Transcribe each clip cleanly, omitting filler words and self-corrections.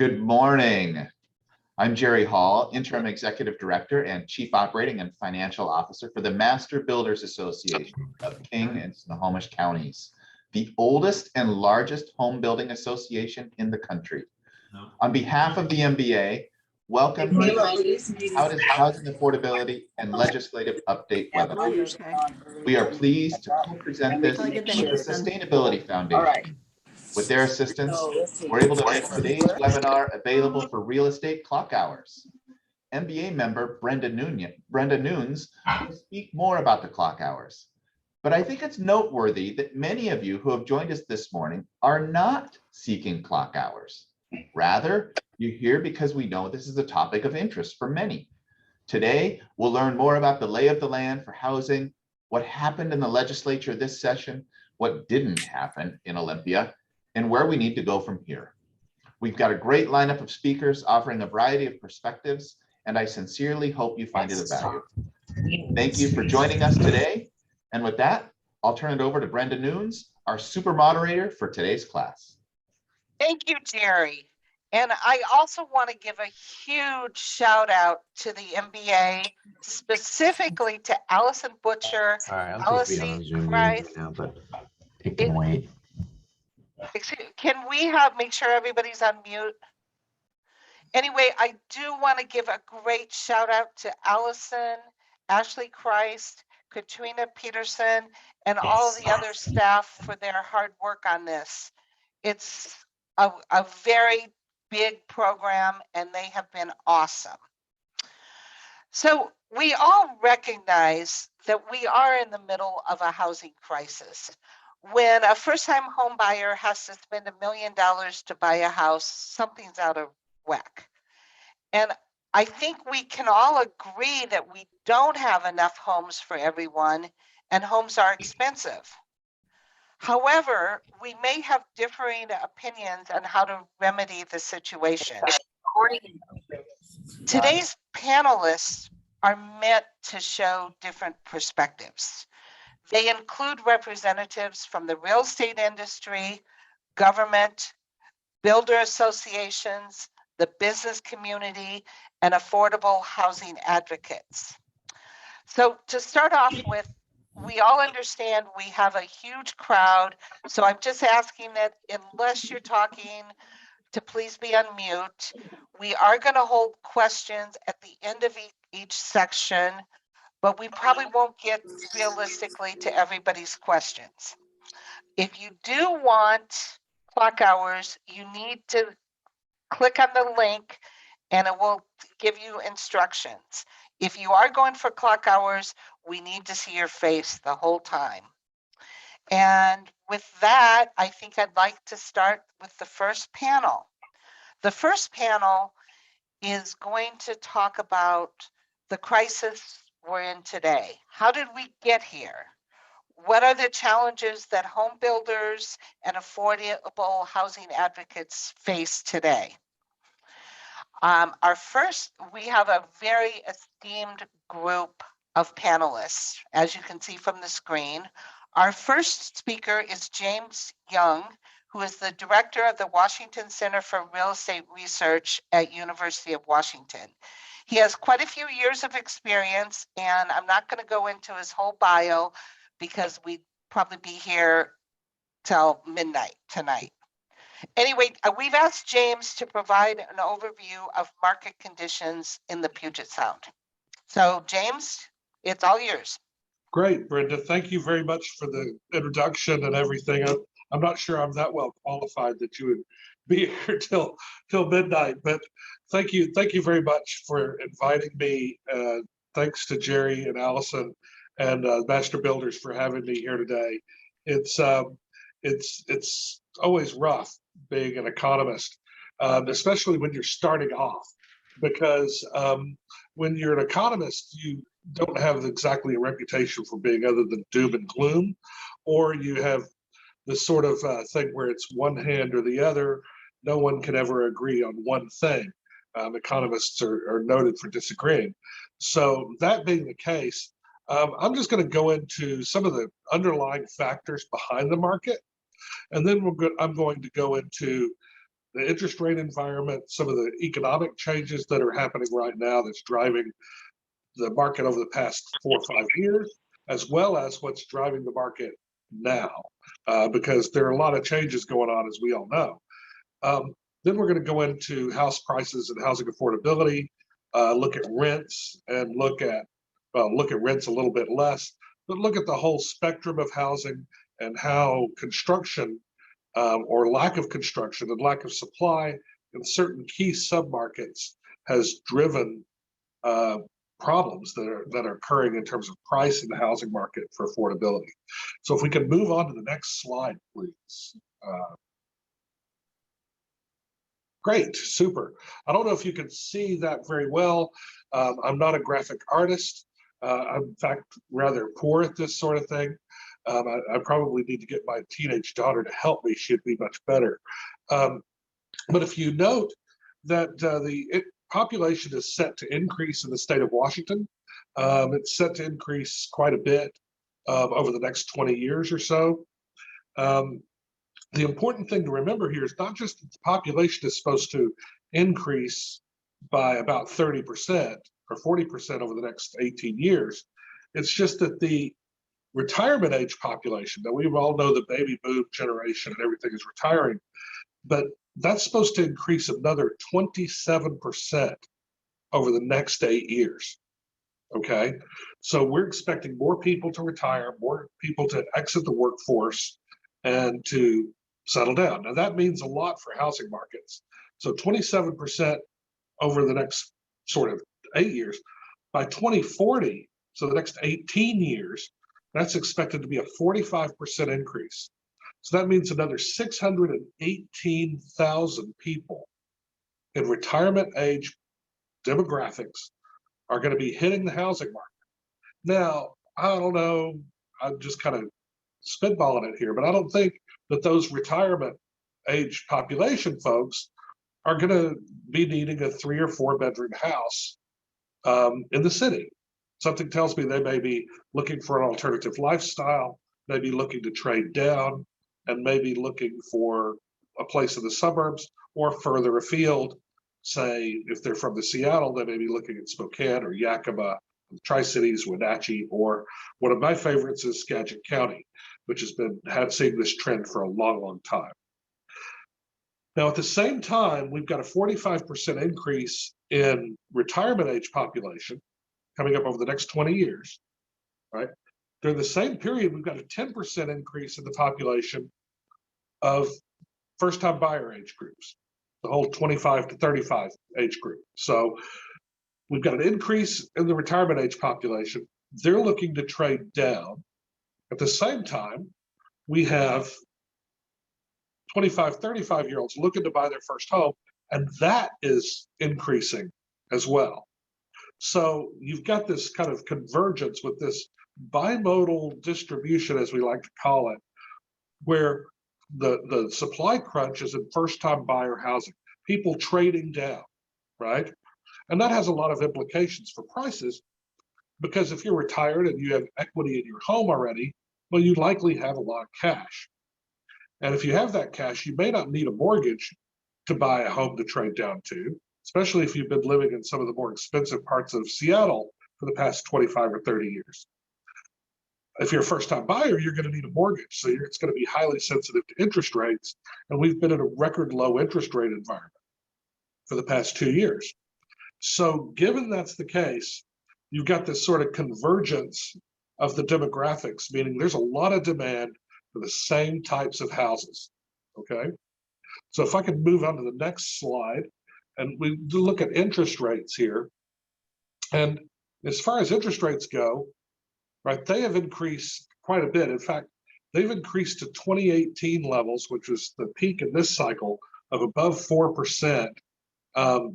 Good morning. I'm Jerry Hall, Interim Executive Director and Chief Operating and Financial Officer for the Master Builders Association of King and Snohomish Counties, the oldest and largest home building association in the country. On behalf of the MBA, welcome to the Housing Affordability and Legislative Update webinar. We are pleased to co-present this with the Sustainability Foundation. With their assistance, we're able to make today's webinar available for real estate clock hours. MBA member Brenda Nunes will speak more about the clock hours. But I think it's noteworthy that many of you who have joined us this morning are not seeking clock hours. Rather, you're here because we know this is a topic of interest for many. Today, we'll learn more about the lay of the land for housing, what happened in the legislature this session, what didn't happen in Olympia, and where we need to go from here. We've got a great lineup of speakers offering a variety of perspectives, and I sincerely hope you find it of value. Thank you for joining us today. And with that, I'll turn it over to Brenda Nunes, our super moderator for today's class. Thank you, Jerry. And I also want to give a huge shout out to the MBA, specifically to Allison Butcher, Allison Price. Now, but it can wait. Can we make sure everybody's on mute? Anyway, I do want to give a great shout out to Allison, Ashley Christ, Katrina Peterson, and all the other staff for their hard work on this. It's a very big program, and they have been awesome. So we all recognize that we are in the middle of a housing crisis. When a first-time home buyer has to spend $1 million to buy a house, something's out of whack. And I think we can all agree that we don't have enough homes for everyone, and homes are expensive. However, we may have differing opinions on how to remedy the situation. Today's panelists are meant to show different perspectives. They include representatives from the real estate industry, government, builder associations, the business community, and affordable housing advocates. So to start off with, we all understand we have a huge crowd, so I'm just asking that unless you're talking, to please be on mute. We are going to hold questions at the end of each section, but we probably won't get realistically to everybody's questions. If you do want clock hours, you need to click on the link and it will give you instructions. If you are going for clock hours, we need to see your face the whole time. And with that, I think I'd like to start with the first panel. The first panel is going to talk about the crisis we're in today. How did we get here? What are the challenges that home builders and affordable housing advocates face today? We have a very esteemed group of panelists, as you can see from the screen. Our first speaker is James Young, who is the director of the Washington Center for Real Estate Research at University of Washington. He has quite a few years of experience, and I'm not going to go into his whole bio because we'd probably be here till midnight tonight. Anyway, we've asked James to provide an overview of market conditions in the Puget Sound. So James, it's all yours. Great, Brenda. Thank you very much for the introduction and everything. I'm not sure I'm that well qualified that you would be here till midnight, but thank you very much for inviting me. Thanks to Jerry and Allison and Master Builders for having me here today. It's always rough being an economist, especially when you're starting off, because when you're an economist, you don't have exactly a reputation for being other than doom and gloom, or you have this sort of thing where it's one hand or the other. No one can ever agree on one thing. Economists are noted for disagreeing. So that being the case, I'm just going to go into some of the underlying factors behind the market, and then I'm going to go into the interest rate environment, some of the economic changes that are happening right now that's driving the market over the past 4 or 5 years, as well as what's driving the market now, because there are a lot of changes going on, as we all know. Then we're going to go into house prices and housing affordability, look at rents, and look at rents a little bit less, but look at the whole spectrum of housing and how construction or lack of construction and lack of supply in certain key submarkets has driven problems that are occurring in terms of price in the housing market for affordability. So if we can move on to the next slide, please. Great, super. I don't know if you can see that very well. I'm not a graphic artist. I'm in fact rather poor at this sort of thing. I probably need to get my teenage daughter to help me. She'd be much better. But if you note that the population is set to increase in the state of Washington, it's set to increase quite a bit over the next 20 years or so. The important thing to remember here is not just that the population is supposed to increase by about 30% or 40% over the next 18 years. It's just that the retirement age population, that we all know the baby boom generation and everything is retiring, but that's supposed to increase another 27% over the next 8 years. Okay, so we're expecting more people to retire, more people to exit the workforce and to settle down. Now that means a lot for housing markets. So 27% over the next sort of 8 years. By 2040, so the next 18 years, that's expected to be a 45% increase. So that means another 618,000 people in retirement age demographics are going to be hitting the housing market. Now, I don't know, I'm just kind of spitballing it here, but I don't think that those retirement age population folks are going to be needing a 3 or 4 bedroom house in the city. Something tells me they may be looking for an alternative lifestyle, maybe looking to trade down, and maybe looking for a place in the suburbs or further afield. Say, if they're from the Seattle, they may be looking at Spokane or Yakima, Tri-Cities, Wenatchee, or one of my favorites is Skagit County, which has been seeing this trend for a long, long time. Now, at the same time, we've got a 45% increase in retirement age population coming up over the next 20 years, right? During the same period, we've got a 10% increase in the population of first-time buyer age groups, the whole 25 to 35 age group. So we've got an increase in the retirement age population. They're looking to trade down. At the same time, we have 25, 35-year-olds looking to buy their first home, and that is increasing as well. So you've got this kind of convergence with this bimodal distribution, as we like to call it, where the supply crunch is in first-time buyer housing, people trading down, right? And that has a lot of implications for prices, because if you're retired and you have equity in your home already, well, you likely have a lot of cash. And if you have that cash, you may not need a mortgage to buy a home to trade down to, especially if you've been living in some of the more expensive parts of Seattle for the past 25 or 30 years. If you're a first-time buyer, you're going to need a mortgage, so it's going to be highly sensitive to interest rates, and we've been in a record low interest rate environment for the past 2 years. So given that's the case, you've got this sort of convergence of the demographics, meaning there's a lot of demand for the same types of houses, okay? So if I could move on to the next slide, and we look at interest rates here. And as far as interest rates go, right, they have increased quite a bit. In fact, they've increased to 2018 levels, which was the peak in this cycle of above 4%.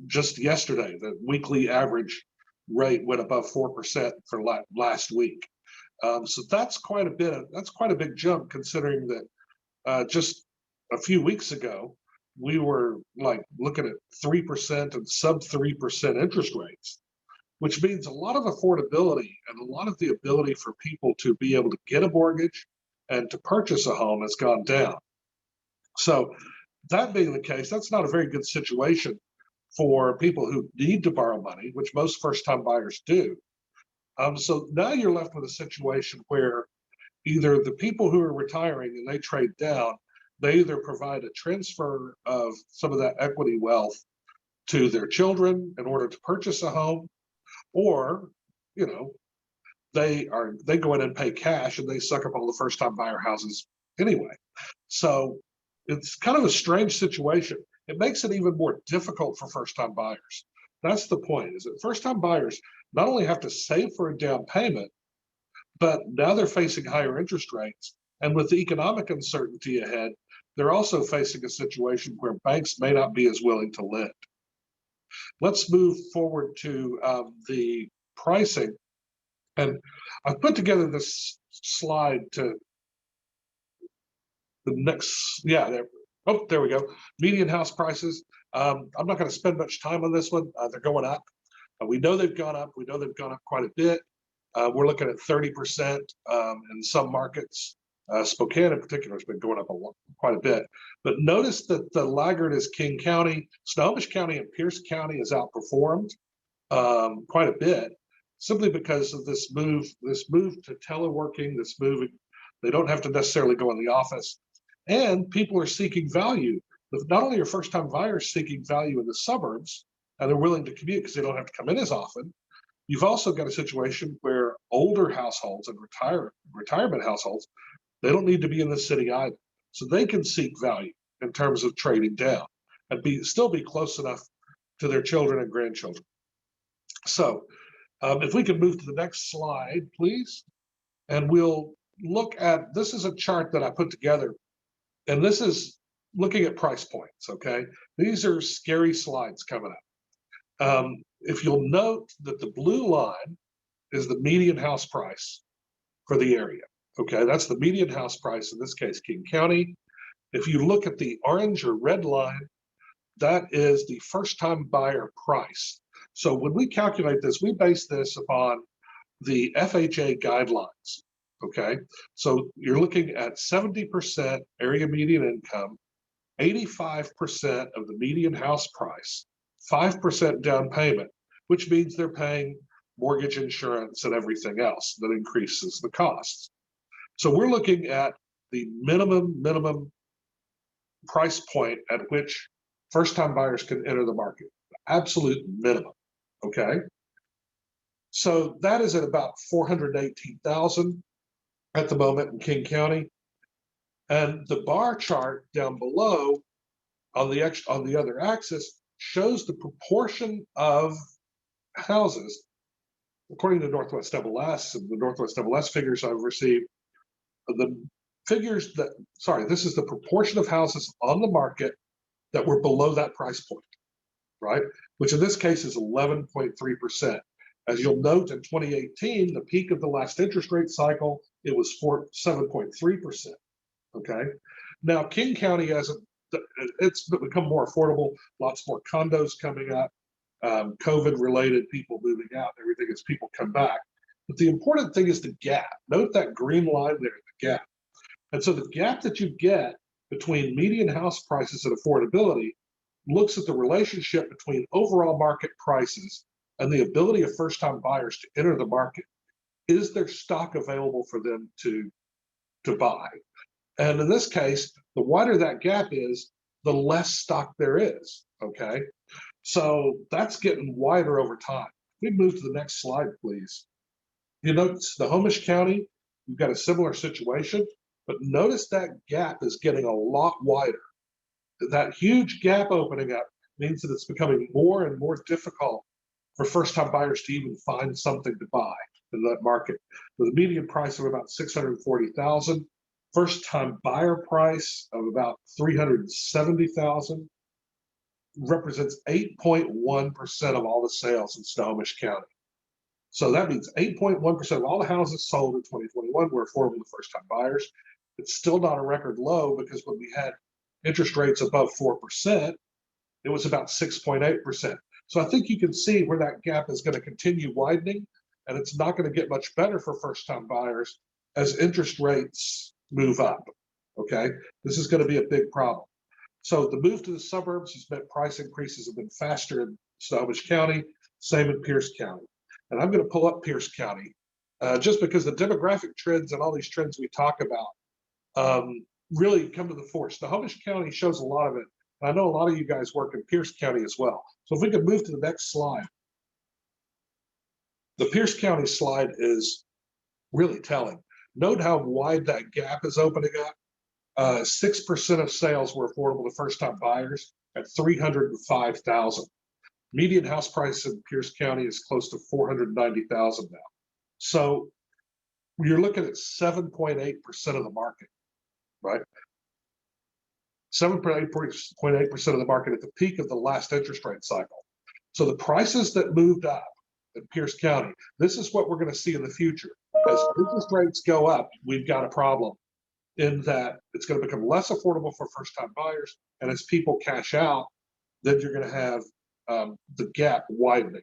Just yesterday, the weekly average rate went above 4% for last week. So that's quite a bit. That's quite a big jump, considering that just a few weeks ago we were like looking at 3% and sub 3% interest rates, which means a lot of affordability and a lot of the ability for people to be able to get a mortgage and to purchase a home has gone down. So that being the case, that's not a very good situation for people who need to borrow money, which most first-time buyers do. So now you're left with a situation where either the people who are retiring and they trade down, they either provide a transfer of some of that equity wealth to their children in order to purchase a home, or, you know, they go in and pay cash and they suck up all the first-time buyer houses anyway. So it's kind of a strange situation. It makes it even more difficult for first-time buyers. That's the point, is that first-time buyers not only have to save for a down payment, but now they're facing higher interest rates. And with the economic uncertainty ahead, they're also facing a situation where banks may not be as willing to lend. Let's move forward to the pricing. And I've put together this slide to the next, yeah, there. Oh, there we go. Median house prices. I'm not going to spend much time on this one. They're going up. We know they've gone up. We know they've gone up quite a bit. We're looking at 30% in some markets. Spokane in particular has been going up quite a bit. But notice that the laggard is King County. Snohomish County and Pierce County has outperformed quite a bit, simply because of this move to teleworking, this move. They don't have to necessarily go in the office. And people are seeking value. Not only are first-time buyers seeking value in the suburbs, and they're willing to commute because they don't have to come in as often, you've also got a situation where older households and retirement households, they don't need to be in the city either. So they can seek value in terms of trading down and still be close enough to their children and grandchildren. So if we could move to the next slide, please. And we'll look at, this is a chart that I put together. And this is looking at price points, okay? These are scary slides coming up. If you'll note that the blue line is the median house price for the area, okay? That's the median house price, in this case, King County. If you look at the orange or red line, that is the first-time buyer price. So when we calculate this, we base this upon the FHA guidelines. Okay, so you're looking at 70% area median income, 85% of the median house price, 5% down payment, which means they're paying mortgage insurance and everything else that increases the costs. So we're looking at the minimum price point at which first-time buyers can enter the market, absolute minimum. Okay, so that is at about $418,000 at the moment in King County. And the bar chart down below on the other axis shows the proportion of houses, according to Northwest MLS and the Northwest MLS figures I've received, the figures that, this is the proportion of houses on the market that were below that price point, right? Which in this case is 11.3%. As you'll note, in 2018, the peak of the last interest rate cycle, it was 7.3%. Okay. Now, King County it's become more affordable, lots more condos coming up, COVID-related people moving out, everything as people come back. But the important thing is the gap. Note that green line there, the gap. And so the gap that you get between median house prices and affordability looks at the relationship between overall market prices and the ability of first-time buyers to enter the market. Is there stock available for them to buy? And in this case, the wider that gap is, the less stock there is, okay? So that's getting wider over time. We move to the next slide, please. You notice the Homebush County, you've got a similar situation, but notice that gap is getting a lot wider. That huge gap opening up means that it's becoming more and more difficult for first-time buyers to even find something to buy in that market. With a median price of about $640,000, first-time buyer price of about $370,000 represents 8.1% of all the sales in Snohomish County. So that means 8.1% of all the houses sold in 2021 were affordable to first-time buyers. It's still not a record low, because when we had interest rates above 4%, it was about 6.8%. So I think you can see where that gap is going to continue widening, and it's not going to get much better for first-time buyers as interest rates move up, okay? This is going to be a big problem. So the move to the suburbs has meant price increases have been faster in Snohomish County, same in Pierce County. And I'm going to pull up Pierce County just because the demographic trends and all these trends we talk about really come to the fore. Snohomish County shows a lot of it. And I know a lot of you guys work in Pierce County as well. So if we could move to the next slide. The Pierce County slide is really telling. Note how wide that gap is opening up. 6% of sales were affordable to first-time buyers at $305,000. Median house price in Pierce County is close to $490,000 now. So you're looking at 7.8% of the market, right? 7.8% of the market at the peak of the last interest rate cycle. So the prices that moved up in Pierce County, this is what we're going to see in the future. As interest rates go up, we've got a problem in that it's going to become less affordable for first-time buyers, and as people cash out, then you're going to have the gap widening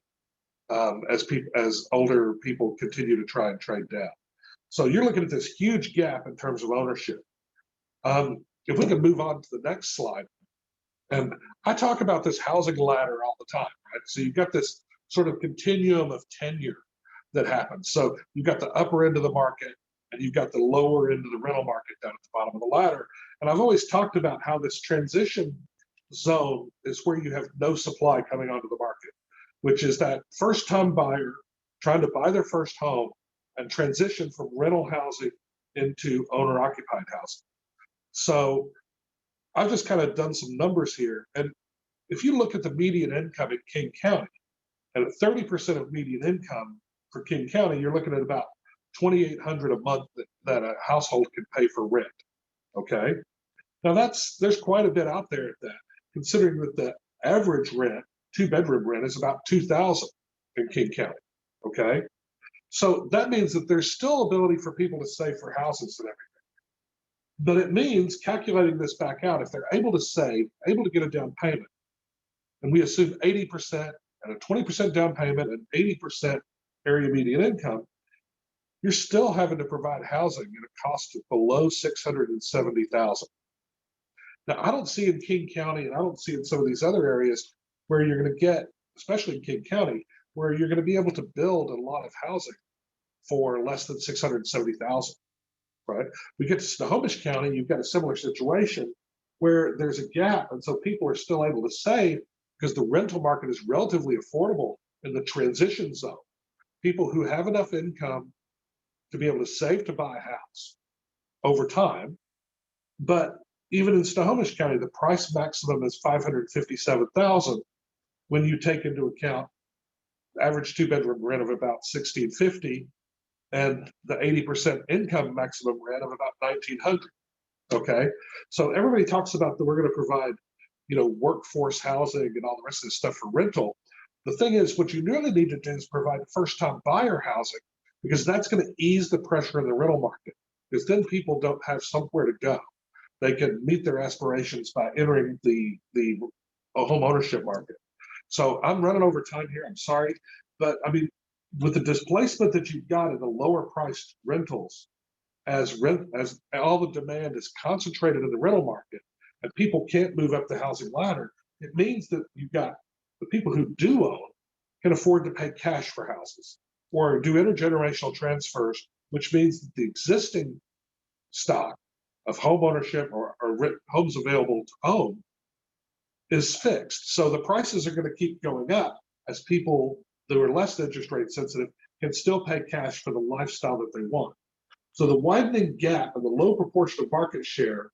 as older people continue to try and trade down. So you're looking at this huge gap in terms of ownership. If we can move on to the next slide, and I talk about this housing ladder all the time, right? So you've got this sort of continuum of tenure that happens. So you've got the upper end of the market, and you've got the lower end of the rental market down at the bottom of the ladder. And I've always talked about how this transition zone is where you have no supply coming onto the market, which is that first-time buyer trying to buy their first home and transition from rental housing into owner-occupied housing. So I've just kind of done some numbers here. And if you look at the median income in King County, and at 30% of median income for King County, you're looking at about $2,800 a month that a household can pay for rent. Okay, now there's quite a bit out there at that, considering that the average rent, 2-bedroom rent, is about $2,000 in King County. Okay, so that means that there's still ability for people to save for houses and everything. But it means calculating this back out, if they're able to save, able to get a down payment, and we assume 80% and a 20% down payment and 80% area median income, you're still having to provide housing at a cost of below $670,000. Now, I don't see in King County, and I don't see in some of these other areas where you're going to get, especially in King County, where you're going to be able to build a lot of housing for less than $670,000, right? We get to Snohomish County, you've got a similar situation where there's a gap, and so people are still able to save because the rental market is relatively affordable in the transition zone. People who have enough income to be able to save to buy a house over time. But even in Snohomish County, the price maximum is $557,000 when you take into account the average 2-bedroom rent of about $1,650 and the 80% income maximum rent of about $1,900. Okay, so everybody talks about that we're going to provide, workforce housing and all the rest of this stuff for rental. The thing is, what you really need to do is provide first-time buyer housing, because that's going to ease the pressure in the rental market, because then people don't have somewhere to go. They can meet their aspirations by entering the home ownership market. So I'm running over time here, I'm sorry, but I mean, with the displacement that you've got in the lower priced rentals, as all the demand is concentrated in the rental market and people can't move up the housing ladder, it means that you've got the people who do own can afford to pay cash for houses or do intergenerational transfers, which means that the existing stock of home ownership or homes available to own is fixed. So the prices are going to keep going up as people that are less interest rate sensitive can still pay cash for the lifestyle that they want. So the widening gap and the low proportion of market share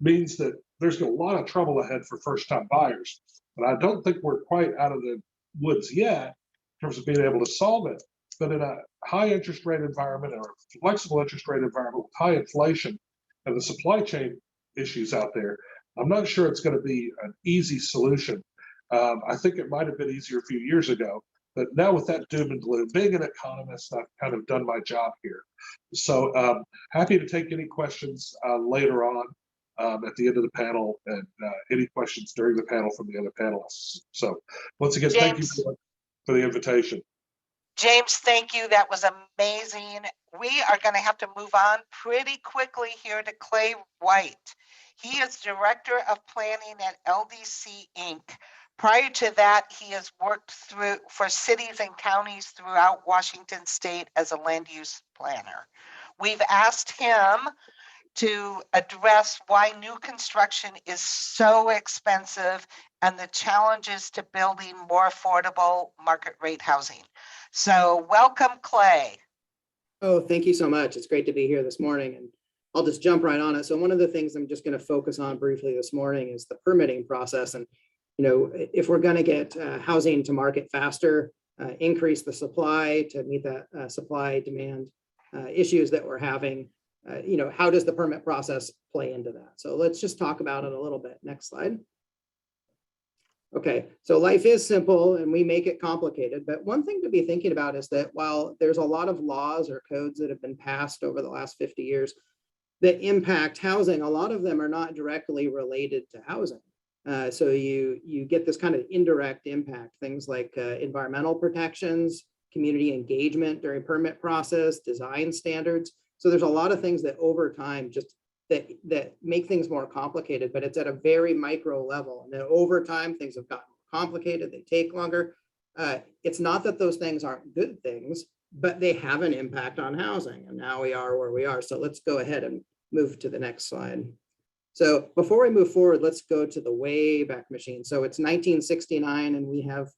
means that there's a lot of trouble ahead for first-time buyers. And I don't think we're quite out of the woods yet in terms of being able to solve it. But in a high interest rate environment or a flexible interest rate environment with high inflation and the supply chain issues out there, I'm not sure it's going to be an easy solution. I think it might have been easier a few years ago, but now with that doom and gloom, being an economist, I've kind of done my job here. So happy to take any questions later on at the end of the panel, and any questions during the panel from the other panelists. So once again, thank you for the invitation. James, thank you. That was amazing. We are going to have to move on pretty quickly here to Clay White. He is Director of Planning at LDC Inc. Prior to that, he has worked for cities and counties throughout Washington State as a land use planner. We've asked him to address why new construction is so expensive and the challenges to building more affordable market rate housing. So welcome, Clay. Oh, thank you so much. It's great to be here this morning, and I'll just jump right on it. So one of the things I'm just going to focus on briefly this morning is the permitting process. And, if we're going to get housing to market faster, increase the supply to meet that supply demand issues that we're having, how does the permit process play into that? So let's just talk about it a little bit. Next slide. Okay, so life is simple and we make it complicated, but one thing to be thinking about is that while there's a lot of laws or codes that have been passed over the last 50 years that impact housing, a lot of them are not directly related to housing. So you get this kind of indirect impact, things like environmental protections, community engagement during permit process, design standards. So there's a lot of things that over time just that make things more complicated, but it's at a very micro level. And then over time, things have gotten complicated, they take longer. It's not that those things aren't good things, but they have an impact on housing. And now we are where we are. So let's go ahead and move to the next slide. So before we move forward, let's go to the Wayback Machine. So it's 1969 and we have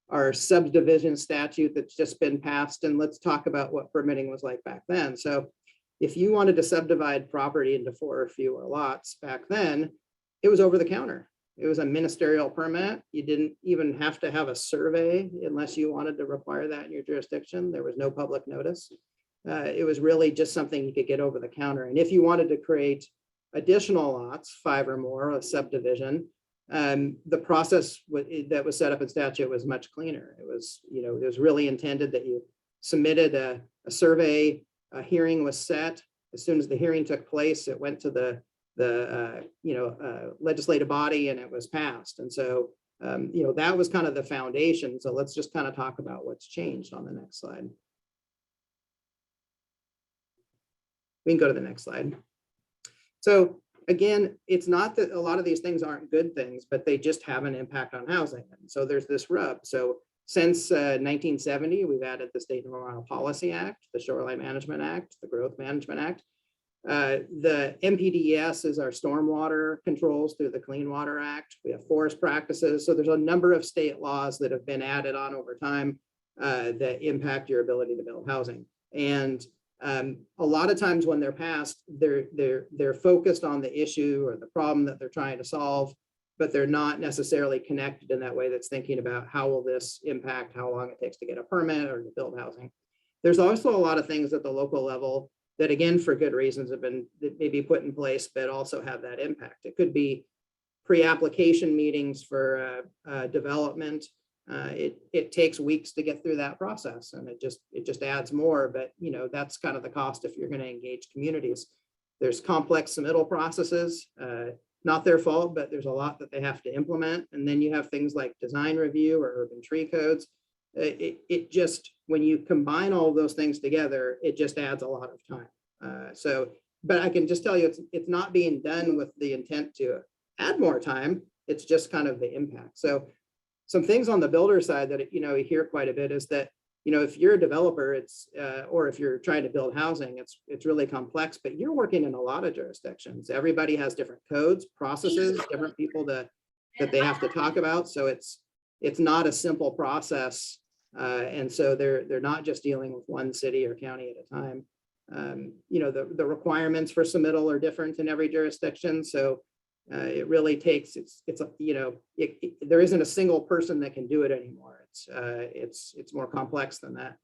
our subdivision statute that's just been passed. And let's talk about what permitting was like back then. So if you wanted to subdivide property into 4 or fewer lots back then, it was over the counter. It was a ministerial permit. You didn't even have to have a survey unless you wanted to require that in your jurisdiction. There was no public notice. It was really just something you could get over the counter. And if you wanted to create additional lots, 5 or more, a subdivision, the process that was set up in statute was much cleaner. It was, it was really intended that you submitted a survey. A hearing was set. As soon as the hearing took place, it went to the legislative body and it was passed. And so, that was kind of the foundation. So let's just kind of talk about what's changed on the next slide. We can go to the next slide. So again, it's not that a lot of these things aren't good things, but they just have an impact on housing. And so there's this rub. So since 1970, we've added the State Environmental Policy Act, the Shoreline Management Act, the Growth Management Act. The MPDES is our stormwater controls through the Clean Water Act. We have forest practices. So there's a number of state laws that have been added on over time that impact your ability to build housing. And a lot of times when they're passed, they're focused on the issue or the problem that they're trying to solve, but they're not necessarily connected in that way that's thinking about how will this impact how long it takes to get a permit or to build housing. There's also a lot of things at the local level that, again, for good reasons have been maybe put in place, but also have that impact. It could be pre-application meetings for development. It takes weeks to get through that process, and it just adds more, but that's kind of the cost if you're going to engage communities. There's complex submittal processes. Not their fault, but there's a lot that they have to implement. And then you have things like design review or urban tree codes. It just, when you combine all of those things together, it just adds a lot of time. But I can just tell you, it's not being done with the intent to add more time. It's just kind of the impact. So some things on the builder side that, we hear quite a bit is that, if you're a developer, or if you're trying to build housing, it's really complex, but you're working in a lot of jurisdictions. Everybody has different codes, processes, different people that they have to talk about. So it's not a simple process. And so they're not just dealing with one city or county at a time. The requirements for submittal are different in every jurisdiction. So it really takes, there isn't a single person that can do it anymore. It's more complex than that.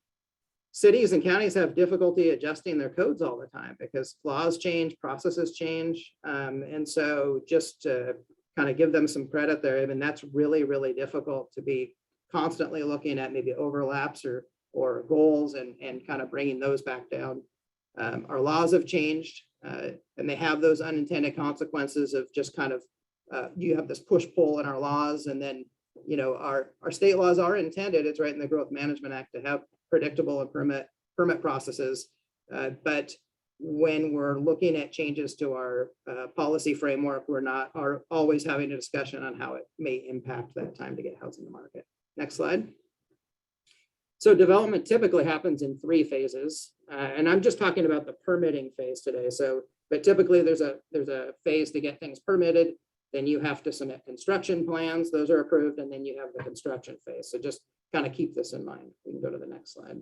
Cities and counties have difficulty adjusting their codes all the time because laws change, processes change. And so just to kind of give them some credit there, I mean, that's really, really difficult to be constantly looking at maybe overlaps or goals and kind of bringing those back down. Our laws have changed. And they have those unintended consequences of just kind of, you have this push-pull in our laws, and then, our state laws are intended, it's right in the Growth Management Act, to have predictable and permit processes. But when we're looking at changes to our policy framework, we're not always having a discussion on how it may impact that time to get housing to market. Next slide. So development typically happens in 3 phases, and I'm just talking about the permitting phase today. So, but typically there's a phase to get things permitted. Then you have to submit construction plans; those are approved, and then you have the construction phase. So just kind of keep this in mind. We can go to the next slide.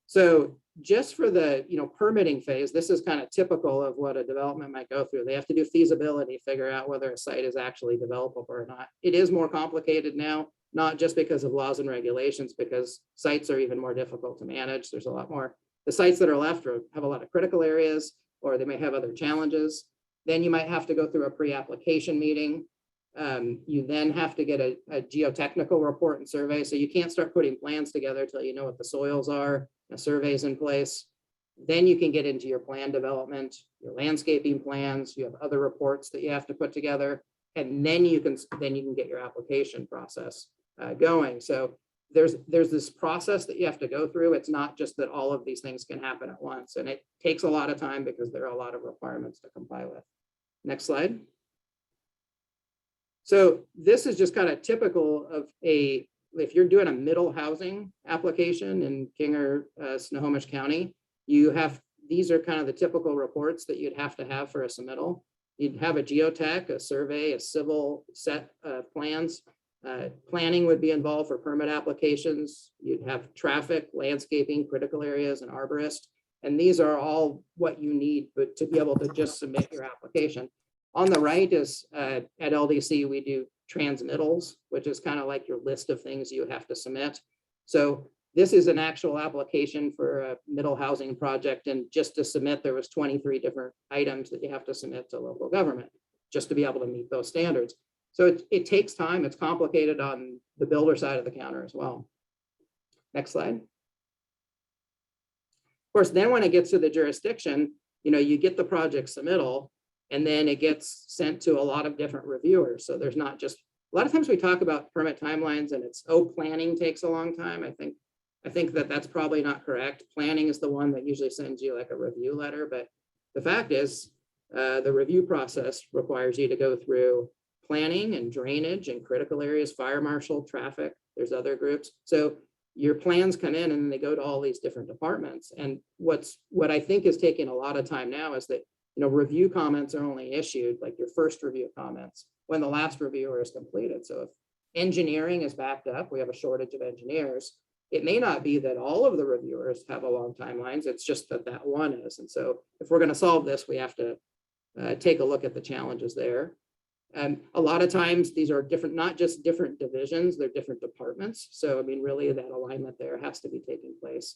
So just for the permitting phase, this is kind of typical of what a development might go through. They have to do feasibility, figure out whether a site is actually developable or not. It is more complicated now, not just because of laws and regulations, because sites are even more difficult to manage. There's a lot more. The sites that are left have a lot of critical areas, or they may have other challenges. Then you might have to go through a pre-application meeting. You then have to get a geotechnical report and survey. So you can't start putting plans together until you know what the soils are, a survey's in place. Then you can get into your plan development, your landscaping plans. You have other reports that you have to put together, and then you can get your application process going. So there's this process that you have to go through. It's not just that all of these things can happen at once, and it takes a lot of time because there are a lot of requirements to comply with. Next slide. So this is just kind of typical of if you're doing a middle housing application in King or Snohomish County, these are kind of the typical reports that you'd have to have for a submittal. You'd have a geotech, a survey, a civil set of plans. Planning would be involved for permit applications. You'd have traffic, landscaping, critical areas, and arborist. And these are all what you need to be able to just submit your application. On the right is at LDC, we do transmittals, which is kind of like your list of things you have to submit. So this is an actual application for a middle housing project. And just to submit, there was 23 different items that you have to submit to local government just to be able to meet those standards. So it takes time. It's complicated on the builder side of the counter as well. Next slide. Of course, then when it gets to the jurisdiction, you get the project submittal, and then it gets sent to a lot of different reviewers. So there's not just, a lot of times we talk about permit timelines and it's, planning takes a long time. I think that that's probably not correct. Planning is the one that usually sends you like a review letter, but the fact is the review process requires you to go through planning and drainage and critical areas, fire marshal, traffic, there's other groups. So your plans come in and they go to all these different departments. And what I think is taking a lot of time now is that review comments are only issued, like your first review comments, when the last reviewer is completed. So if engineering is backed up, we have a shortage of engineers. It may not be that all of the reviewers have a long timelines. It's just that one is. And so if we're going to solve this, we have to take a look at the challenges there. A lot of times these are different, not just different divisions, they're different departments. So, really that alignment there has to be taking place.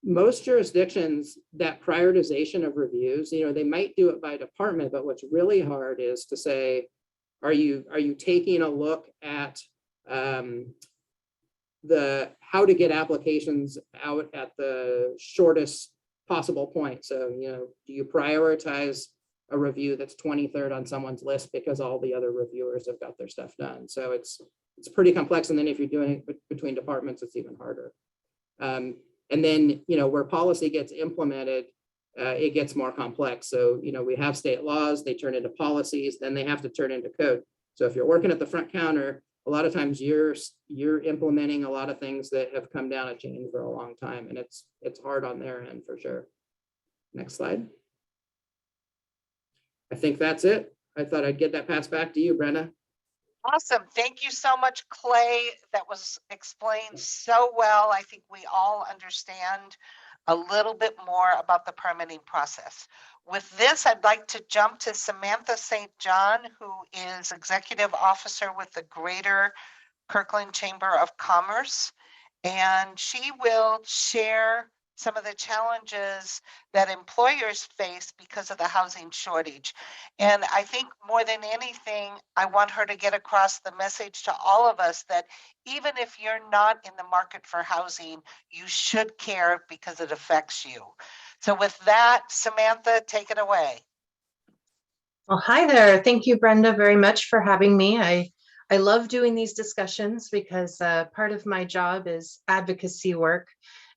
Most jurisdictions, that prioritization of reviews, they might do it by department, but what's really hard is to say, are you taking a look at how to get applications out at the shortest possible point? So, do you prioritize a review that's 23rd on someone's list because all the other reviewers have got their stuff done? So it's pretty complex. And then if you're doing it between departments, it's even harder. And then, where policy gets implemented, it gets more complex. So, we have state laws, they turn into policies, then they have to turn into code. So if you're working at the front counter, a lot of times you're implementing a lot of things that have come down a chain for a long time, and it's hard on their end for sure. Next slide. I think that's it. I thought I'd get that pass back to you, Brenda. Awesome. Thank you so much, Clay. That was explained so well. I think we all understand a little bit more about the permitting process. With this, I'd like to jump to Samantha St. John, who is Executive Officer with the Greater Kirkland Chamber of Commerce, and she will share some of the challenges that employers face because of the housing shortage. And I think more than anything, I want her to get across the message to all of us that even if you're not in the market for housing, you should care because it affects you. So with that, Samantha, take it away. Well, hi there. Thank you, Brenda, very much for having me. I love doing these discussions because part of my job is advocacy work.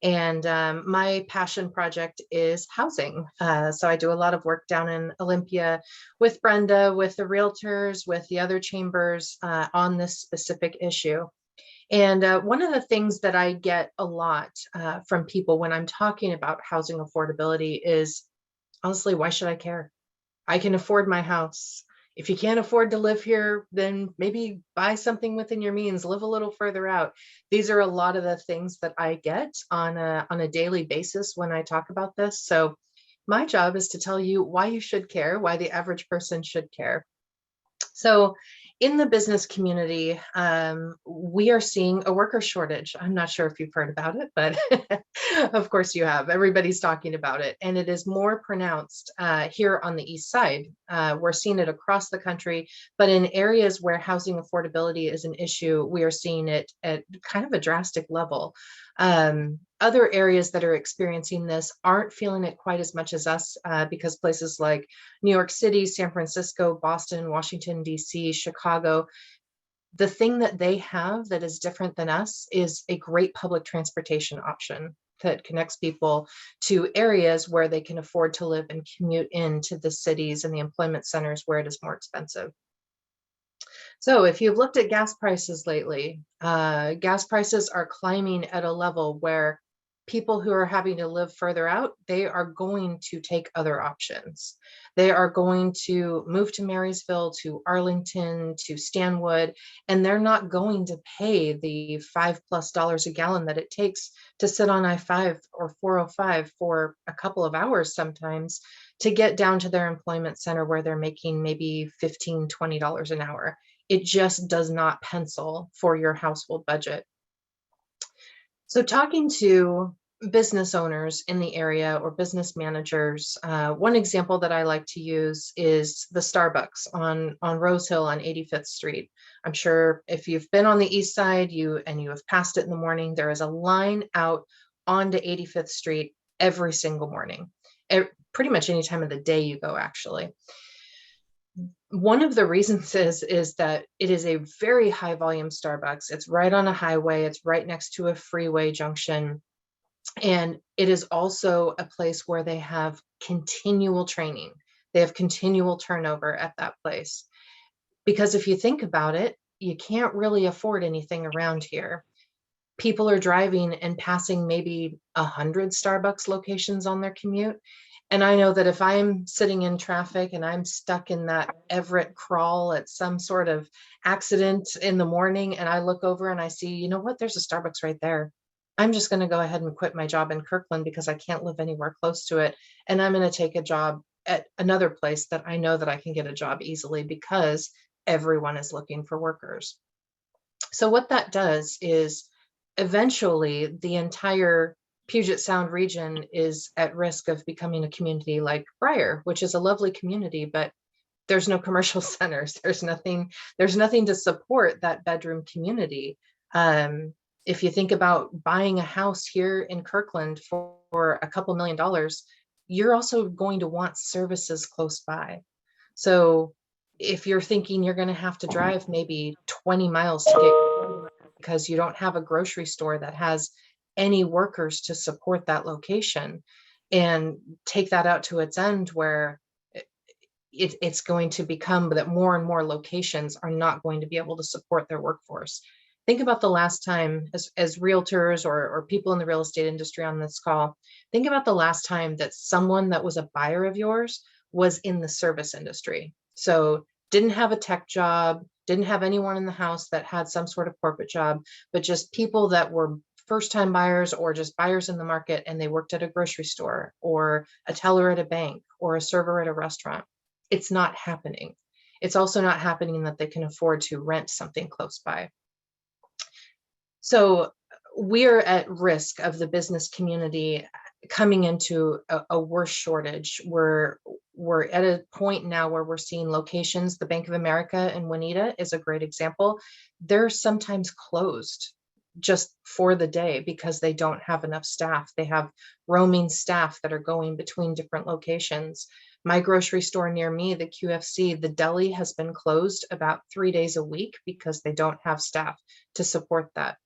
And my passion project is housing. So I do a lot of work down in Olympia with Brenda, with the realtors, with the other chambers on this specific issue. And one of the things that I get a lot from people when I'm talking about housing affordability is, honestly, why should I care? I can afford my house. If you can't afford to live here, then maybe buy something within your means, live a little further out. These are a lot of the things that I get on a daily basis when I talk about this. So my job is to tell you why you should care, why the average person should care. So in the business community, we are seeing a worker shortage. I'm not sure if you've heard about it, but of course you have. Everybody's talking about it. And it is more pronounced here on the East Side. We're seeing it across the country, but in areas where housing affordability is an issue, we are seeing it at kind of a drastic level. Other areas that are experiencing this aren't feeling it quite as much as us because places like New York City, San Francisco, Boston, Washington, DC, Chicago, the thing that they have that is different than us is a great public transportation option that connects people to areas where they can afford to live and commute into the cities and the employment centers where it is more expensive. So if you've looked at gas prices lately, gas prices are climbing at a level where people who are having to live further out, they are going to take other options. They are going to move to Marysville, to Arlington, to Stanwood, and they're not going to pay the $5+ a gallon that it takes to sit on I-5 or 405 for a couple of hours sometimes to get down to their employment center where they're making maybe $15, $20 an hour. It just does not pencil for your household budget. So talking to business owners in the area or business managers, one example that I like to use is the Starbucks on Rose Hill on 85th Street. I'm sure if you've been on the East Side you have passed it in the morning, there is a line out onto 85th Street every single morning. Pretty much any time of the day you go, actually. One of the reasons is that it is a very high volume Starbucks. It's right on a highway. It's right next to a freeway junction. And it is also a place where they have continual training. They have continual turnover at that place. Because if you think about it, you can't really afford anything around here. People are driving and passing maybe 100 Starbucks locations on their commute. And I know that if I'm sitting in traffic and I'm stuck in that Everett crawl at some sort of accident in the morning, and I look over and I see, you know what, there's a Starbucks right there. I'm just going to go ahead and quit my job in Kirkland because I can't live anywhere close to it. And I'm going to take a job at another place that I know that I can get a job easily because everyone is looking for workers. So what that does is eventually the entire Puget Sound region is at risk of becoming a community like Briar, which is a lovely community, but there's no commercial centers. There's nothing to support that bedroom community. If you think about buying a house here in Kirkland for a couple $1 million, you're also going to want services close by. So if you're thinking you're going to have to drive maybe 20 miles to get because you don't have a grocery store that has any workers to support that location, and take that out to its end where it's going to become that more and more locations are not going to be able to support their workforce. Think about the last time, as realtors or people in the real estate industry on this call, think about the last time that someone that was a buyer of yours was in the service industry. So didn't have a tech job, didn't have anyone in the house that had some sort of corporate job, but just people that were first-time buyers or just buyers in the market, and they worked at a grocery store or a teller at a bank or a server at a restaurant. It's not happening. It's also not happening that they can afford to rent something close by. So we're at risk of the business community coming into a worse shortage. We're at a point now where we're seeing locations. The Bank of America in Juanita is a great example. They're sometimes closed. just for the day because they don't have enough staff. They have roaming staff that are going between different locations. My grocery store near me, the QFC, the deli has been closed about 3 days a week because they don't have staff to support that.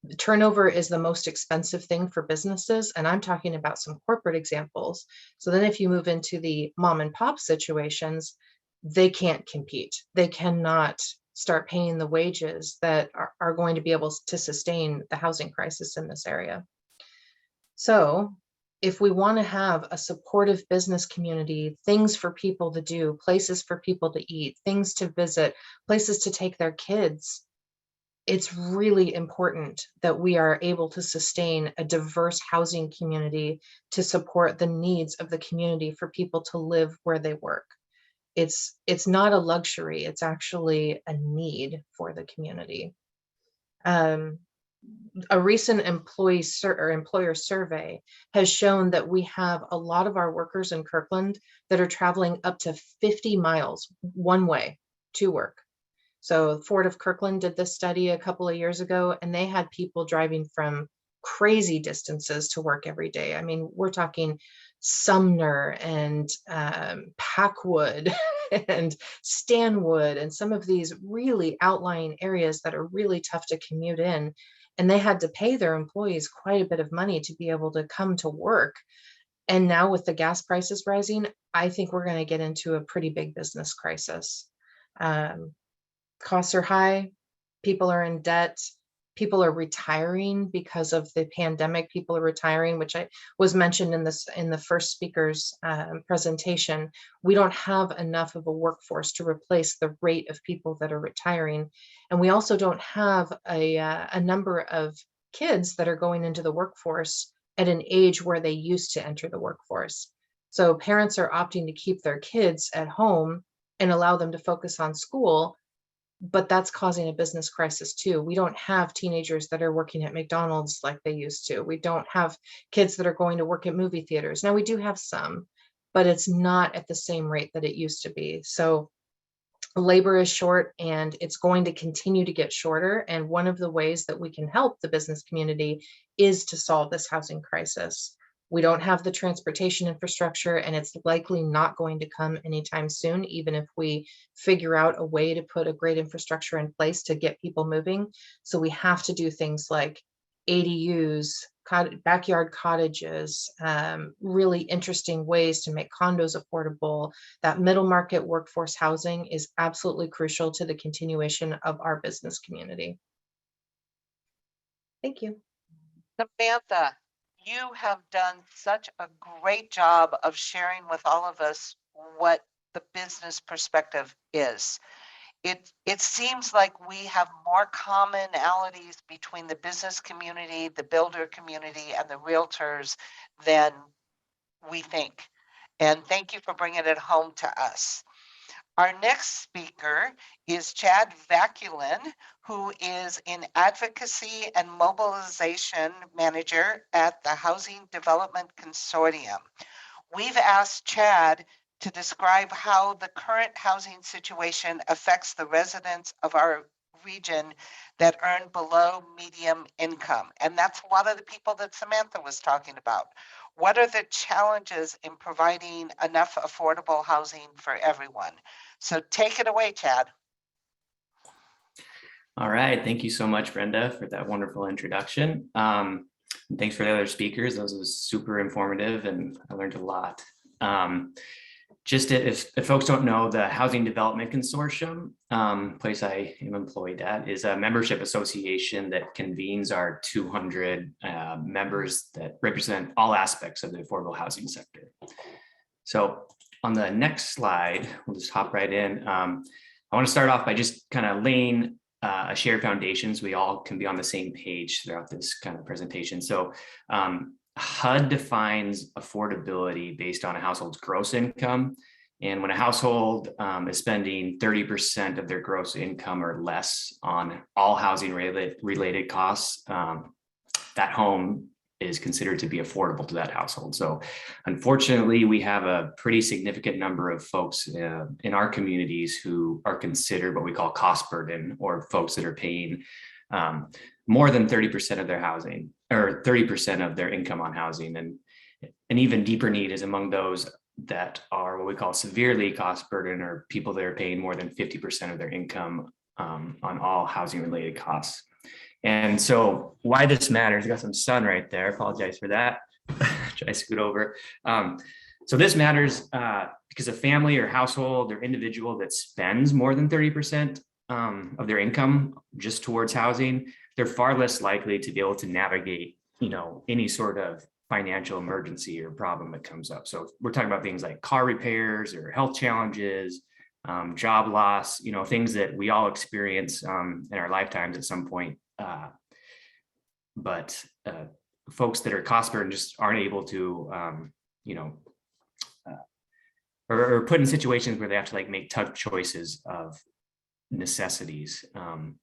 The turnover is the most expensive thing for businesses, and I'm talking about some corporate examples. So then if you move into the mom and pop situations, they can't compete. They cannot start paying the wages that are going to be able to sustain the housing crisis in this area. So if we want to have a supportive business community, things for people to do, places for people to eat, things to visit, places to take their kids, it's really important that we are able to sustain a diverse housing community to support the needs of the community for people to live where they work. It's not a luxury, it's actually a need for the community. A recent employer survey has shown that we have a lot of our workers in Kirkland that are traveling up to 50 miles one way to work. So Ford of Kirkland did this study a couple of years ago, and they had people driving from crazy distances to work every day. I mean, we're talking Sumner and Packwood and Stanwood and some of these really outlying areas that are really tough to commute in. And they had to pay their employees quite a bit of money to be able to come to work. And now with the gas prices rising, I think we're going to get into a pretty big business crisis. Costs are high, people are in debt, people are retiring because of the pandemic. People are retiring, which was mentioned in the first speaker's presentation. We don't have enough of a workforce to replace the rate of people that are retiring. And we also don't have a number of kids that are going into the workforce at an age where they used to enter the workforce. So parents are opting to keep their kids at home and allow them to focus on school. But that's causing a business crisis too. We don't have teenagers that are working at McDonald's like they used to. We don't have kids that are going to work at movie theaters. Now we do have some, but it's not at the same rate that it used to be. So labor is short and it's going to continue to get shorter. And one of the ways that we can help the business community is to solve this housing crisis. We don't have the transportation infrastructure, and it's likely not going to come anytime soon, even if we figure out a way to put a great infrastructure in place to get people moving. So we have to do things like ADUs, backyard cottages, really interesting ways to make condos affordable. That middle market workforce housing is absolutely crucial to the continuation of our business community. Thank you. Samantha, you have done such a great job of sharing with all of us what the business perspective is. It seems like we have more commonalities between the business community, the builder community, and the realtors than we think. And thank you for bringing it home to us. Our next speaker is Chad Vaculin, who is an advocacy and mobilization manager at the Housing Development Consortium. We've asked Chad to describe how the current housing situation affects the residents of our region that earn below medium income. And that's a lot of the people that Samantha was talking about. What are the challenges in providing enough affordable housing for everyone? So take it away, Chad. All right. Thank you so much, Brenda, for that wonderful introduction. And thanks for the other speakers. Those was super informative and I learned a lot. Just if folks don't know, the Housing Development Consortium, place I am employed at, is a membership association that convenes our 200 members that represent all aspects of the affordable housing sector. So on the next slide, we'll just hop right in. I want to start off by just kind of laying a shared foundation so we all can be on the same page throughout this kind of presentation. So HUD defines affordability based on a household's gross income. And when a household is spending 30% of their gross income or less on all housing related costs, that home is considered to be affordable to that household. So unfortunately, we have a pretty significant number of folks in our communities who are considered what we call cost burden, or folks that are paying more than 30% of their housing, or 30% of their income on housing. And an even deeper need is among those that are what we call severely cost burden, or people that are paying more than 50% of their income on all housing related costs. And so why this matters, I got some sun right there, apologize for that. Try to scoot over. So this matters because a family or household or individual that spends more than 30% of their income just towards housing, they're far less likely to be able to navigate, any sort of financial emergency or problem that comes up. So we're talking about things like car repairs or health challenges, job loss, things that we all experience in our lifetimes at some point. But folks that are cost burdened just aren't able to, or put in situations where they have to like make tough choices of necessities. And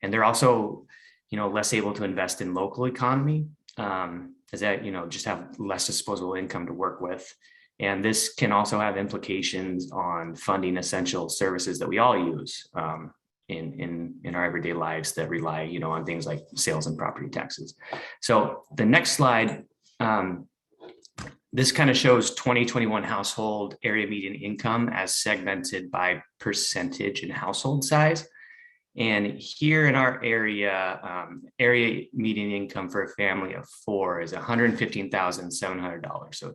they're also, less able to invest in local economy, as that, just have less disposable income to work with. And this can also have implications on funding essential services that we all use in our everyday lives that rely, on things like sales and property taxes. So the next slide, this kind of shows 2021 household area median income as segmented by percentage and household size. And here in our area, area median income for a family of 4 is $115,700. So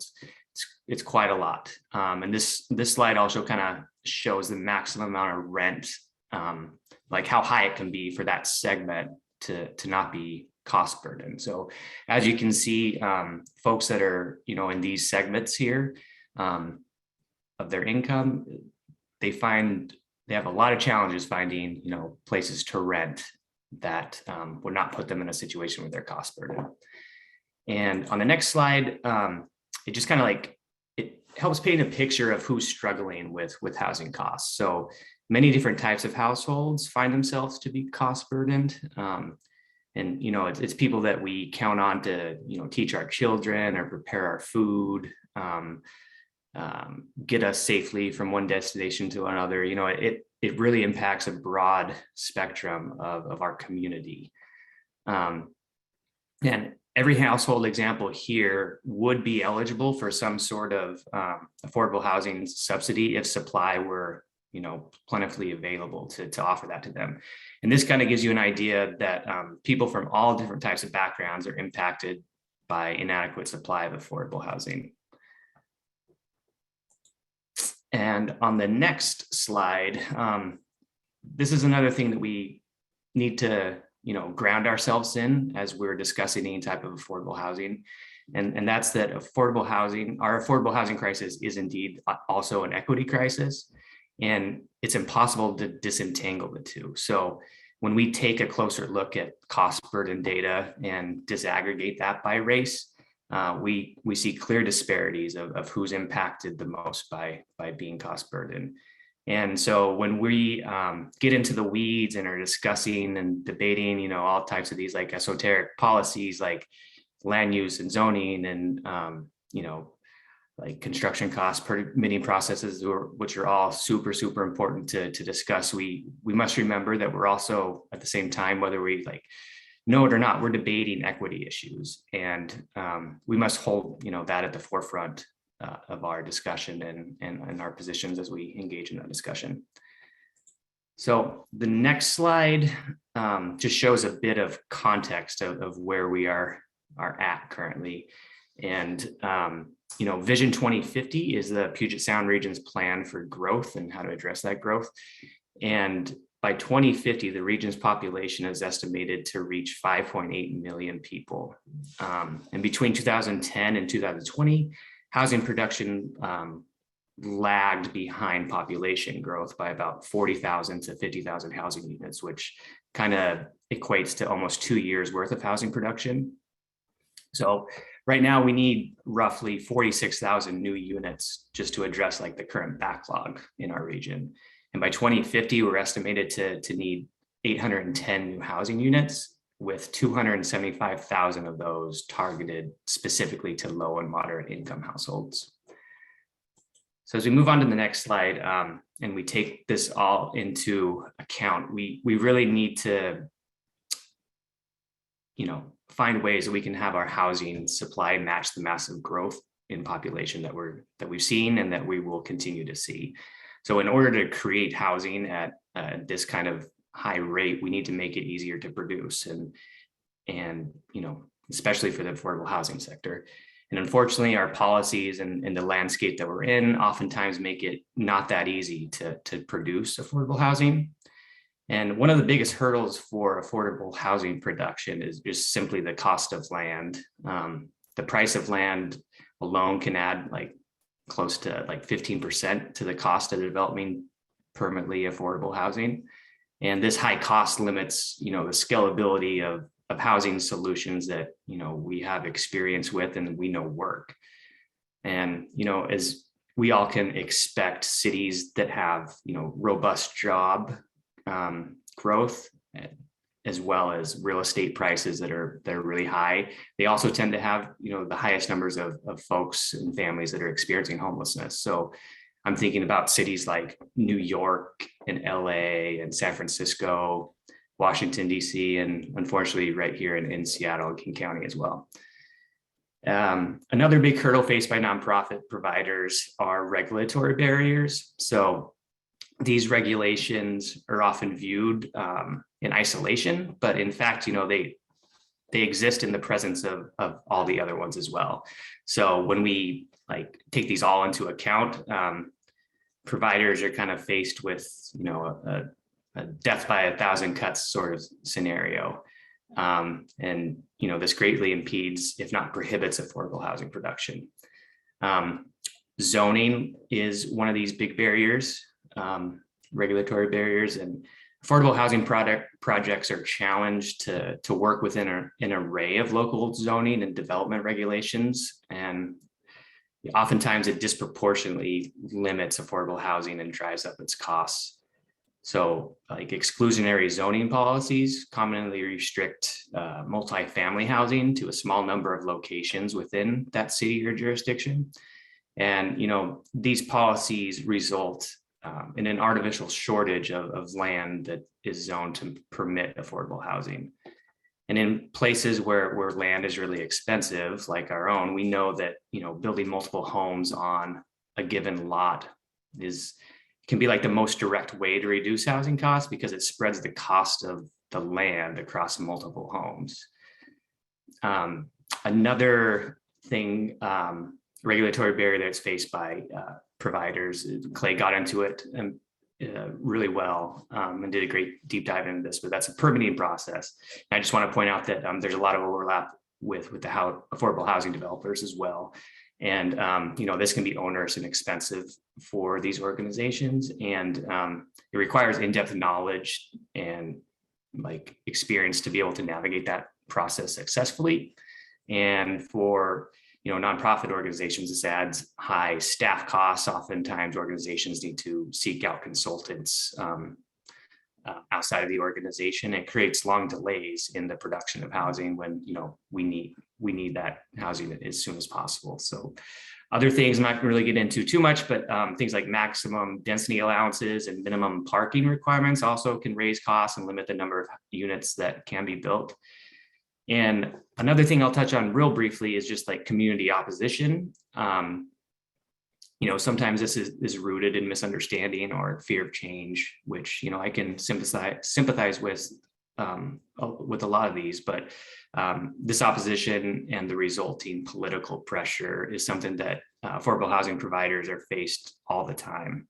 it's quite a lot. And this slide also kind of shows the maximum amount of rent, like how high it can be for that segment to not be cost burden. So as you can see, folks that are, in these segments here of their income, they have a lot of challenges finding, places to rent that would not put them in a situation with their cost burden. And on the next slide, it just kind of it helps paint a picture of who's struggling with housing costs. So many different types of households find themselves to be cost burdened. And, it's people that we count on to, teach our children or prepare our food, get us safely from one destination to another. It really impacts a broad spectrum of our community. And every household example here would be eligible for some sort of affordable housing subsidy if supply were, plentifully available to offer that to them. And this kind of gives you an idea that people from all different types of backgrounds are impacted by inadequate supply of affordable housing. And on the next slide, this is another thing that we need to, ground ourselves in as we're discussing any type of affordable housing. And that's that our affordable housing crisis is indeed also an equity crisis. And it's impossible to disentangle the two. So when we take a closer look at cost burden data and disaggregate that by race, we see clear disparities of who's impacted the most by being cost burden. And so when we get into the weeds and are discussing and debating, all types of these like esoteric policies like land use and zoning and, like construction costs, permitting processes, which are all super, super important to discuss. We must remember that we're also at the same time, whether we know it or not, we're debating equity issues. And we must hold, that at the forefront of our discussion and our positions as we engage in that discussion. So the next slide just shows a bit of context of where we are at currently. And Vision 2050 is the Puget Sound region's plan for growth and how to address that growth. And by 2050, the region's population is estimated to reach 5.8 million people. And between 2010 and 2020, housing production lagged behind population growth by about 40,000 to 50,000 housing units, which kind of equates to almost 2 years worth of housing production. So right now we need roughly 46,000 new units just to address the current backlog in our region. And by 2050, we're estimated to need 810 new housing units, with 275,000 of those targeted specifically to low and moderate income households. So as we move on to the next slide, and we take this all into account, we really need to find ways that we can have our housing supply match the massive growth in population that we've seen and that we will continue to see. So in order to create housing at this kind of high rate, we need to make it easier to produce and especially for the affordable housing sector. And unfortunately, our policies and the landscape that we're in oftentimes make it not that easy to produce affordable housing. And one of the biggest hurdles for affordable housing production is just simply the cost of land. The price of land alone can add like close to like 15% to the cost of developing permanently affordable housing. And this high cost limits, the scalability of housing solutions that, we have experience with and we know work. And, as we all can expect, cities that have, robust job growth, as well as real estate prices that are really high, they also tend to have, the highest numbers of folks and families that are experiencing homelessness. So I'm thinking about cities like New York and LA and San Francisco, Washington, DC, and unfortunately right here in Seattle and King County as well. Another big hurdle faced by nonprofit providers are regulatory barriers. So these regulations are often viewed in isolation, but in fact, they exist in the presence of all the other ones as well. So when we take these all into account, providers are kind of faced with, a death by 1,000 cuts sort of scenario. And, this greatly impedes, if not prohibits, affordable housing production. Zoning is one of these big barriers, regulatory barriers, and affordable housing projects are challenged to work within an array of local zoning and development regulations. And oftentimes it disproportionately limits affordable housing and drives up its costs. So exclusionary zoning policies commonly restrict multifamily housing to a small number of locations within that city or jurisdiction. And, these policies result in an artificial shortage of land that is zoned to permit affordable housing. And in places where land is really expensive, like our own, we know that, building multiple homes on a given lot can be like the most direct way to reduce housing costs because it spreads the cost of the land across multiple homes. Another thing, regulatory barrier that's faced by providers, Clay got into it really well and did a great deep dive into this, but that's a permitting process. And I just want to point out that there's a lot of overlap with the affordable housing developers as well. And, this can be onerous and expensive for these organizations. And it requires in-depth knowledge and experience to be able to navigate that process successfully. And for, nonprofit organizations, this adds high staff costs. Oftentimes organizations need to seek out consultants outside of the organization. It creates long delays in the production of housing when, we need that housing as soon as possible. So other things I'm not going to really get into too much, but things like maximum density allowances and minimum parking requirements also can raise costs and limit the number of units that can be built. And another thing I'll touch on real briefly is just community opposition. Sometimes this is rooted in misunderstanding or fear of change, which, I can sympathize with a lot of these, but this opposition and the resulting political pressure is something that affordable housing providers are faced all the time.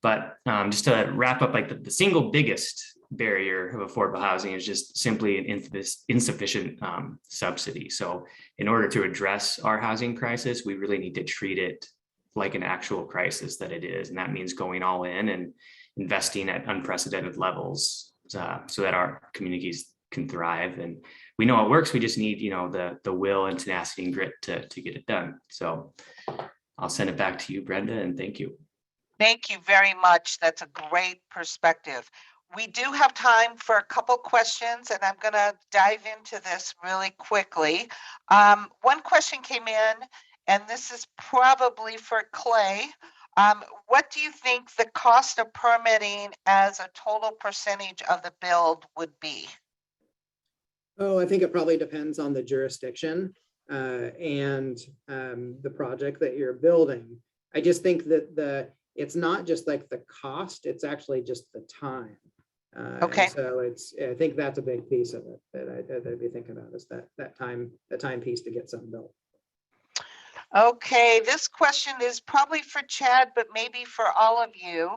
But just to wrap up, the single biggest barrier of affordable housing is just simply an insufficient subsidy. So in order to address our housing crisis, we really need to treat it like an actual crisis that it is. And that means going all in and investing at unprecedented levels so that our communities can thrive. And we know it works. We just need, the will and tenacity and grit to get it done. So I'll send it back to you, Brenda, and thank you. Thank you very much. That's a great perspective. We do have time for a couple questions, and I'm going to dive into this really quickly. One question came in, and this is probably for Clay. What do you think the cost of permitting as a total percentage of the build would be? Oh, I think it probably depends on the jurisdiction and the project that you're building. I just think that it's not just like the cost, it's actually just the time. Okay. So I think that's a big piece of it that I'd be thinking about is that time piece to get something built. Okay, this question is probably for Chad, but maybe for all of you.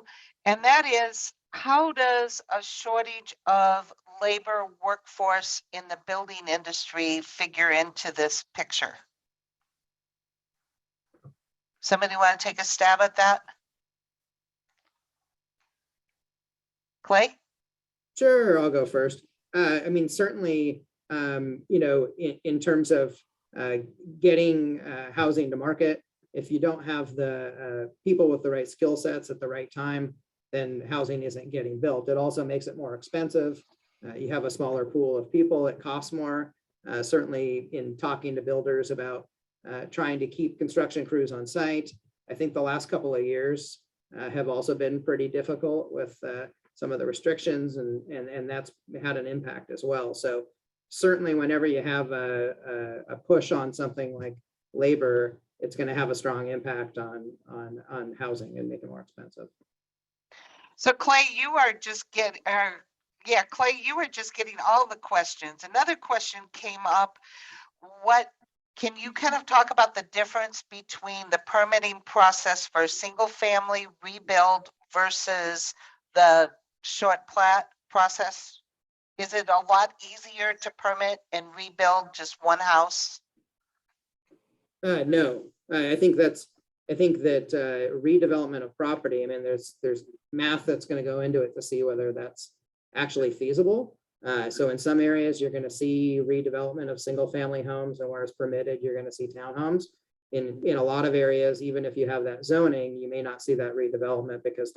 And that is, how does a shortage of labor workforce in the building industry figure into this picture? Somebody want to take a stab at that? Clay? Sure, I'll go first. I mean, certainly, in terms of getting housing to market, if you don't have the people with the right skill sets at the right time, then housing isn't getting built. It also makes it more expensive. You have a smaller pool of people, it costs more. Certainly in talking to builders about trying to keep construction crews on site, I think the last couple of years have also been pretty difficult with some of the restrictions and that's had an impact as well. So certainly whenever you have a push on something like labor, it's going to have a strong impact on housing and make it more expensive. So Clay, you are just getting, Clay, you were just getting all the questions. Another question came up. Can you kind of talk about the difference between the permitting process for a single family rebuild versus the short plat process? Is it a lot easier to permit and rebuild just one house? No, I think that redevelopment of property, I mean, there's math that's going to go into it to see whether that's actually feasible. So in some areas, you're going to see redevelopment of single family homes, and where it's permitted, you're going to see townhomes. In a lot of areas, even if you have that zoning, you may not see that redevelopment because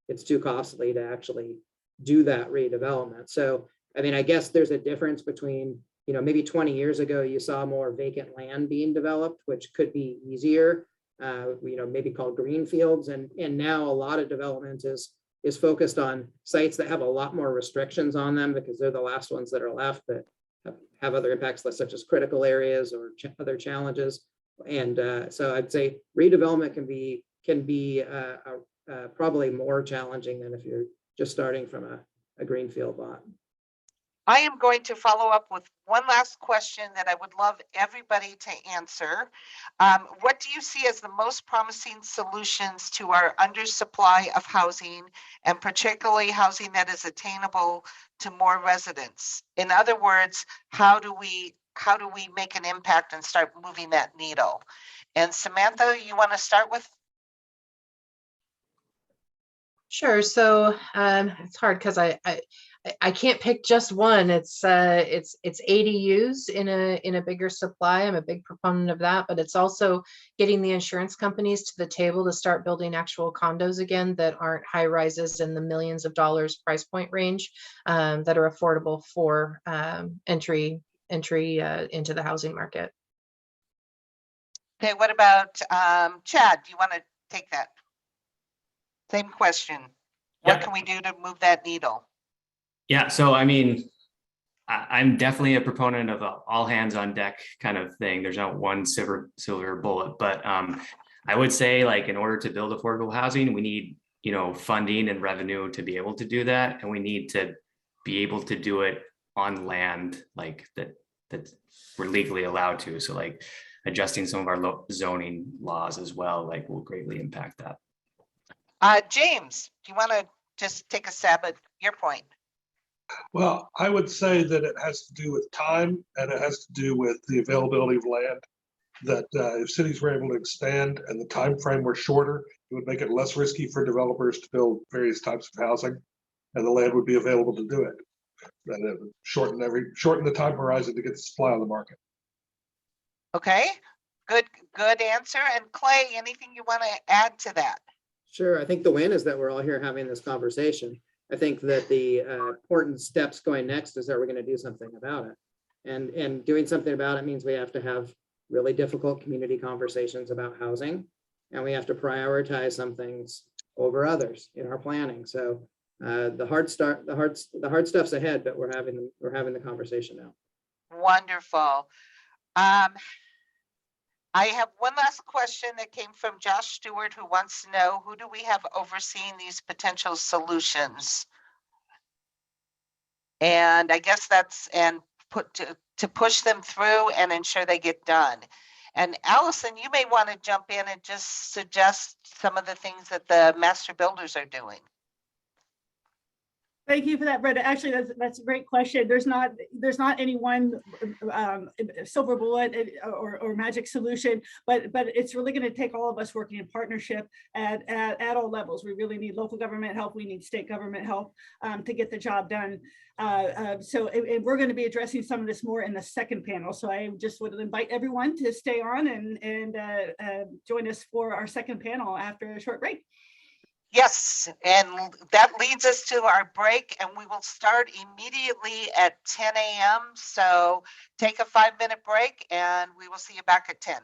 it's too costly to actually do that redevelopment. So, I mean, I guess there's a difference between, maybe 20 years ago, you saw more vacant land being developed, which could be easier, maybe called greenfields. And now a lot of development is focused on sites that have a lot more restrictions on them because they're the last ones that are left that have other impacts, such as critical areas or other challenges. And so I'd say redevelopment can be probably more challenging than if you're just starting from a greenfield lot. I am going to follow up with one last question that I would love everybody to answer. What do you see as the most promising solutions to our undersupply of housing, and particularly housing that is attainable to more residents? In other words, how do we make an impact and start moving that needle? And Samantha, you want to start with? Sure. So it's hard because I can't pick just one. It's ADUs in a bigger supply. I'm a big proponent of that, but it's also getting the insurance companies to the table to start building actual condos again that aren't high rises in the millions of dollars price point range, that are affordable for entry into the housing market. Okay, what about Chad? Do you want to take that? Same question. What Yeah. can we do to move that needle? Yeah, so I mean, I'm definitely a proponent of a all hands on deck kind of thing. There's not one silver bullet, but I would say, like, in order to build affordable housing, we need, funding and revenue to be able to do that, and we need to be able to do it on land like that we're legally allowed to. So, like, adjusting some of our zoning laws as well, like, will greatly impact that. James, do you want to just take a stab at your point? Well, I would say that it has to do with time, and it has to do with the availability of land. That if cities were able to expand and the time frame were shorter, it would make it less risky for developers to build various types of housing, and the land would be available to do it. And it would shorten the time horizon to get the supply on the market. Okay, good answer. And Clay, anything you want to add to that? Sure. I think the win is that we're all here having this conversation. I think that the important steps going next is that we're going to do something about it. And doing something about it means we have to have really difficult community conversations about housing, and we have to prioritize some things over others in our planning. So The hard stuff's ahead, but we're having the conversation now. Wonderful. I have one last question that came from Josh Stewart, who wants to know, who do we have overseeing these potential solutions? And I guess that's, and put to push them through and ensure they get done. And Allison, you may want to jump in and just suggest some of the things that the master builders are doing. Thank you for that, Brenda. Actually, that's a great question. There's not any one silver bullet or magic solution, but it's really going to take all of us working in partnership at all levels. We really need local government help. We need state government help to get the job done. So we're going to be addressing some of this more in the second panel. So I just would invite everyone to stay on and join us for our second panel after a short break. Yes, and that leads us to our break, and we will start immediately at 10 a.m. So take a 5-minute break and we will see you back at 10.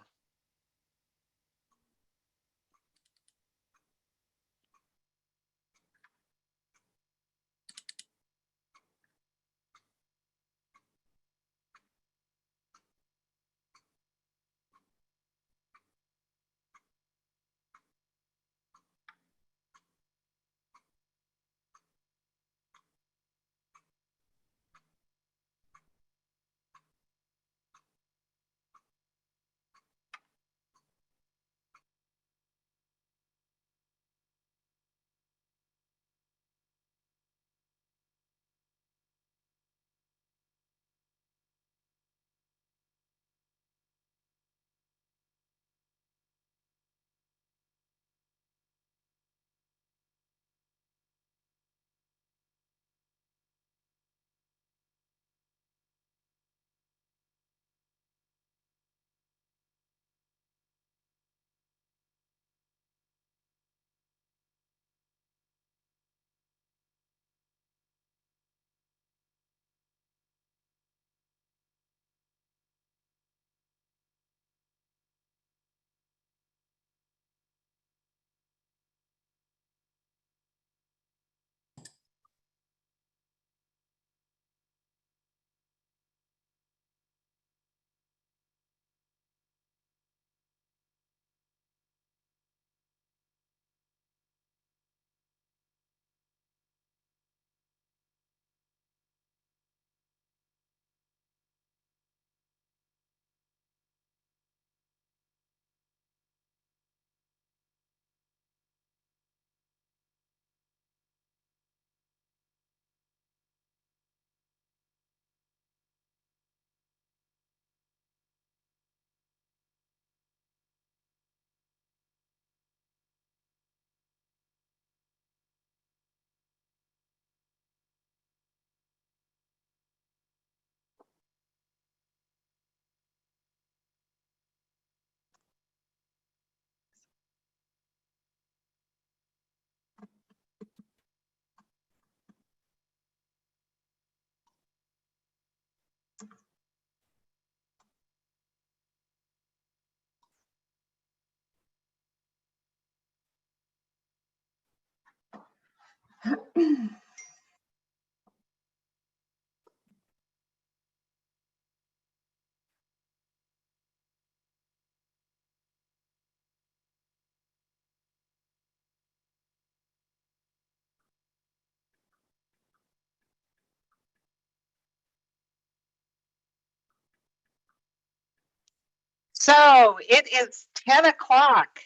So it is 10 o'clock.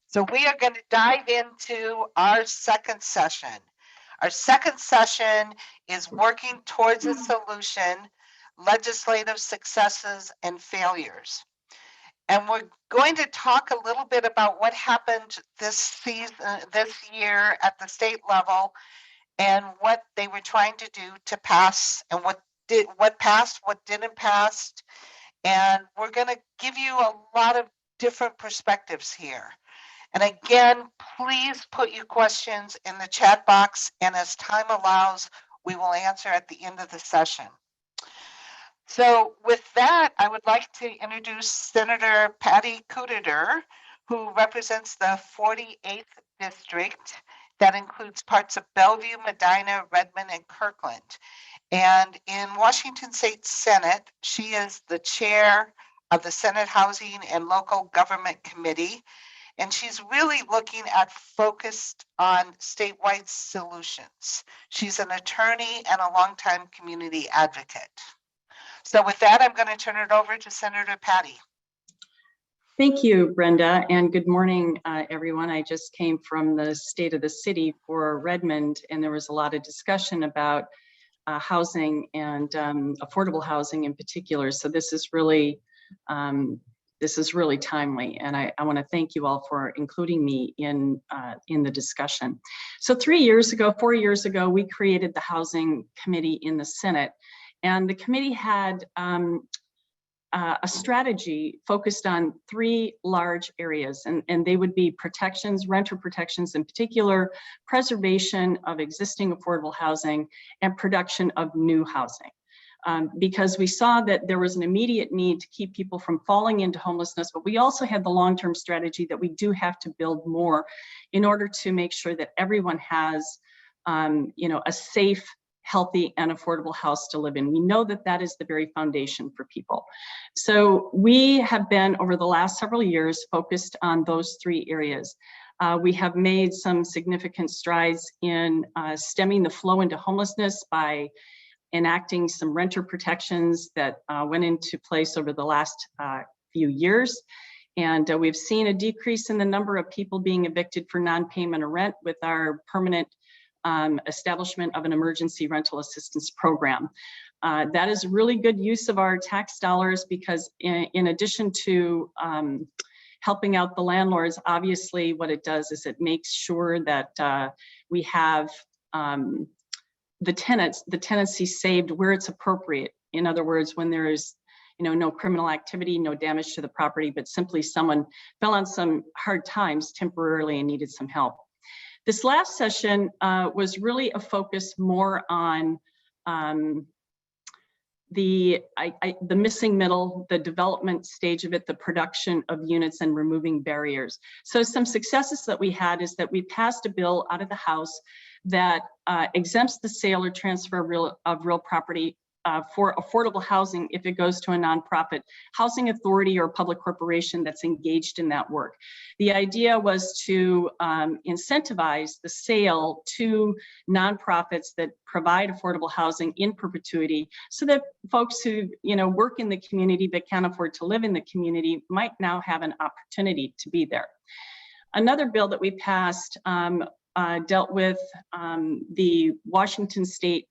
So we are going to dive into our second session. Our second session is working towards a solution, legislative successes and failures. And we're going to talk a little bit about what happened this year at the state level, and what they were trying to do to pass, and what passed, what didn't pass. And we're going to give you a lot of different perspectives here. And again, please put your questions in the chat box, and as time allows, we will answer at the end of the session. So with that, I would like to introduce Senator Patty Kuderer, who represents the 48th District. that includes parts of Bellevue, Medina, Redmond, and Kirkland. And in Washington State Senate, she is the chair of the Senate Housing and Local Government Committee. And she's really looking at focused on statewide solutions. She's an attorney and a longtime community advocate. So with that, I'm going to turn it over to Senator Patty. Thank you, Brenda, and good morning, everyone. I just came from the State of the City for Redmond, and there was a lot of discussion about housing and affordable housing in particular. So this is really timely, and I want to thank you all for including me in the discussion. So 4 years ago, we created the Housing Committee in the Senate, and the committee had a strategy focused on 3 large areas, and they would be protections, renter protections in particular, preservation of existing affordable housing, and production of new housing. Because we saw that there was an immediate need to keep people from falling into homelessness, but we also had the long-term strategy that we do have to build more in order to make sure that everyone has a safe, healthy, and affordable house to live in. We know that that is the very foundation for people. So we have been, over the last several years, focused on those 3 areas. We have made some significant strides in stemming the flow into homelessness by enacting some renter protections that went into place over the last few years. And we've seen a decrease in the number of people being evicted for non-payment of rent with our permanent establishment of an emergency rental assistance program. That is really good use of our tax dollars because in addition to helping out the landlords, obviously what it does is it makes sure that we have the tenancy saved where it's appropriate. In other words, when there is no criminal activity, no damage to the property, but simply someone fell on some hard times temporarily and needed some help. This last session was really a focus more on the missing middle, the development stage of it, the production of units and removing barriers. So some successes that we had is that we passed a bill out of the House that exempts the sale or transfer of real property for affordable housing if it goes to a nonprofit housing authority or public corporation that's engaged in that work. The idea was to incentivize the sale to nonprofits that provide affordable housing in perpetuity so that folks who work in the community but can't afford to live in the community might now have an opportunity to be there. Another bill that we passed dealt with the Washington State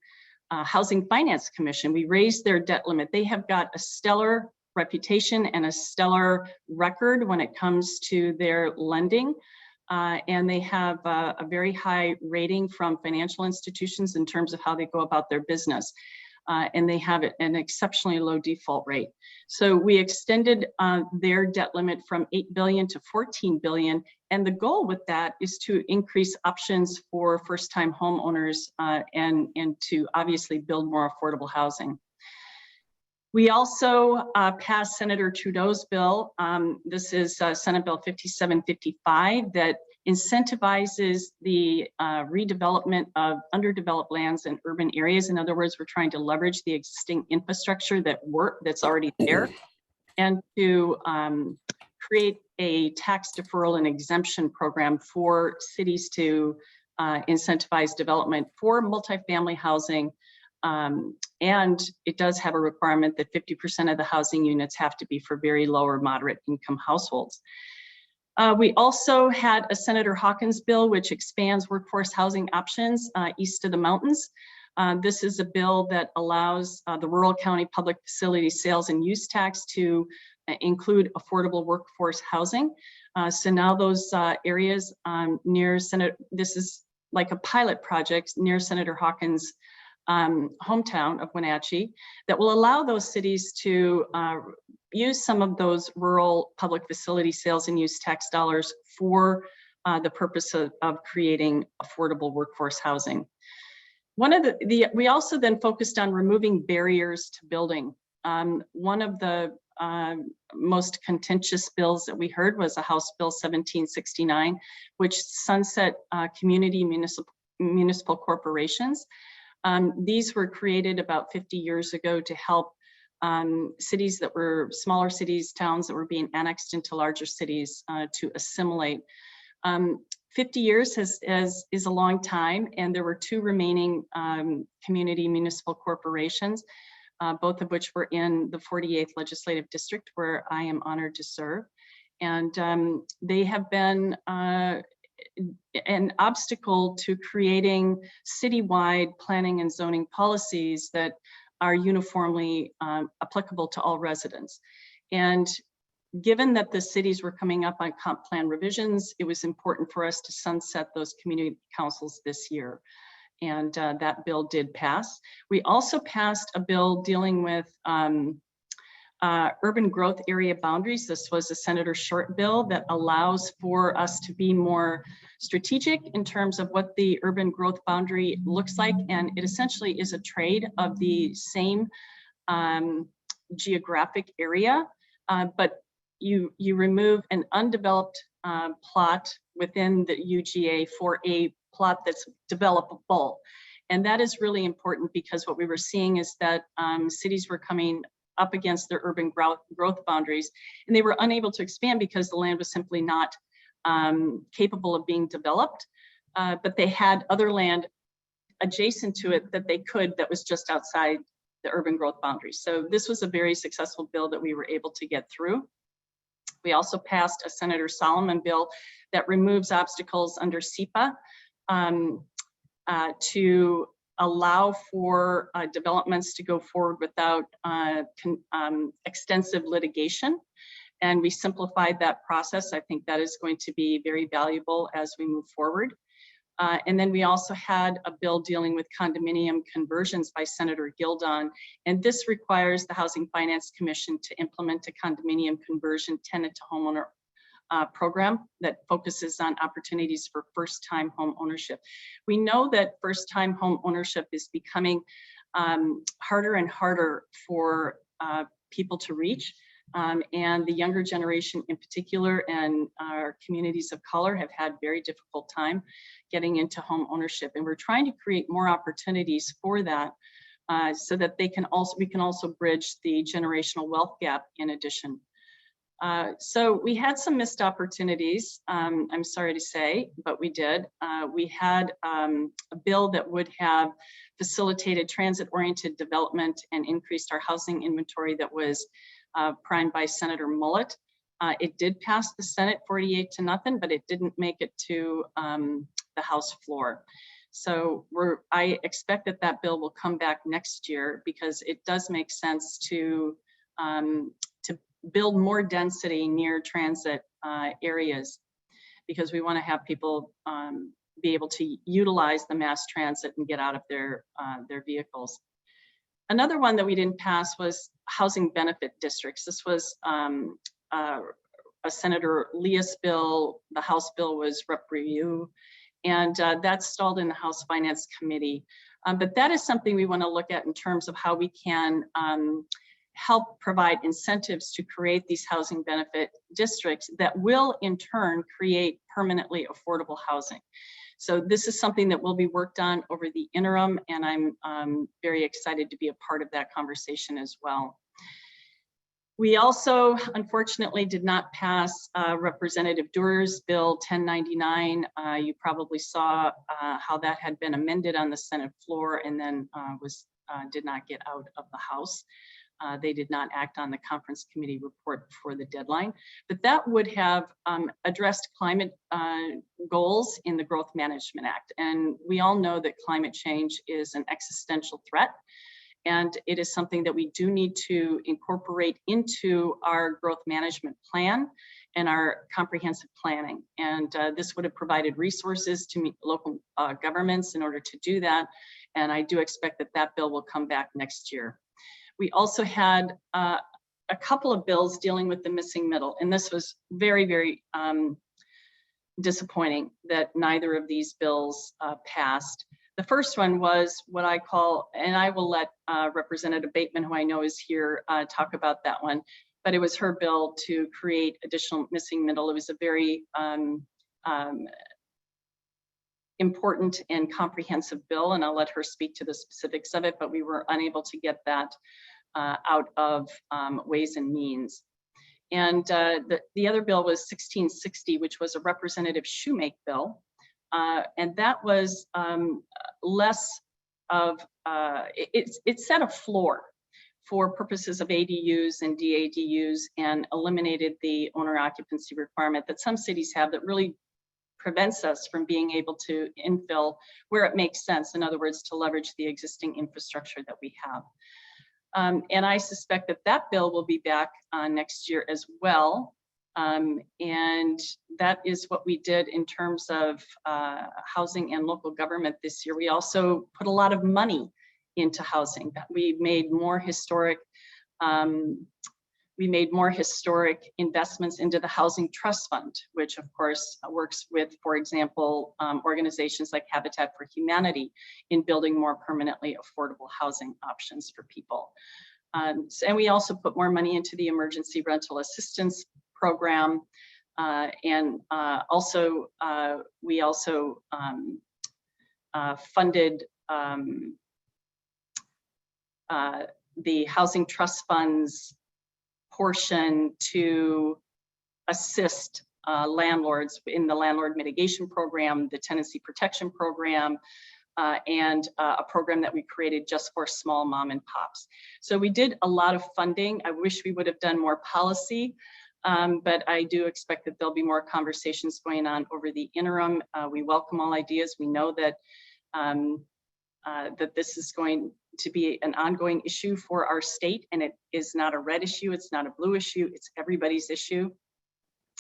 Housing Finance Commission. We raised their debt limit. They have got a stellar reputation and a stellar record when it comes to their lending. And they have a very high rating from financial institutions in terms of how they go about their business. And they have an exceptionally low default rate. So we extended their debt limit from $8 billion to $14 billion. And the goal with that is to increase options for first-time homeowners and to obviously build more affordable housing. We also passed Senator Trudeau's bill. This is Senate Bill 5755 that incentivizes the redevelopment of underdeveloped lands in urban areas. In other words, we're trying to leverage the existing infrastructure that's already there and to create a tax deferral and exemption program for cities to incentivize development for multifamily housing. And it does have a requirement that 50% of the housing units have to be for very low or moderate income households. We also had a Senator Hawkins bill, which expands workforce housing options east of the mountains. This is a bill that allows the rural county public facility sales and use tax to include affordable workforce housing. So now those areas near this is like a pilot project near Senator Hawkins' hometown of Wenatchee that will allow those cities to use some of those rural public facility sales and use tax dollars for the purpose of creating affordable workforce housing. We also then focused on removing barriers to building. One of the most contentious bills that we heard was a House Bill 1769, which sunset community municipal corporations. These were created about 50 years ago to help cities that were smaller cities, towns that were being annexed into larger cities to assimilate. 50 years is a long time, and there were 2 remaining community municipal corporations, both of which were in the 48th Legislative District, where I am honored to serve. And they have been an obstacle to creating citywide planning and zoning policies that are uniformly applicable to all residents. And given that the cities were coming up on comp plan revisions, it was important for us to sunset those community councils this year. And that bill did pass. We also passed a bill dealing with urban growth area boundaries. This was a Senator Short bill that allows for us to be more strategic in terms of what the urban growth boundary looks like. And it essentially is a trade of the same geographic area, but you remove an undeveloped plot within the UGA for a plot that's developable. And that is really important because what we were seeing is that cities were coming up against their urban growth boundaries, and they were unable to expand because the land was simply not capable of being developed, but they had other land adjacent to it that was just outside the urban growth boundaries. So this was a very successful bill that we were able to get through. We also passed a Senator Solomon bill that removes obstacles under SEPA to allow for developments to go forward without extensive litigation. And we simplified that process. I think that is going to be very valuable as we move forward. And then we also had a bill dealing with condominium conversions by Senator Gildon. And this requires the Housing Finance Commission to implement a condominium conversion tenant to homeowner program that focuses on opportunities for first-time home ownership. We know that first-time home ownership is becoming harder and harder for people to reach. And the younger generation in particular and our communities of color have had very difficult time getting into home ownership. And we're trying to create more opportunities for that so that we can also bridge the generational wealth gap in addition. So we had some missed opportunities, I'm sorry to say, but we did. We had a bill that would have facilitated transit-oriented development and increased our housing inventory that was primed by Senator Mullet. It did pass the Senate 48-0, but it didn't make it to the House floor. So I expect that bill will come back next year because it does make sense to build more density near transit areas, because we want to have people be able to utilize the mass transit and get out of their vehicles. Another one that we didn't pass was housing benefit districts. This was a Senator Leas bill. The House bill was Rep. Review, and that stalled in the House Finance Committee. But that is something we want to look at in terms of how we can help provide incentives to create these housing benefit districts that will in turn create permanently affordable housing. So this is something that will be worked on over the interim, and I'm very excited to be a part of that conversation as well. We also, unfortunately, did not pass Representative Duerr's Bill 1099. You probably saw how that had been amended on the Senate floor and then did not get out of the House. They did not act on the conference committee report before the deadline, but that would have addressed climate goals in the Growth Management Act. And we all know that climate change is an existential threat, and it is something that we do need to incorporate into our growth management plan and our comprehensive planning. And this would have provided resources to meet local governments in order to do that. And I do expect that bill will come back next year. We also had a couple of bills dealing with the missing middle, and this was very, very disappointing that neither of these bills passed. The first one was what I call, and I will let Representative Bateman, who I know is here, talk about that one. but it was her bill to create additional missing middle. It was a very important and comprehensive bill, and I'll let her speak to the specifics of it, but we were unable to get that out of Ways and Means. And the other bill was 1660, which was a representative shoemake bill. And that was less of, it set a floor for purposes of ADUs and DADUs and eliminated the owner occupancy requirement that some cities have that really prevents us from being able to infill where it makes sense. In other words, to leverage the existing infrastructure that we have. And I suspect that that bill will be back next year as well. And that is what we did in terms of housing and local government this year. We also put a lot of money into housing. That we made more historic investments into the Housing Trust Fund, which of course works with, for example, organizations like Habitat for Humanity in building more permanently affordable housing options for people. And we also put more money into the Emergency Rental Assistance Program. We also funded the Housing Trust Fund's portion to assist landlords in the landlord mitigation program, the tenancy protection program, and a program that we created just for small mom and pops. So we did a lot of funding. I wish we would have done more policy, but I do expect that there'll be more conversations going on over the interim. We welcome all ideas. We know that that this is going to be an ongoing issue for our state, and it is not a red issue, it's not a blue issue, it's everybody's issue.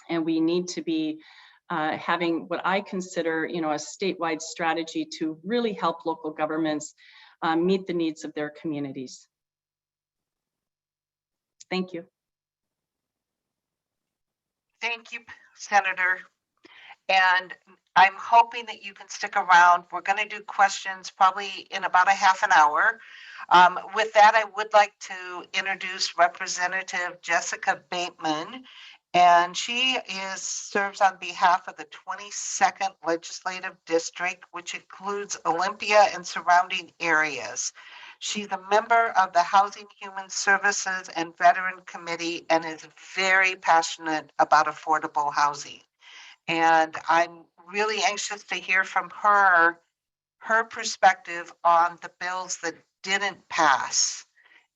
And we need to be having what I consider, a statewide strategy to really help local governments meet the needs of their communities. Thank you. Thank you, Senator. And I'm hoping that you can stick around. We're going to do questions probably in about a half an hour. With that, I would like to introduce Representative Jessica Bateman, and she serves on behalf of the 22nd Legislative District, which includes Olympia and surrounding areas. She's a member of the Housing, Human Services, and Veteran Committee and is very passionate about affordable housing. And I'm really anxious to hear from her perspective on the bills that didn't pass.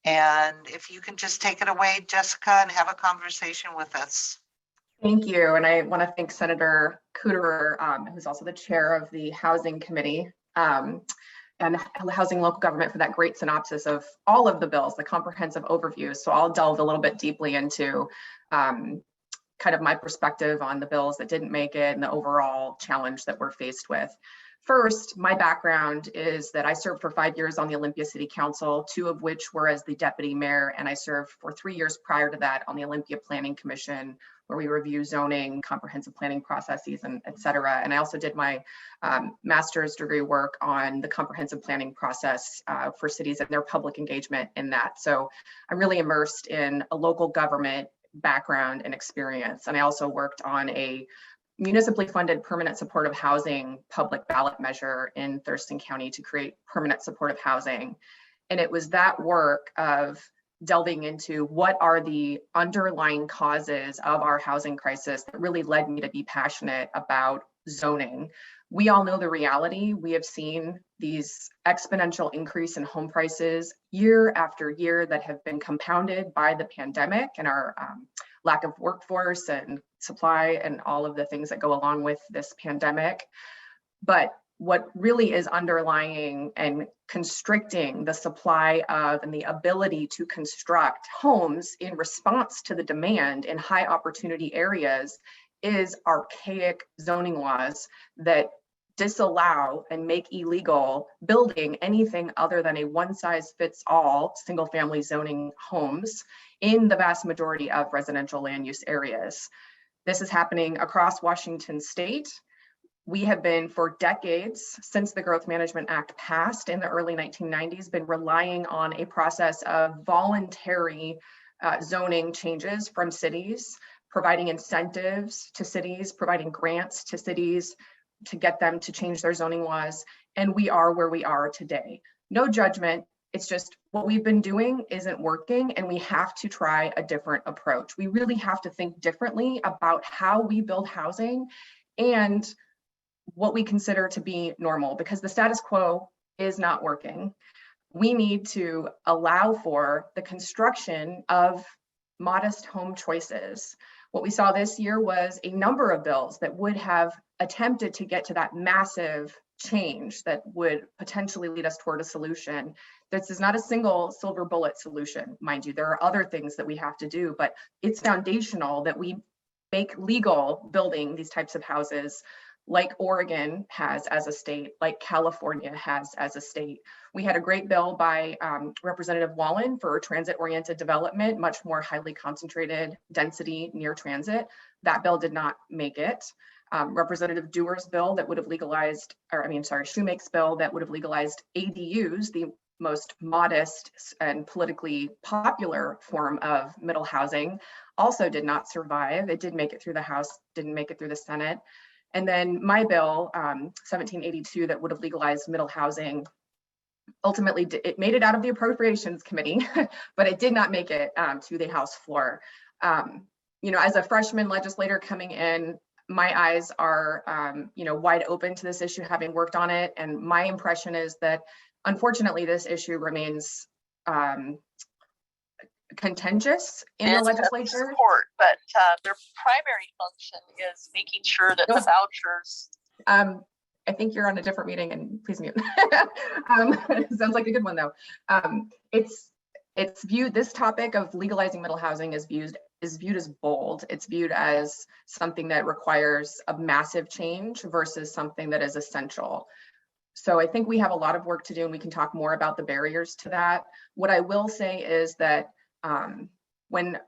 And if you can just take it away, Jessica, and have a conversation with us. Thank you. And I want to thank Senator Cooterer, who's also the chair of the Housing Committee and Housing Local Government, for that great synopsis of all of the bills, the comprehensive overview. So I'll delve a little bit deeply into kind of my perspective on the bills that didn't make it and the overall challenge that we're faced with. First, my background is that I served for 5 years on the Olympia City Council, 2 of which were as the deputy mayor, and I served for 3 years prior to that on the Olympia Planning Commission, where we review zoning, comprehensive planning processes, and et cetera. And I also did my master's degree work on the comprehensive planning process for cities and their public engagement in that. So I'm really immersed in a local government background and experience. And I also worked on a municipally funded permanent supportive housing public ballot measure in Thurston County to create permanent supportive housing. And it was that work of delving into what are the underlying causes of our housing crisis that really led me to be passionate about zoning. We all know the reality. We have seen these exponential increase in home prices year after year that have been compounded by the pandemic and our lack of workforce and supply and all of the things that go along with this pandemic. But what really is underlying and constricting the supply of and the ability to construct homes in response to the demand in high opportunity areas is archaic zoning laws that disallow and make illegal building anything other than a one-size-fits-all single-family zoning homes in the vast majority of residential land use areas. This is happening across Washington state. We have been, for decades, since the Growth Management Act passed in the early 1990s, been relying on a process of voluntary zoning changes from cities, providing incentives to cities, providing grants to cities to get them to change their zoning laws. And we are where we are today. No judgment. It's just what we've been doing isn't working, and we have to try a different approach. We really have to think differently about how we build housing and what we consider to be normal, because the status quo is not working. We need to allow for the construction of modest home choices. What we saw this year was a number of bills that would have attempted to get to that massive change that would potentially lead us toward a solution. This is not a single silver bullet solution, mind you. There are other things that we have to do, but it's foundational that we make legal building these types of houses like Oregon has as a state, like California has as a state. We had a great bill by Representative Wallen for transit-oriented development, much more highly concentrated density near transit. That bill did not make it. Representative Dewar's bill that would have legalized, Shoemake's bill that would have legalized ADUs, the most modest and politically popular form of middle housing, also did not survive. It did make it through the House, didn't make it through the Senate. And then my bill, 1782, that would have legalized middle housing, ultimately it made it out of the Appropriations Committee, but it did not make it to the House floor. As a freshman legislator coming in, my eyes are wide open to this issue, having worked on it. And my impression is that, unfortunately, this issue remains contentious in the legislature. Support, but their primary function is making sure that the vouchers. I think you're on a different meeting, and please mute. Sounds like a good one though. It's viewed, this topic of legalizing middle housing is viewed as bold. It's viewed as something that requires a massive change versus something that is essential. So I think we have a lot of work to do, and we can talk more about the barriers to that. What I will say is that when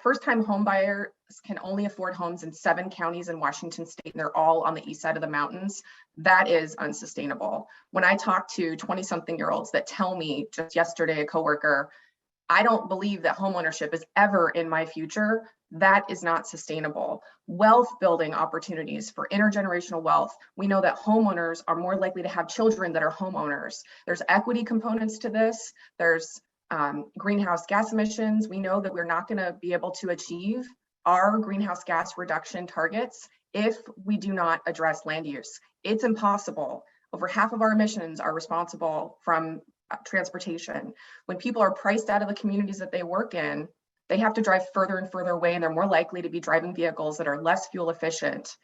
first-time home buyers can only afford homes in 7 counties in Washington state, and they're all on the east side of the mountains, that is unsustainable. When I talk to 20-something-year-olds that tell me, just yesterday, a coworker, I don't believe that homeownership is ever in my future, that is not sustainable. Wealth building opportunities for intergenerational wealth. We know that homeowners are more likely to have children that are homeowners. There's equity components to this. There's greenhouse gas emissions. We know that we're not going to be able to achieve our greenhouse gas reduction targets if we do not address land use. It's impossible. Over half of our emissions are responsible from transportation. When people are priced out of the communities that they work in, they have to drive further and further away, and they're more likely to be driving vehicles that are less fuel efficient.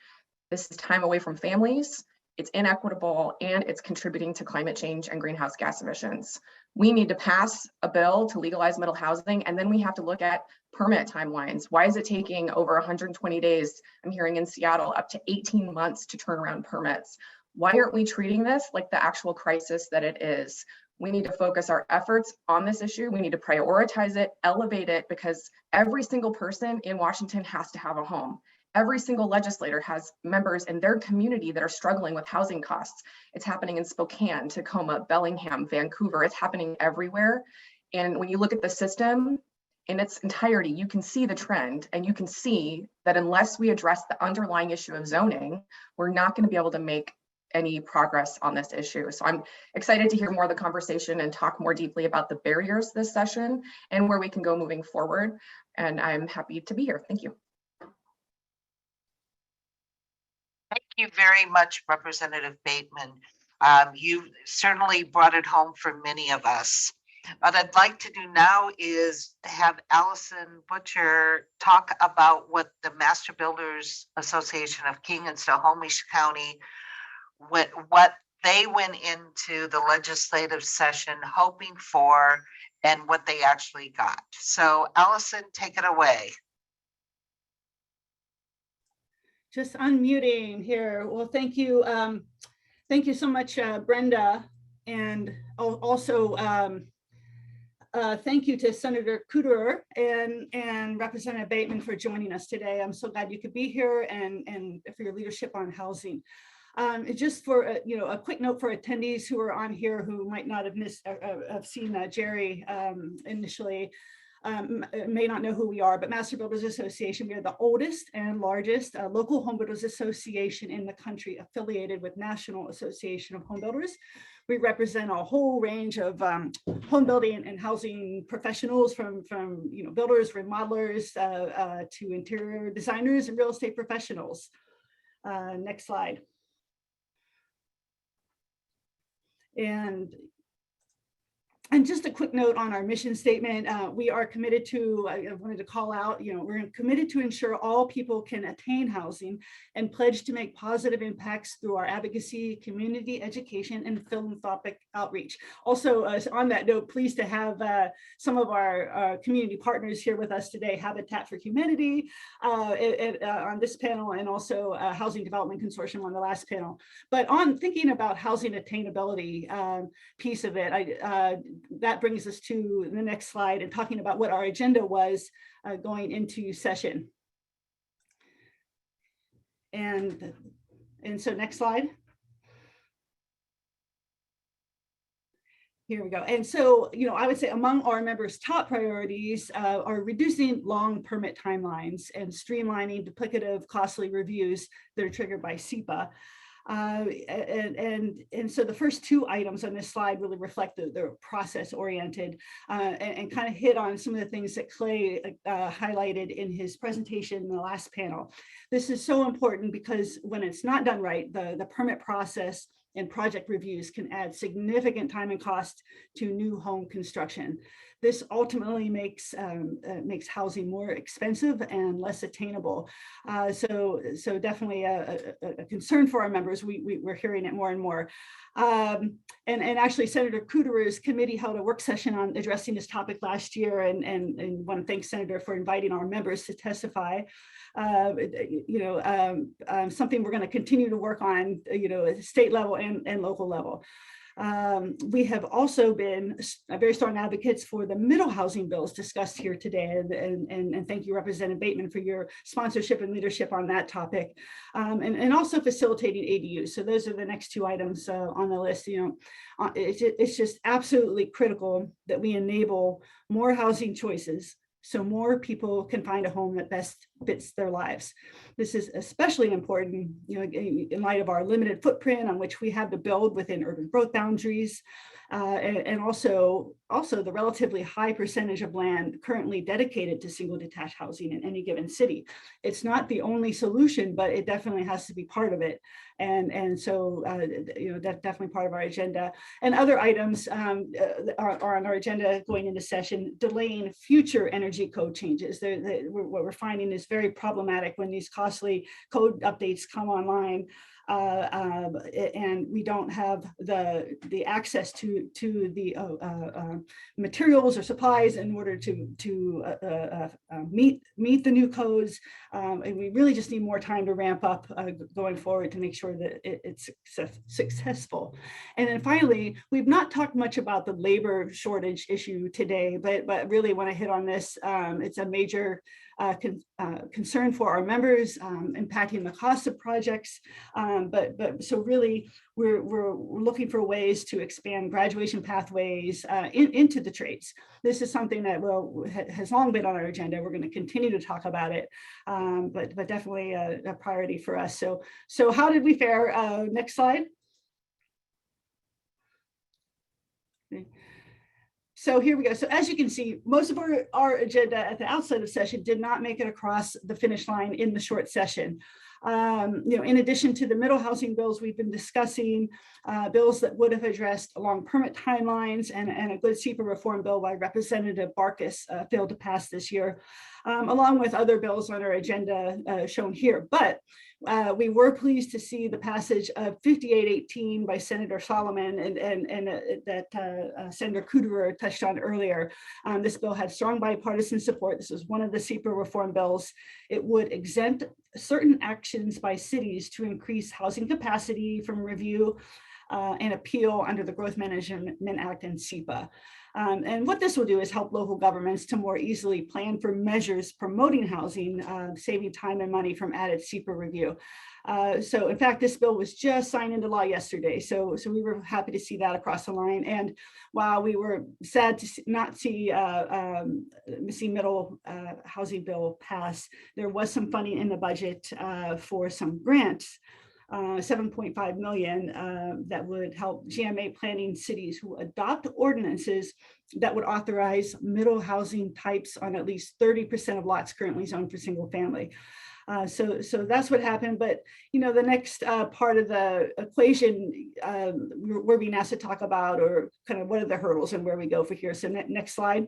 This is time away from families, it's inequitable, and it's contributing to climate change and greenhouse gas emissions. We need to pass a bill to legalize middle housing, and then we have to look at permit timelines. Why is it taking over 120 days? I'm hearing in Seattle up to 18 months to turn around permits. Why aren't we treating this like the actual crisis that it is? We need to focus our efforts on this issue. We need to prioritize it, elevate it, because every single person in Washington has to have a home. Every single legislator has members in their community that are struggling with housing costs. It's happening in Spokane, Tacoma, Bellingham, Vancouver. It's happening everywhere. And when you look at the system in its entirety, you can see the trend, and you can see that unless we address the underlying issue of zoning, we're not going to be able to make any progress on this issue. So I'm excited to hear more of the conversation and talk more deeply about the barriers this session and where we can go moving forward. And I'm happy to be here. Thank you. Thank you very much, Representative Bateman. You certainly brought it home for many of us. What I'd like to do now is have Allison Butcher talk about what the Master Builders Association of King and Snohomish County, what they went into the legislative session hoping for and what they actually got. So Allison, take it away. Just unmuting here. Well, thank you. Thank you so much, Brenda. And also thank you to Senator Cooter and Representative Bateman for joining us today. I'm so glad you could be here and for your leadership on housing. Just for a quick note for attendees who are on here who might not have seen Jerry initially. may not know who we are, but Master Builders Association, we are the oldest and largest local home builders association in the country, affiliated with National Association of Home Builders. We represent a whole range of home building and housing professionals, from builders, remodelers, to interior designers and real estate professionals. Next slide. And just a quick note on our mission statement, we are committed to, I wanted to call out, we're committed to ensure all people can attain housing and pledge to make positive impacts through our advocacy, community education, and philanthropic outreach. Also, on that note, pleased to have some of our community partners here with us today, Habitat for Humanity on this panel, and also Housing Development Consortium on the last panel. But on thinking about housing attainability piece of it, that brings us to the next slide and talking about what our agenda was going into session. And so next slide. Here we go. And so, I would say among our members' top priorities are reducing long permit timelines and streamlining duplicative, costly reviews that are triggered by SEPA. And so the first two items on this slide really reflect the process oriented and kind of hit on some of the things that Clay highlighted in his presentation in the last panel. This is so important because when it's not done right, the permit process and project reviews can add significant time and cost to new home construction. This ultimately makes housing more expensive and less attainable. So definitely a concern for our members. We're hearing it more and more. And actually, Senator Couturer's committee held a work session on addressing this topic last year, and want to thank Senator for inviting our members to testify. Something we're going to continue to work on, at the state level and local level. We have also been very strong advocates for the middle housing bills discussed here today, and thank you, Representative Bateman, for your sponsorship and leadership on that topic, and also facilitating ADUs. So those are the next two items on the list. It's just absolutely critical that we enable more housing choices so more people can find a home that best fits their lives. This is especially important, in light of our limited footprint on which we have to build within urban growth boundaries, and also the relatively high percentage of land currently dedicated to single detached housing in any given city. It's not the only solution, but it definitely has to be part of it. And so, that's definitely part of our agenda. And other items are on our agenda going into session: delaying future energy code changes. What we're finding is very problematic when these costly code updates come online. And we don't have the access to the materials or supplies in order to meet the new codes, and we really just need more time to ramp up going forward to make sure that it's successful. And then finally, we've not talked much about the labor shortage issue today, but really want to hit on this. It's a major concern for our members, impacting the cost of projects. But so really, we're looking for ways to expand graduation pathways into the trades. This is something that has long been on our agenda. We're going to continue to talk about it, but definitely a priority for us. So how did we fare? Next slide. Okay. So here we go. So as you can see, most of our agenda at the outset of session did not make it across the finish line in the short session. In addition to the middle housing bills we've been discussing, bills that would have addressed long permit timelines, and a good SEPA reform bill by Representative Barkas failed to pass this year, along with other bills on our agenda shown here. But we were pleased to see the passage of 5818 by Senator Solomon, and that Senator Couturer touched on earlier. This bill had strong bipartisan support. This was one of the SEPA reform bills. It would exempt certain actions by cities to increase housing capacity from review and appeal under the Growth Management Act and SEPA. And what this will do is help local governments to more easily plan for measures promoting housing, saving time and money from added SEPA review. So in fact, this bill was just signed into law yesterday. So we were happy to see that across the line. And while we were sad to not see missing middle housing bill pass, there was some funding in the budget for some grants. 7.5 million that would help GMA planning cities who adopt ordinances that would authorize middle housing types on at least 30% of lots currently zoned for single family. So that's what happened. But the next part of the equation we're being asked to talk about, or kind of what are the hurdles and where we go for here. So next slide.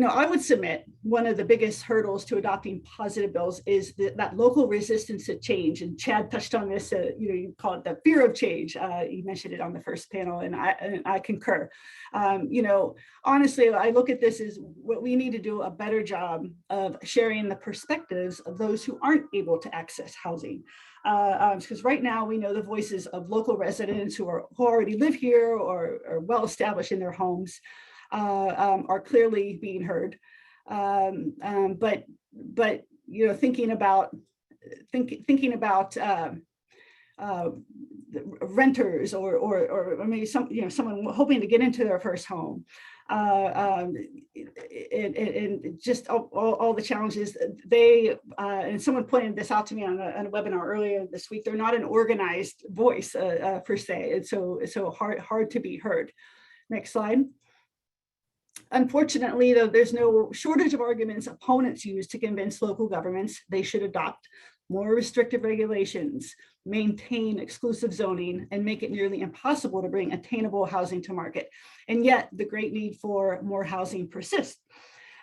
I would submit one of the biggest hurdles to adopting positive bills is that local resistance to change. And Chad touched on this, you call it the fear of change. You mentioned it on the first panel, and I concur. Honestly, I look at this as what we need to do a better job of sharing the perspectives of those who aren't able to access housing. Because right now we know the voices of local residents who already live here or are well established in their homes. Are clearly being heard, but thinking about renters or maybe someone hoping to get into their first home, and just all the challenges they and someone pointed this out to me on a webinar earlier this week. They're not an organized voice per se, and so hard to be heard. Next slide. Unfortunately, though, there's no shortage of arguments opponents use to convince local governments they should adopt more restrictive regulations, maintain exclusive zoning, and make it nearly impossible to bring attainable housing to market. And yet the great need for more housing persists.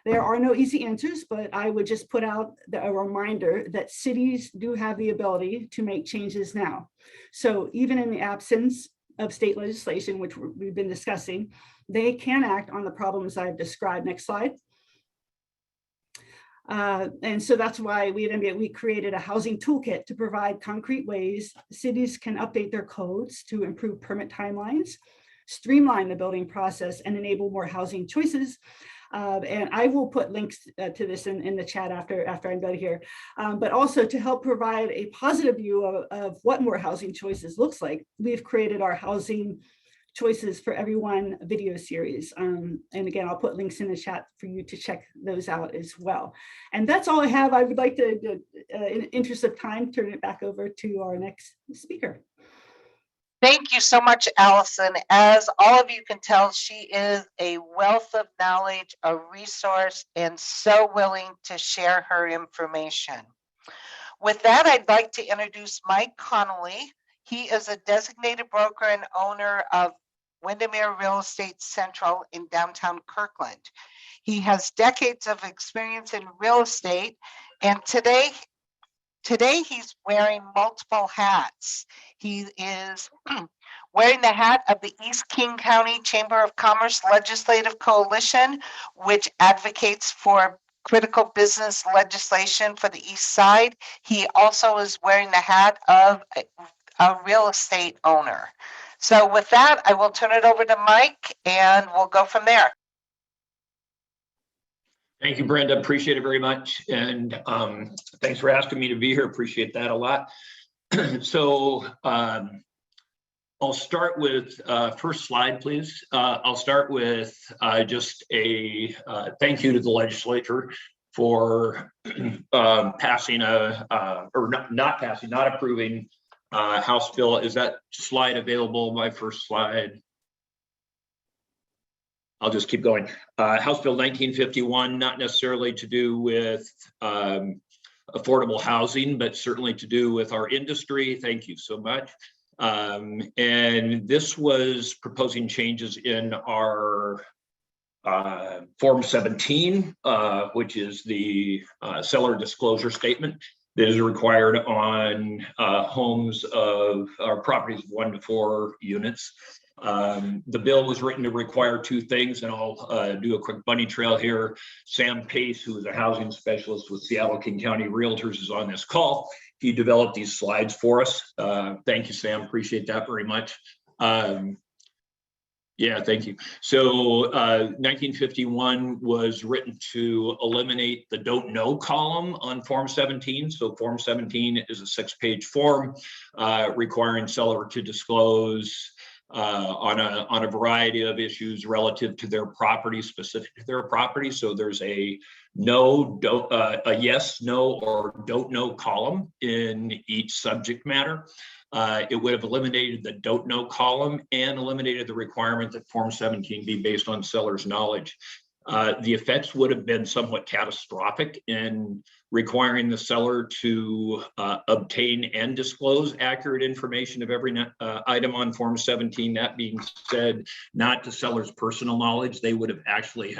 There are no easy answers, but I would just put out a reminder that cities do have the ability to make changes now. So even in the absence of state legislation, which we've been discussing, they can act on the problems I've described. Next slide. And so that's why we created a housing toolkit to provide concrete ways cities can update their codes to improve permit timelines, streamline the building process, and enable more housing choices. And I will put links to this in the chat after I'm done here, but also to help provide a positive view of what more housing choices looks like. We've created our Housing Choices for Everyone video series. And again, I'll put links in the chat for you to check those out as well. And that's all I have. I would like to, in interest of time, turn it back over to our next speaker. Thank you so much, Allison. As all of you can tell, she is a wealth of knowledge, a resource, and so willing to share her information. With that, I'd like to introduce Mike Connolly. He is a designated broker and owner of Windermere Real Estate Central in downtown Kirkland. He has decades of experience in real estate, and today he's wearing multiple hats. He is wearing the hat of the East King County Chamber of Commerce Legislative Coalition, which advocates for critical business legislation for the East Side. He also is wearing the hat of a real estate owner. So with that, I will turn it over to Mike and we'll go from there. Thank you, Brenda. Appreciate it very much. And thanks for asking me to be here. Appreciate that a lot. So I'll start with first slide, please. I'll start with just a thank you to the legislature for passing not approving House bill. Is that slide available? My first slide. I'll just keep going. House Bill 1951, not necessarily to do with affordable housing, but certainly to do with our industry. Thank you so much. And this was proposing changes in our Form 17, which is the seller disclosure statement that is required on homes of our properties of 1 to 4 units. The bill was written to require 2 things, and I'll do a quick bunny trail here. Sam Pace, who is a housing specialist with Seattle King County Realtors, is on this call. He developed these slides for us. Thank you, Sam. Appreciate that very much. Yeah, thank you. So 1951 was written to eliminate the don't know column on Form 17. So Form 17 is a 6-page form requiring seller to disclose on a variety of issues relative to their property, specific to their property. So there's a a yes, no, or don't know column in each subject matter. It would have eliminated the don't know column and eliminated the requirement that Form 17 be based on seller's knowledge. The effects would have been somewhat catastrophic in requiring the seller to obtain and disclose accurate information of every item on Form 17. That being said, not to seller's personal knowledge, they would have actually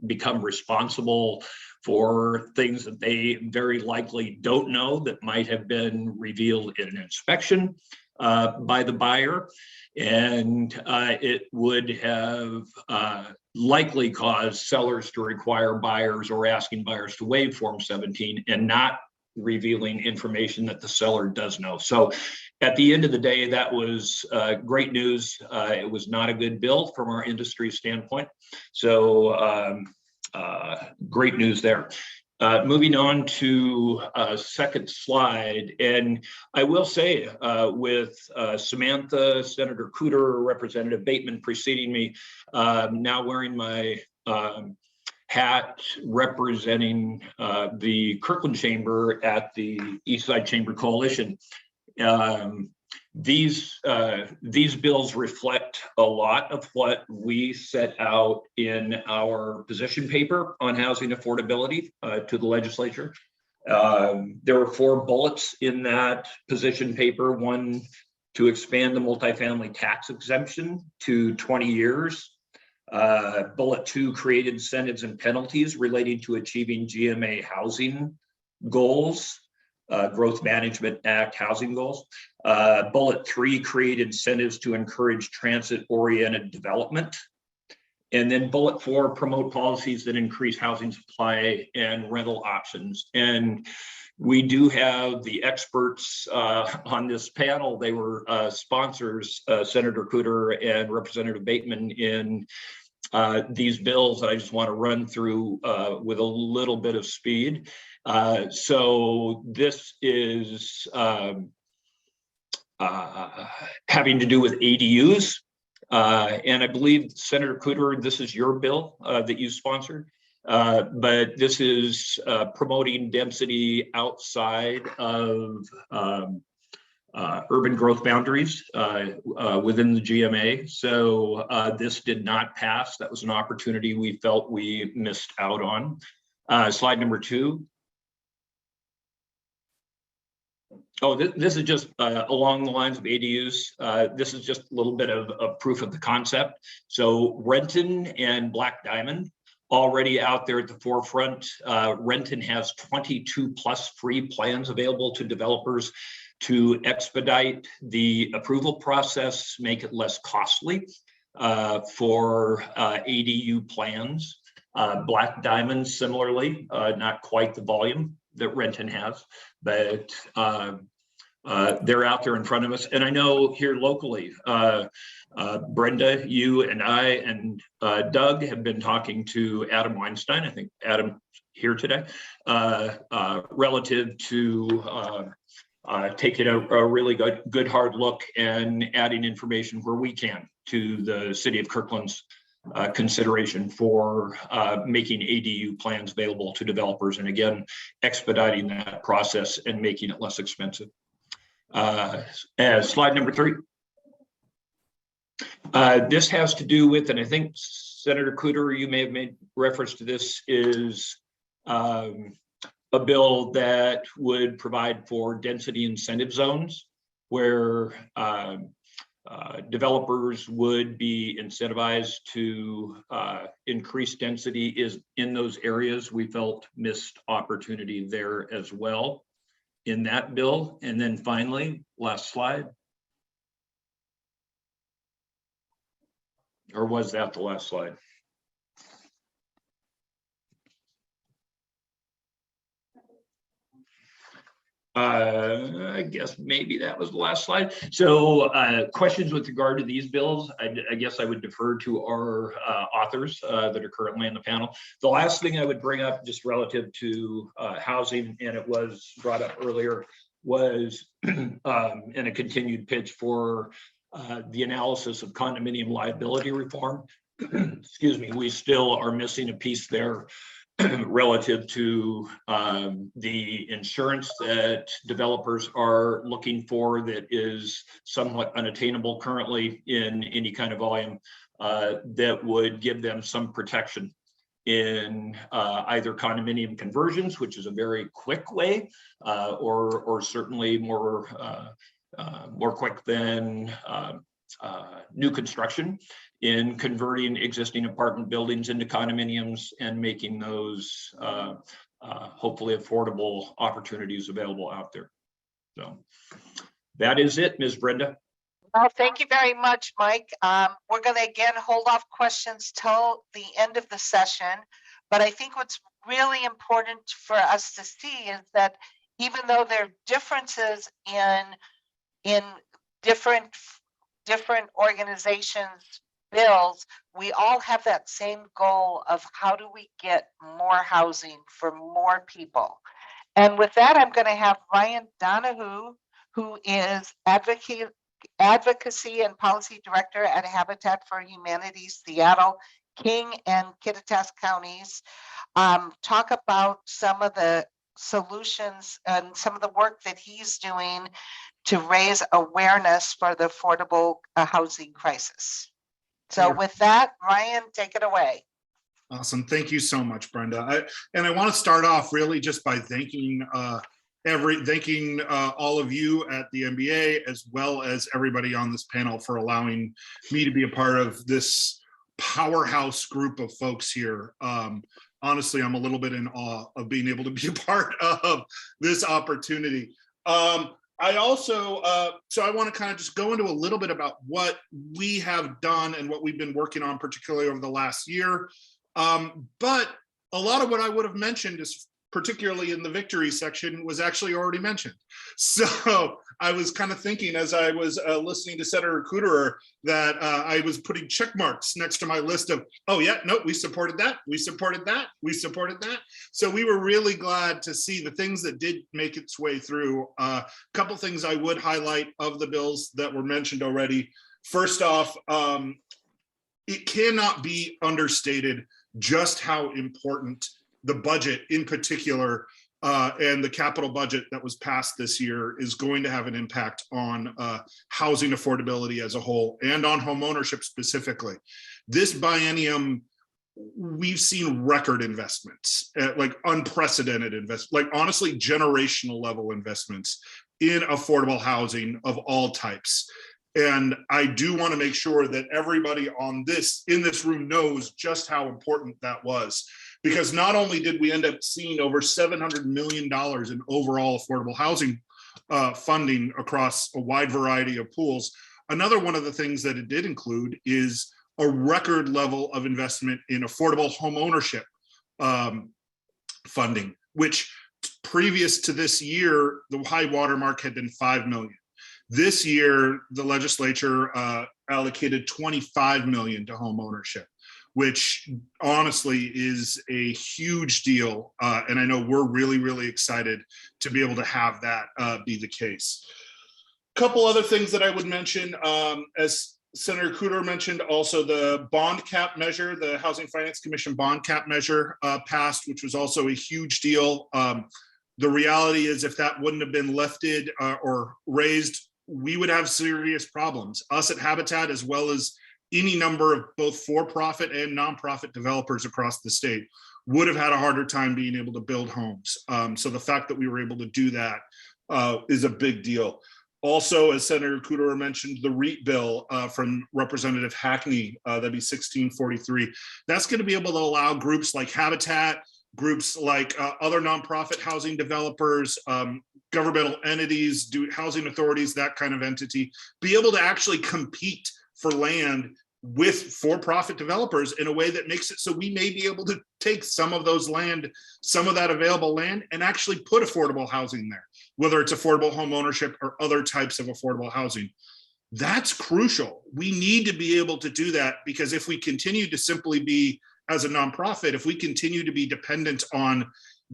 become responsible for things that they very likely don't know that might have been revealed in an inspection by the buyer. And it would have likely caused sellers to require buyers or asking buyers to waive Form 17 and not revealing information that the seller does know. So at the end of the day, that was great news. It was not a good bill from our industry standpoint. So great news there. Moving on to a second slide, and I will say with Samantha, Senator Cooter, Representative Bateman preceding me, now wearing my hat representing the Kirkland Chamber at the Eastside Chamber Coalition. These bills reflect a lot of what we set out in our position paper on housing affordability to the legislature. There were 4 bullets in that position paper. One, to expand the multifamily tax exemption to 20 years. Bullet 2, create incentives and penalties relating to achieving GMA housing goals. Growth Management Act housing goals. Bullet 3, create incentives to encourage transit-oriented development. And then bullet 4, promote policies that increase housing supply and rental options. And we do have the experts on this panel. They were sponsors, Senator Cooter and Representative Bateman, in these bills that I just want to run through with a little bit of speed. So this is having to do with ADUs. And I believe, Senator Cooter, this is your bill that you sponsored. But this is promoting density outside of urban growth boundaries within the GMA. So this did not pass. That was an opportunity we felt we missed out on. Slide number 2. Oh, this is just along the lines of ADUs. This is just a little bit of proof of the concept. So Renton and Black Diamond already out there at the forefront. Renton has 22 plus free plans available to developers to expedite the approval process, make it less costly for ADU plans. Black Diamond, similarly, not quite the volume that Renton has, but they're out there in front of us. And I know here locally, Brenda, you and I and Doug have been talking to Adam Weinstein. I think Adam here today, relative to taking a really good hard look and adding information where we can to the city of Kirkland's consideration for making ADU plans available to developers, and again, expediting that process and making it less expensive. As slide number 3. This has to do with, and I think Senator Cooter, you may have made reference to this, is a bill that would provide for density incentive zones where developers would be incentivized to increase density is in those areas. We felt missed opportunity there as well in that bill. And then finally, last slide. Or was that the last slide? I guess maybe that was the last slide. So questions with regard to these bills, I guess I would defer to our authors that are currently on the panel. The last thing I would bring up just relative to housing, and it was brought up earlier, was in a continued pitch for the analysis of condominium liability reform. Excuse me, we still are missing a piece there relative to the insurance that developers are looking for that is somewhat unattainable currently in any kind of volume that would give them some protection in either condominium conversions, which is a very quick way, or certainly more quick than new construction in converting existing apartment buildings into condominiums and making those hopefully affordable opportunities available out there. So that is it, Ms. Brenda. Well, thank you very much, Mike. We're going to again hold off questions till the end of the session. But I think what's really important for us to see is that even though there are differences in different organizations' bills, we all have that same goal of how do we get more housing for more people. And with that, I'm going to have Ryan Donahue, who is Advocacy and Policy Director at Habitat for Humanity, Seattle, King, and Kittitas counties, talk about some of the solutions and some of the work that he's doing to raise awareness for the affordable housing crisis. So with that, Ryan, take it away. Awesome. Thank you so much, Brenda. I want to start off really just by thanking all of you at the MBA, as well as everybody on this panel, for allowing me to be a part of this powerhouse group of folks here. Honestly, I'm a little bit in awe of being able to be a part of this opportunity. I also, so I want to kind of just go into a little bit about what we have done and what we've been working on, particularly over the last year. But a lot of what I would have mentioned is, particularly in the victory section, was actually already mentioned. So I was kind of thinking as I was listening to Senator Kuderer that I was putting check marks next to my list of, oh yeah, no, we supported that, we supported that, we supported that. So we were really glad to see the things that did make its way through. A couple things I would highlight of the bills that were mentioned already. First off, it cannot be understated just how important the budget in particular and the capital budget that was passed this year is going to have an impact on housing affordability as a whole and on homeownership specifically. This biennium, we've seen record investments, like unprecedented investments, like honestly generational level investments in affordable housing of all types. And I do want to make sure that everybody in this room knows just how important that was. Because not only did we end up seeing over $700 million in overall affordable housing funding across a wide variety of pools, another one of the things that it did include is a record level of investment in affordable home ownership funding, which previous to this year, the high watermark had been 5 million. This year, the legislature allocated 25 million to home ownership, which honestly is a huge deal. And I know we're really, really excited to be able to have that be the case. A couple other things that I would mention, as Senator Kuderer mentioned, also the bond cap measure, the Housing Finance Commission bond cap measure passed, which was also a huge deal. The reality is if that wouldn't have been lifted or raised, we would have serious problems. Us at Habitat, as well as any number of both for-profit and nonprofit developers across the state, would have had a harder time being able to build homes. So the fact that we were able to do that is a big deal. Also, as Senator Kuderer mentioned, the REIT bill from Representative Hackney, that'd be 1643. That's going to be able to allow groups like Habitat, groups like other nonprofit housing developers, governmental entities, housing authorities, that kind of entity, be able to actually compete for land with for-profit developers in a way that makes it so we may be able to take some of that available land and actually put affordable housing there. whether it's affordable home ownership or other types of affordable housing. That's crucial. We need to be able to do that, because if we continue to simply be, as a nonprofit, if we continue to be dependent on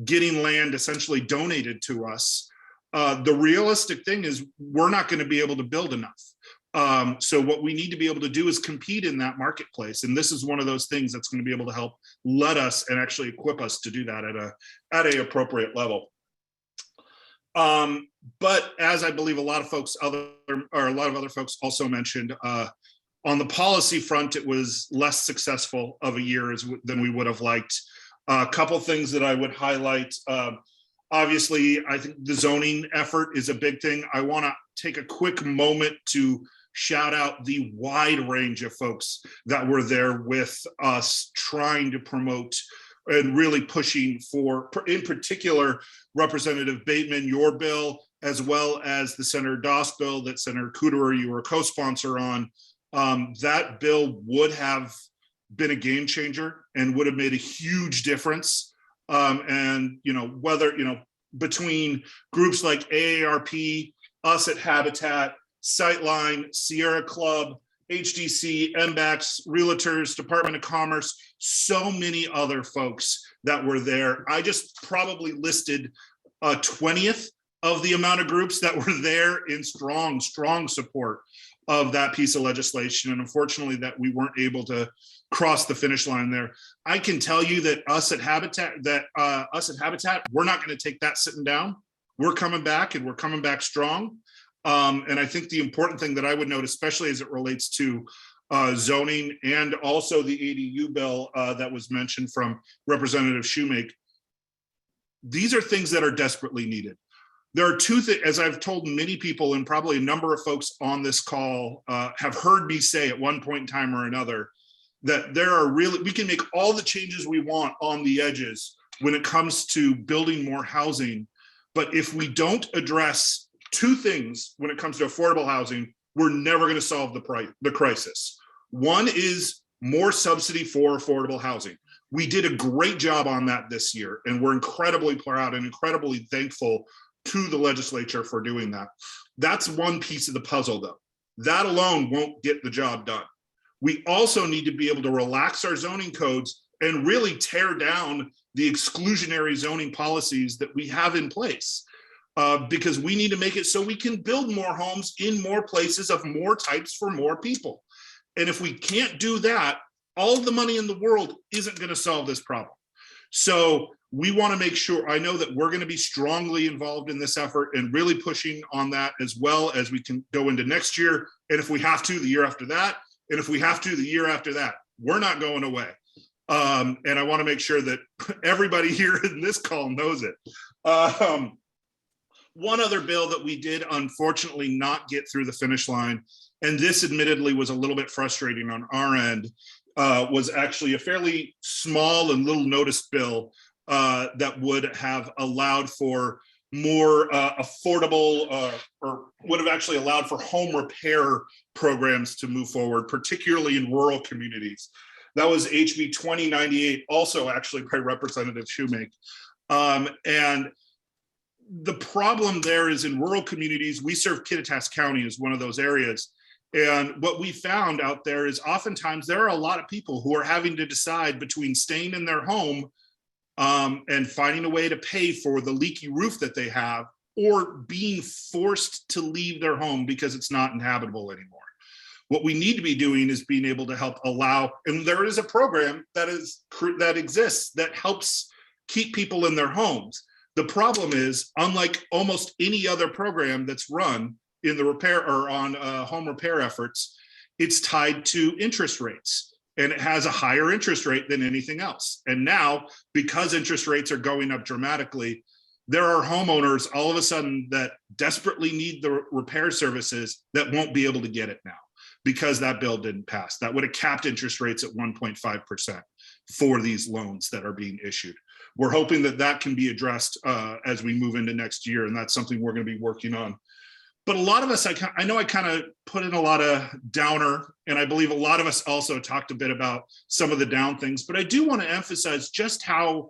getting land essentially donated to us, the realistic thing is we're not going to be able to build enough. So what we need to be able to do is compete in that marketplace. And this is one of those things that's going to be able to help let us and actually equip us to do that at a appropriate level. But as I believe a lot of other folks also mentioned, on the policy front, it was less successful of a year than we would have liked. A couple things that I would highlight. Obviously, I think the zoning effort is a big thing. I want to take a quick moment to shout out the wide range of folks that were there with us trying to promote and really pushing for, in particular, Representative Bateman, your bill, as well as the Senator Doss bill that Senator Cooterer, you were a co-sponsor on. That bill would have been a game changer and would have made a huge difference. And, whether, between groups like AARP, us at Habitat, Sightline, Sierra Club, HDC, MBACs, Realtors, Department of Commerce, so many other folks that were there. I just probably listed a 20th of the amount of groups that were there in strong support of that piece of legislation. And unfortunately that we weren't able to cross the finish line there. I can tell you that us at Habitat, we're not going to take that sitting down. We're coming back, and we're coming back strong. And I think the important thing that I would note, especially as it relates to zoning and also the ADU bill that was mentioned from Representative Shoemake, these are things that are desperately needed. There are two things, as I've told many people, and probably a number of folks on this call have heard me say at one point in time or another, that we can make all the changes we want on the edges when it comes to building more housing. But if we don't address two things when it comes to affordable housing, we're never going to solve the crisis. One is more subsidy for affordable housing. We did a great job on that this year, and we're incredibly proud and incredibly thankful to the legislature for doing that. That's one piece of the puzzle, though. That alone won't get the job done. We also need to be able to relax our zoning codes and really tear down the exclusionary zoning policies that we have in place. Because we need to make it so we can build more homes in more places of more types for more people. And if we can't do that, all of the money in the world isn't going to solve this problem. So we want to make sure, I know that we're going to be strongly involved in this effort and really pushing on that, as well as we can go into next year. And if we have to, the year after that, and if we have to, the year after that, we're not going away. And I want to make sure that everybody here in this call knows it. One other bill that we did unfortunately not get through the finish line, and this admittedly was a little bit frustrating on our end, was actually a fairly small and little noticed bill that would have allowed for more affordable or would have actually allowed for home repair programs to move forward, particularly in rural communities. That was HB 2098, also actually by Representative Shoemake. And the problem there is in rural communities, we serve Kittitas County as one of those areas. And what we found out there is oftentimes there are a lot of people who are having to decide between staying in their home and finding a way to pay for the leaky roof that they have, or being forced to leave their home because it's not inhabitable anymore. What we need to be doing is being able to help allow, and there is a program that exists that helps keep people in their homes. The problem is, unlike almost any other program that's run in the repair or on home repair efforts, it's tied to interest rates, and it has a higher interest rate than anything else. And now, because interest rates are going up dramatically, there are homeowners all of a sudden that desperately need the repair services that won't be able to get it now because that bill didn't pass. That would have capped interest rates at 1.5% for these loans that are being issued. We're hoping that that can be addressed as we move into next year, and that's something we're going to be working on. But a lot of us, I know I kind of put in a lot of downer, and I believe a lot of us also talked a bit about some of the down things, but I do want to emphasize just how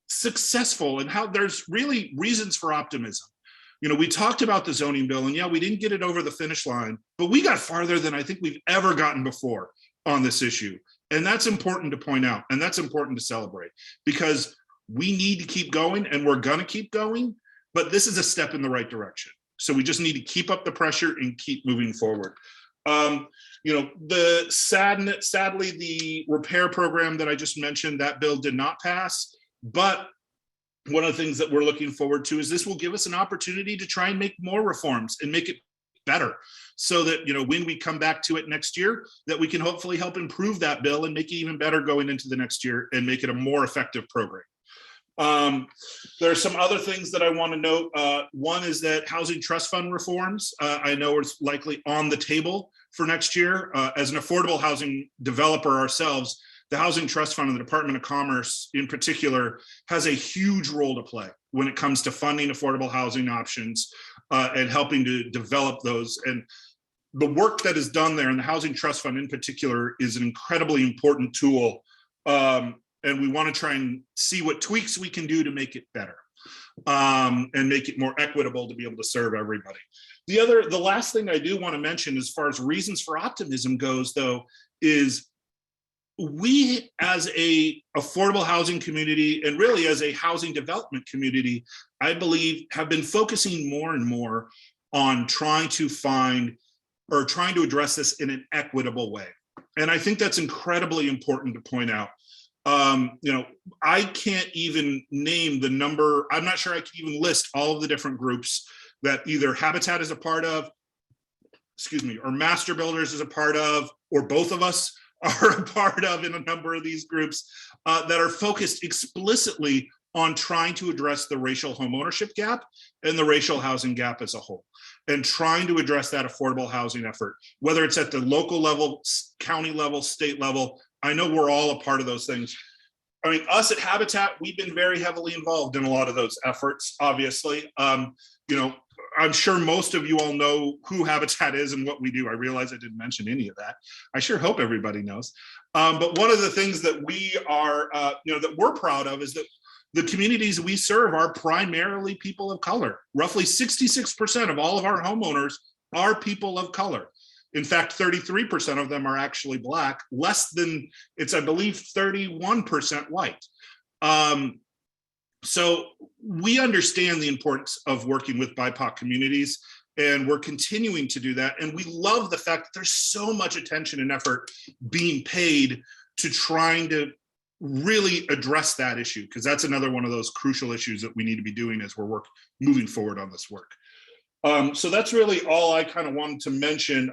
successful and how there's really reasons for optimism. You know, we talked about the zoning bill, and yeah, we didn't get it over the finish line, but we got farther than I think we've ever gotten before on this issue. And that's important to point out, and that's important to celebrate, because we need to keep going, and we're going to keep going, but this is a step in the right direction. So we just need to keep up the pressure and keep moving forward. You know, sadly, the repair program that I just mentioned, that bill did not pass, but one of the things that we're looking forward to is this will give us an opportunity to try and make more reforms and make it better, so that, you know, when we come back to it next year, that we can hopefully help improve that bill and make it even better going into the next year and make it a more effective program. There are some other things that I want to note. One is that housing trust fund reforms, I know is likely on the table for next year. As an affordable housing developer ourselves, the Housing Trust Fund and the Department of Commerce in particular has a huge role to play when it comes to funding affordable housing options and helping to develop those. And the work that is done there, and the Housing Trust Fund in particular, is an incredibly important tool. And we want to try and see what tweaks we can do to make it better and make it more equitable to be able to serve everybody. The last thing I do want to mention as far as reasons for optimism goes, though, is we as a affordable housing community, and really as a housing development community, I believe have been focusing more and more on trying to address this in an equitable way. And I think that's incredibly important to point out. You know, I can't even name the number. I'm not sure I can even list all of the different groups that either Habitat is a part of, or Master Builders is a part of, or both of us are a part of in a number of these groups that are focused explicitly on trying to address the racial homeownership gap and the racial housing gap as a whole, and trying to address that affordable housing effort, whether it's at the local level, county level, state level. I know we're all a part of those things. I mean, us at Habitat, we've been very heavily involved in a lot of those efforts, obviously. You know, I'm sure most of you all know who Habitat is and what we do. I realize I didn't mention any of that. I sure hope everybody knows. But one of the things that we are, that we're proud of is that the communities we serve are primarily people of color. Roughly 66% of all of our homeowners are people of color. In fact, 33% of them are actually Black, less than, it's, I believe, 31% white. So we understand the importance of working with BIPOC communities, and we're continuing to do that. And we love the fact that there's so much attention and effort being paid to trying to really address that issue, because that's another one of those crucial issues that we need to be doing as we're moving forward on this work. So that's really all I kind of wanted to mention.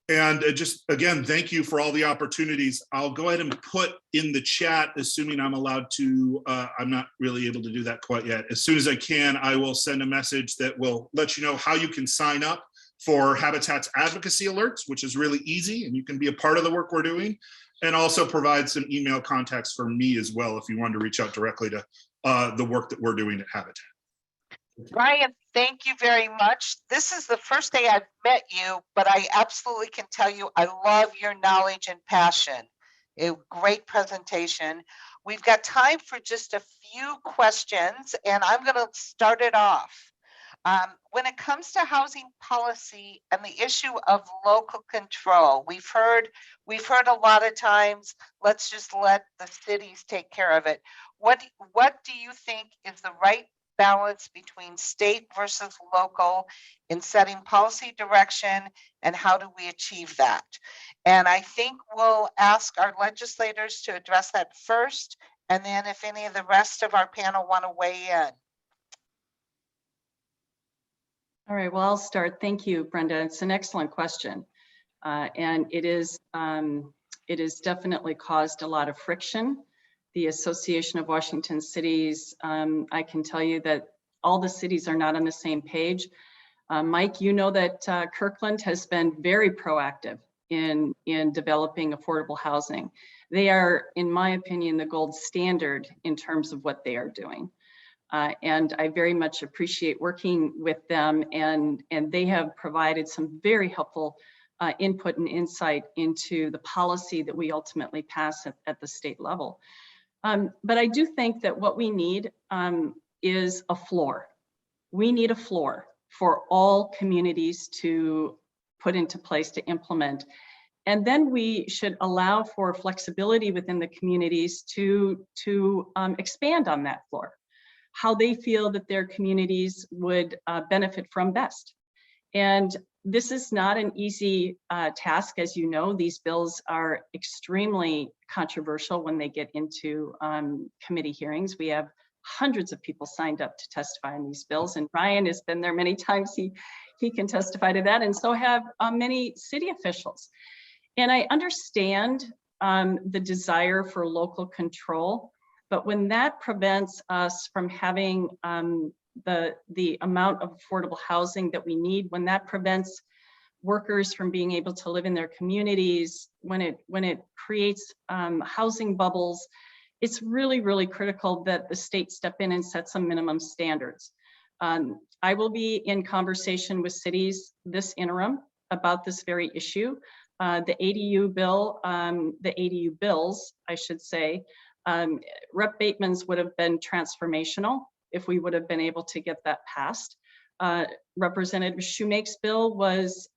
And just, again, thank you for all the opportunities. I'll go ahead and put in the chat, assuming I'm allowed to, I'm not really able to do that quite yet. As soon as I can, I will send a message that will let you know how you can sign up for Habitat's advocacy alerts, which is really easy, and you can be a part of the work we're doing, and also provide some email contacts for me as well if you wanted to reach out directly to the work that we're doing at Habitat. Ryan, thank you very much. This is the first day I've met you, but I absolutely can tell you I love your knowledge and passion. A great presentation. We've got time for just a few questions, and I'm going to start it off. When it comes to housing policy and the issue of local control, we've heard a lot of times, let's just let the cities take care of it. What do you think is the right balance between state versus local in setting policy direction, and how do we achieve that? And I think we'll ask our legislators to address that first, and then if any of the rest of our panel want to weigh in. All right, well, I'll start. Thank you, Brenda. It's an excellent question. And it is definitely caused a lot of friction. The Association of Washington Cities, I can tell you that all the cities are not on the same page. Mike, you know that Kirkland has been very proactive in developing affordable housing. They are, in my opinion, the gold standard in terms of what they are doing. And I very much appreciate working with them, and they have provided some very helpful input and insight into the policy that we ultimately pass at the state level. But I do think that what we need is a floor. We need a floor for all communities to put into place to implement. And then we should allow for flexibility within the communities to expand on that floor, how they feel that their communities would benefit from best. And this is not an easy task. As you know, these bills are extremely controversial when they get into committee hearings. We have hundreds of people signed up to testify on these bills, and Ryan has been there many times. He can testify to that, and so have many city officials. And I understand the desire for local control, but when that prevents us from having the amount of affordable housing that we need, when that prevents workers from being able to live in their communities, when it creates housing bubbles, it's really, really critical that the state step in and set some minimum standards. I will be in conversation with cities this interim about this very issue. The ADU bill, the ADU bills, I should say, Rep. Bateman's would have been transformational if we would have been able to get that passed. Representative Shoemake's bill was,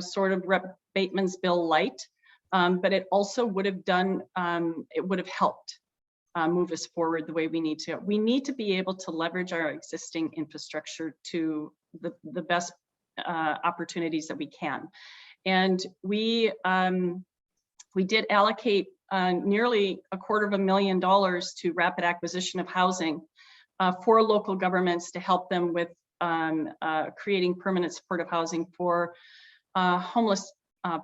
sort of Rep. Bateman's bill light, but it also would have done, it would have helped move us forward the way we need to. We need to be able to leverage our existing infrastructure to the best opportunities that we can. And we did allocate nearly $250,000 to rapid acquisition of housing for local governments to help them with creating permanent supportive housing for homeless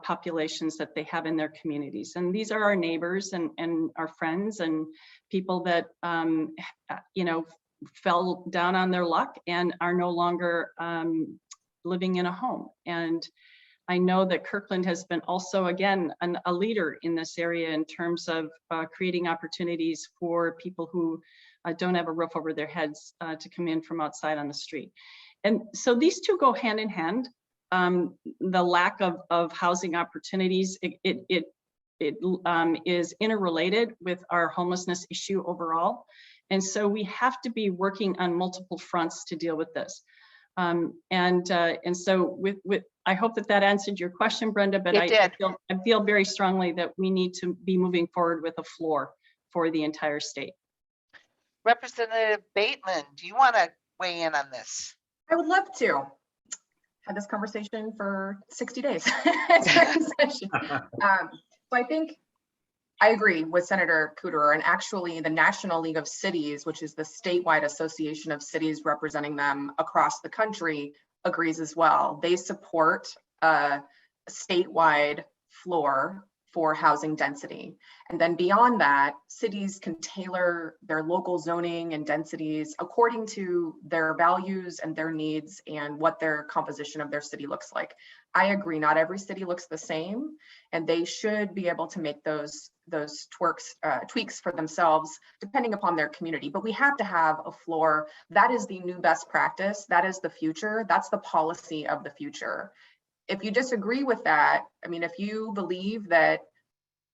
populations that they have in their communities. And these are our neighbors and our friends and people that, fell down on their luck and are no longer living in a home. And I know that Kirkland has been also, again, a leader in this area in terms of creating opportunities for people who don't have a roof over their heads to come in from outside on the street. And so these two go hand in hand. The lack of housing opportunities, it is interrelated with our homelessness issue overall. And so we have to be working on multiple fronts to deal with this. And so I hope that answered your question, Brenda, but I feel very strongly that we need to be moving forward with a floor for the entire state. Representative Bateman, do you want to weigh in on this? I would love to. Had this conversation for 60 days. So I think I agree with Senator Cooterer, and actually the National League of Cities, which is the statewide association of cities representing them across the country, agrees as well. They support a statewide floor for housing density. And then beyond that, cities can tailor their local zoning and densities according to their values and their needs and what their composition of their city looks like. I agree, not every city looks the same, and they should be able to make those tweaks for themselves depending upon their community. But we have to have a floor. That is the new best practice. That is the future. That's the policy of the future. If you disagree with that, I mean, if you believe that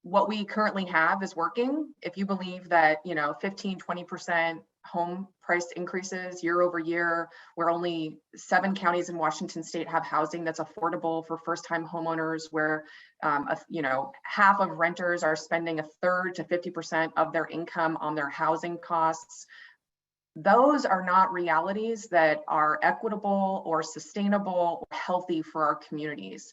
what we currently have is working, if you believe that, 15, 20% home price increases year over year, where only 7 counties in Washington state have housing that's affordable for first-time homeowners, where half of renters are spending 1/3 to 50% of their income on their housing costs, those are not realities that are equitable or sustainable or healthy for our communities.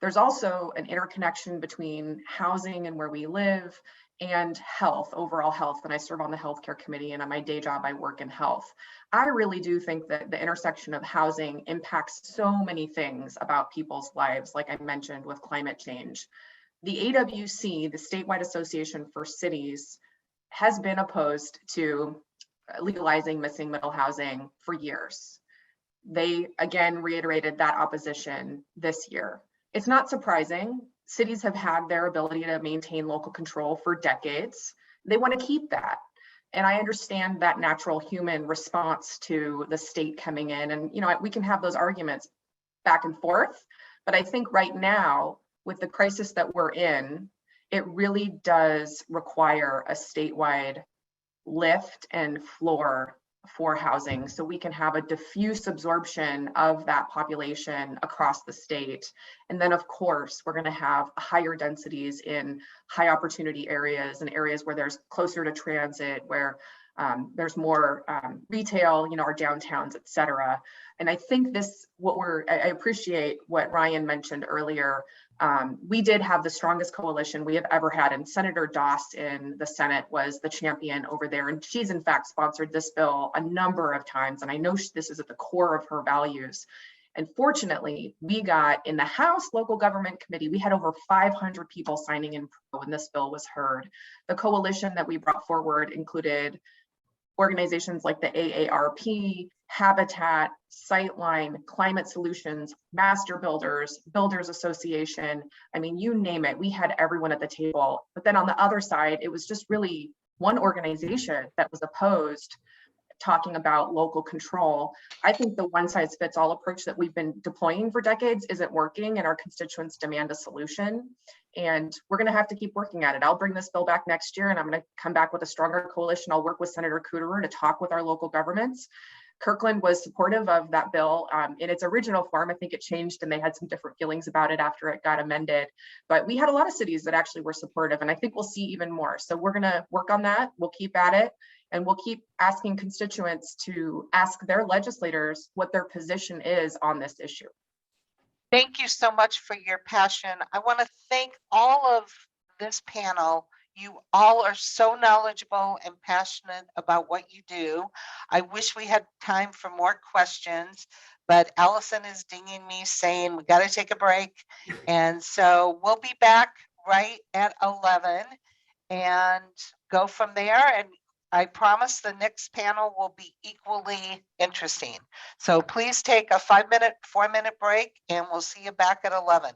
There's also an interconnection between housing and where we live and health, overall health. And I serve on the healthcare committee, and on my day job, I work in health. I really do think that the intersection of housing impacts so many things about people's lives, like I mentioned with climate change. The AWC, the Statewide Association for Cities, has been opposed to legalizing missing middle housing for years. They again reiterated that opposition this year. It's not surprising. Cities have had their ability to maintain local control for decades. They want to keep that. And I understand that natural human response to the state coming in, and we can have those arguments back and forth, but I think right now with the crisis that we're in, it really does require a statewide lift and floor for housing, so we can have a diffuse absorption of that population across the state. And then of course, we're going to have higher densities in high opportunity areas and areas where there's closer to transit, where there's more retail, our downtowns, et cetera. And I think I appreciate what Ryan mentioned earlier. We did have the strongest coalition we have ever had, and Senator Doss in the Senate was the champion over there. And she's in fact sponsored this bill a number of times. And I know this is at the core of her values. And fortunately, we got in the House Local Government Committee, we had over 500 people signing in when this bill was heard. The coalition that we brought forward included organizations like the AARP, Habitat, Sightline, Climate Solutions, Master Builders, Builders Association. I mean, you name it, we had everyone at the table. But then on the other side, it was just really one organization that was opposed, talking about local control. I think the one size fits all approach that we've been deploying for decades isn't working, and our constituents demand a solution. And we're going to have to keep working at it. I'll bring this bill back next year, and I'm going to come back with a stronger coalition. I'll work with Senator Cooterer to talk with our local governments. Kirkland was supportive of that bill in its original form. I think it changed and they had some different feelings about it after it got amended. But we had a lot of cities that actually were supportive, and I think we'll see even more. So we're going to work on that. We'll keep at it. And we'll keep asking constituents to ask their legislators what their position is on this issue. Thank you so much for your passion. I want to thank all of this panel. You all are so knowledgeable and passionate about what you do. I wish we had time for more questions, but Allison is dinging me saying we got to take a break. And so we'll be back right at 11 and go from there. And I promise the next panel will be equally interesting. So please take a 5-minute, 4-minute break, and we'll see you back at 11.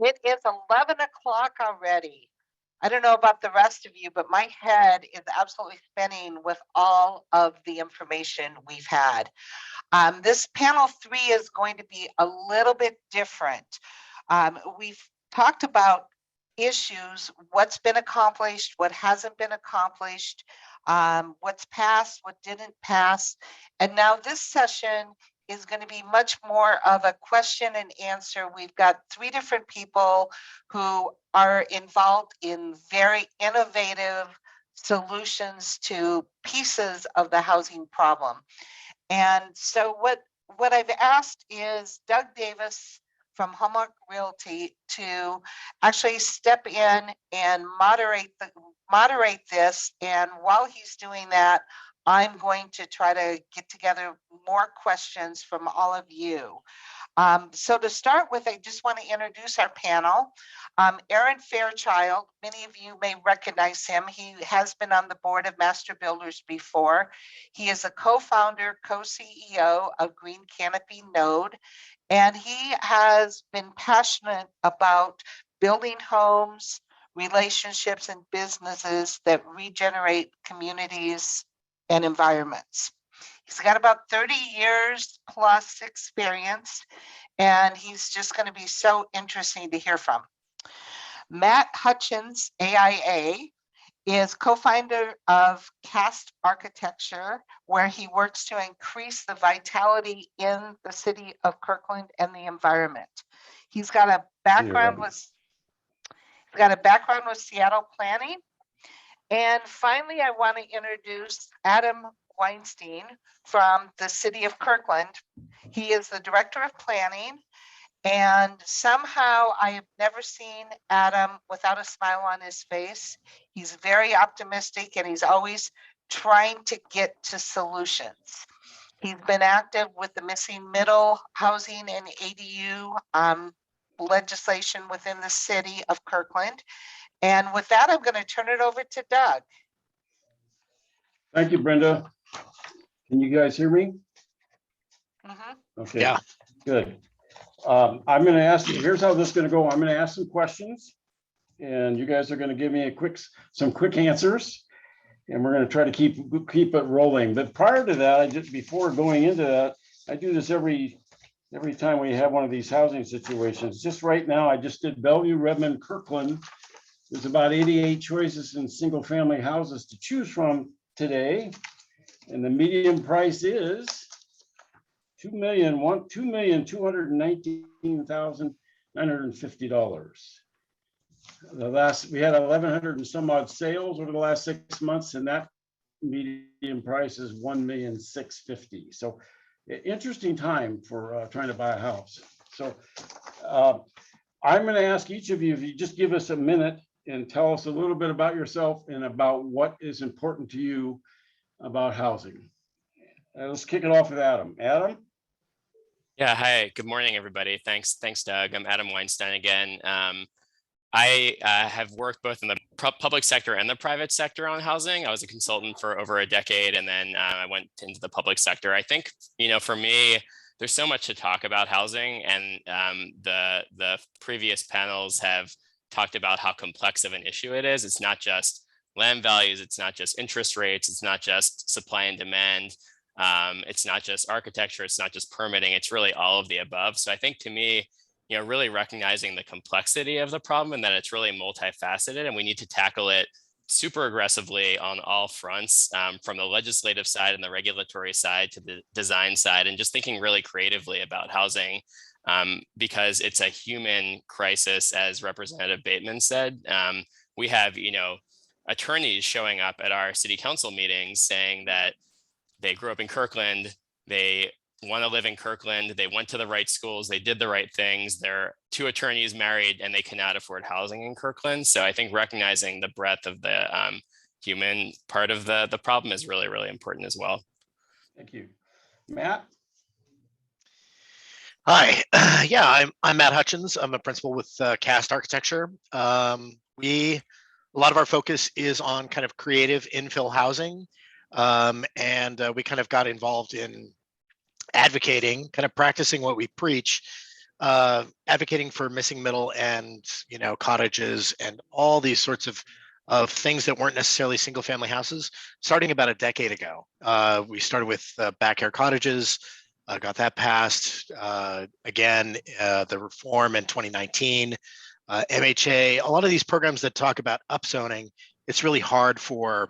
It is 11 o'clock already. I don't know about the rest of you, but my head is absolutely spinning with all of the information we've had. This panel 3 is going to be a little bit different. We've talked about issues, what's been accomplished, what hasn't been accomplished, what's passed, what didn't pass. And now this session is going to be much more of a question and answer. We've got 3 different people who are involved in very innovative solutions to pieces of the housing problem. And so what I've asked is Doug Davis from Hallmark Realty to actually step in and moderate this. And while he's doing that, I'm going to try to get together more questions from all of you. So to start with, I just want to introduce our panel. Aaron Fairchild, many of you may recognize him. He has been on the board of Master Builders before. He is a co-founder, co-CEO of Green Canopy Node, and he has been passionate about building homes, relationships, and businesses that regenerate communities and environments. He's got about 30 years plus experience, and he's just going to be so interesting to hear from. Matt Hutchins, AIA, is co-founder of Cast Architecture, where he works to increase the vitality in the city of Kirkland and the environment. He's got a background with Seattle planning. And finally, I want to introduce Adam Weinstein from the city of Kirkland. He is the director of planning, and somehow I have never seen Adam without a smile on his face. He's very optimistic, and he's always trying to get to solutions. He's been active with the missing middle housing and ADU legislation within the city of Kirkland. And with that, I'm going to turn it over to Doug. Thank you, Brenda. Can you guys hear me? Okay. Yeah. Good. I'm going to ask you, here's how this is going to go. I'm going to ask some questions, and you guys are going to give me some quick answers, and we're going to try to keep it rolling. But prior to that, before going into that, I do this every time we have one of these housing situations. Just right now, I just did Bellevue, Redmond, Kirkland. There's about 88 choices in single family houses to choose from today. And the median price is $2,219,950. We had 1,100 and some odd sales over the last 6 months, and that median price is $1,650,000. So interesting time for trying to buy a house. So I'm going to ask each of you if you just give us a minute and tell us a little bit about yourself and about what is important to you about housing. Let's kick it off with Adam. Adam? Yeah, hi, good morning, everybody. Thanks, Doug. I'm Adam Weinstein again. I have worked both in the public sector and the private sector on housing. I was a consultant for over a decade, and then I went into the public sector. I think, for me, there's so much to talk about housing, and the previous panels have talked about how complex of an issue it is. It's not just land values, it's not just interest rates, it's not just supply and demand, it's not just architecture, it's not just permitting, it's really all of the above. So I think, to me, really recognizing the complexity of the problem and that it's really multifaceted, and we need to tackle it super aggressively on all fronts, from the legislative side and the regulatory side to the design side, and just thinking really creatively about housing, because it's a human crisis, as Representative Bateman said. We have, attorneys showing up at our city council meetings saying that they grew up in Kirkland, they want to live in Kirkland, they went to the right schools, they did the right things, they're 2 attorneys married, and they cannot afford housing in Kirkland. So I think recognizing the breadth of the human part of the problem is really, really important as well. Thank you. Matt? Hi, yeah, I'm Matt Hutchins. I'm a principal with Cast Architecture. A lot of our focus is on kind of creative infill housing, and we kind of got involved in advocating, kind of practicing what we preach advocating for missing middle and, cottages and all these sorts of things that weren't necessarily single family houses, starting about a decade ago. We started with backyard cottages, got that passed. Again, the reform in 2019, MHA, a lot of these programs that talk about upzoning, it's really hard for,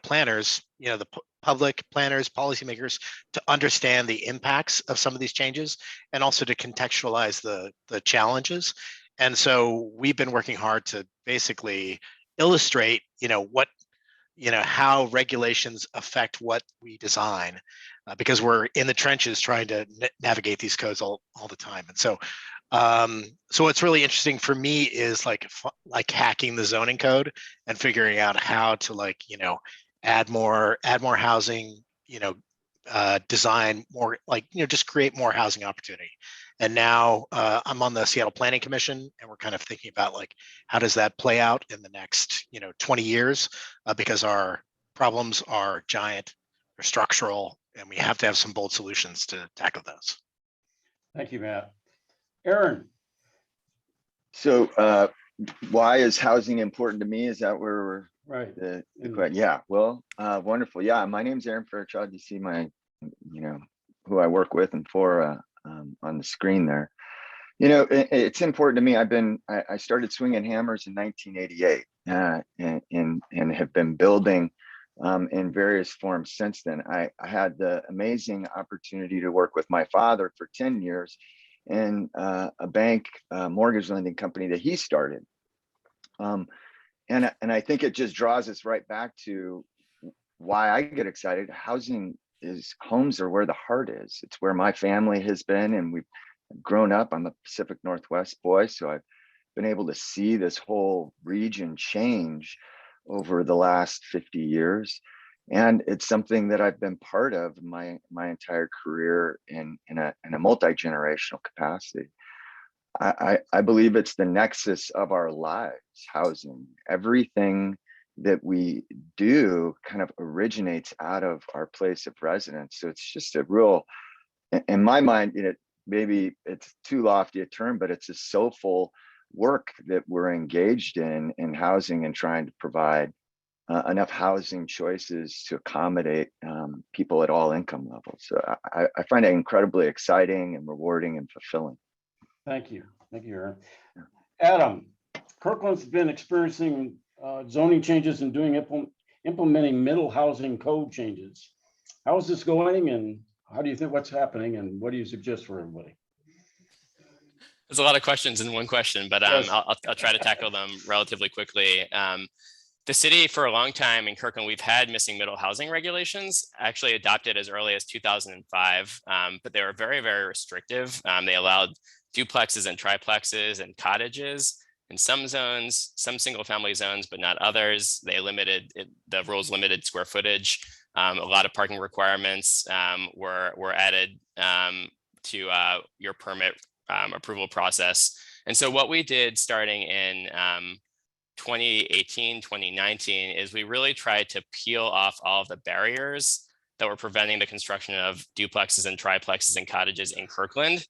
planners, the public planners, policymakers to understand the impacts of some of these changes and also to contextualize the challenges. And so we've been working hard to basically illustrate, how regulations affect what we design, because we're in the trenches trying to navigate these codes all the time. And so, what's really interesting for me is like hacking the zoning code and figuring out how to add more housing, design more, just create more housing opportunity. And now I'm on the Seattle Planning Commission, and we're kind of thinking about how does that play out in the next 20 years, because our problems are giant, they're structural, and we have to have some bold solutions to tackle those. Thank you, Matt. Aaron. So why is housing important to me? Is that where we're right? Yeah, well, wonderful. Yeah, my name's Aaron Fairchild. You see my, who I work with and for on the screen there. It's important to me. I started swinging hammers in 1988 and have been building in various forms since then. I had the amazing opportunity to work with my father for 10 years in a bank mortgage lending company that he started. And I think it just draws us right back to why I get excited. Homes are where the heart is. It's where my family has been, and we've grown up. I'm a Pacific Northwest boy, so I've been able to see this whole region change over the last 50 years. And it's something that I've been part of my entire career in a multi-generational capacity. I believe it's the nexus of our lives, housing. Everything that we do kind of originates out of our place of residence. So it's just a real, in my mind, maybe it's too lofty a term, but it's a soulful work that we're engaged in housing and trying to provide enough housing choices to accommodate people at all income levels. So I find it incredibly exciting and rewarding and fulfilling. Thank you, Aaron. Adam, Kirkland's been experiencing zoning changes and implementing middle housing code changes. How is this going, and how do you think what's happening, and what do you suggest for everybody? There's a lot of questions in one question, but Yes. I'll try to tackle them relatively quickly. The city, for a long time in Kirkland, we've had missing middle housing regulations, actually adopted as early as 2005, but they were very, very restrictive. They allowed duplexes and triplexes and cottages in some zones, some single family zones, but not others. The rules limited square footage. A lot of parking requirements were added to your permit approval process. And so what we did starting in 2018, 2019 is we really tried to peel off all of the barriers that were preventing the construction of duplexes and triplexes and cottages in Kirkland.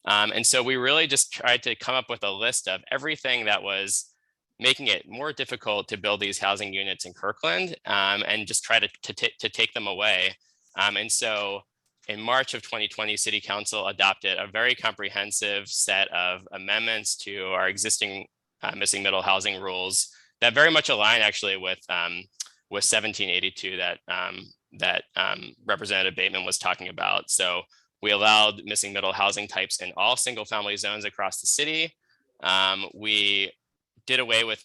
And so we really just tried to come up with a list of everything that was making it more difficult to build these housing units in Kirkland, and just try to take them away. And so in March of 2020, City Council adopted a very comprehensive set of amendments to our existing missing middle housing rules that very much align actually with 1782 that Representative Bateman was talking about. So we allowed missing middle housing types in all single family zones across the city. We did away with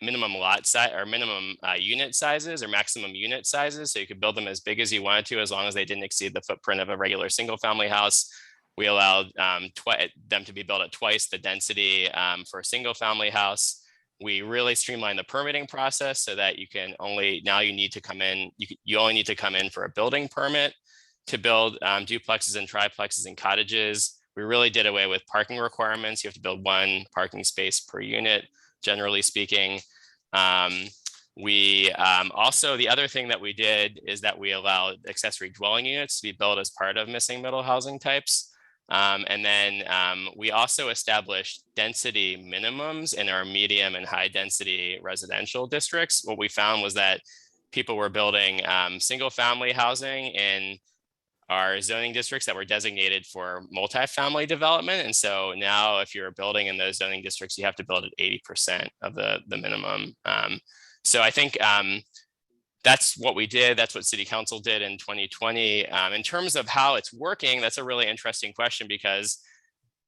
minimum lot size or minimum unit sizes or maximum unit sizes. So you could build them as big as you wanted to, as long as they didn't exceed the footprint of a regular single family house. We allowed them to be built at twice the density for a single family house. We really streamlined the permitting process so that you only need to come in for a building permit to build duplexes and triplexes and cottages. We really did away with parking requirements. You have to build one parking space per unit, generally speaking. We also, the other thing that we did is that we allowed accessory dwelling units to be built as part of missing middle housing types. And then we also established density minimums in our medium and high density residential districts. What we found was that people were building single family housing in our zoning districts that were designated for multifamily development. And so now if you're building in those zoning districts, you have to build at 80% of the minimum. So I think that's what we did. That's what City Council did in 2020. In terms of how it's working, that's a really interesting question because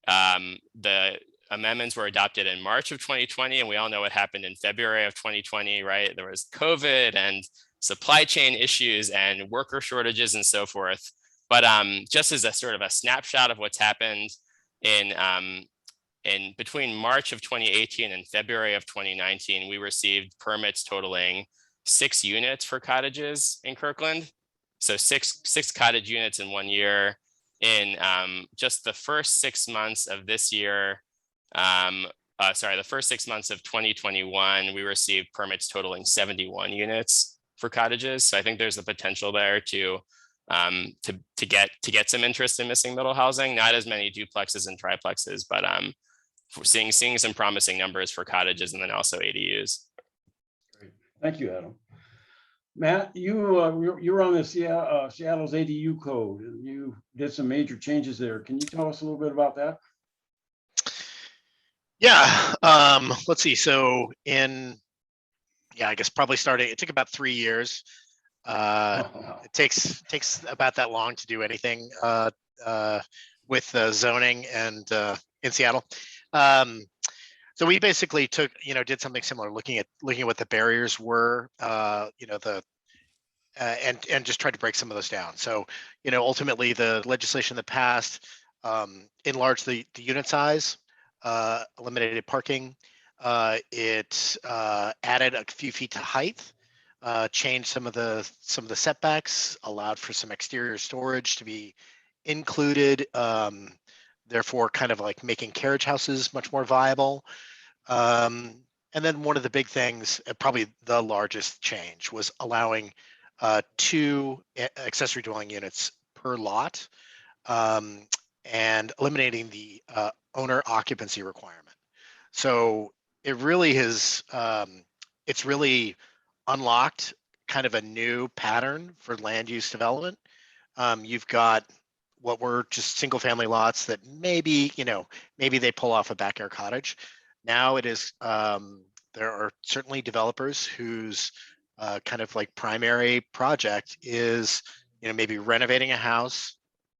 the amendments were adopted in March of 2020, and we all know what happened in February of 2020, right? There was COVID and supply chain issues and worker shortages and so forth. But just as a sort of a snapshot of what's happened in between March of 2018 and February of 2019, we received permits totaling 6 units for cottages in Kirkland. So six cottage units in 1 year. In just the first 6 months of this year, the first 6 months of 2021, we received permits totaling 71 units for cottages. So I think there's the potential there to get some interest in missing middle housing. Not as many duplexes and triplexes, but we're seeing some promising numbers for cottages and then also ADUs. Great. Thank you, Adam. Matt, you're on the Seattle's ADU code, and you did some major changes there. Can you tell us a little bit about that? Yeah, let's see. So I guess probably starting, it took about 3 years. It takes about that long to do anything with zoning and in Seattle. So we basically did something similar, looking at what the barriers were, and just tried to break some of those down. So, ultimately the legislation that passed enlarged the unit size, eliminated parking. It added a few feet to height, changed some of the setbacks, allowed for some exterior storage to be included. Therefore, kind of like making carriage houses much more viable. And then one of the big things, probably the largest change, was allowing 2 accessory dwelling units per lot, and eliminating the owner occupancy requirement. So it really has, it's really unlocked kind of a new pattern for land use development. You've got what were just single family lots that maybe they pull off a backyard cottage. Now it is, there are certainly developers whose kind of like primary project is, maybe renovating a house,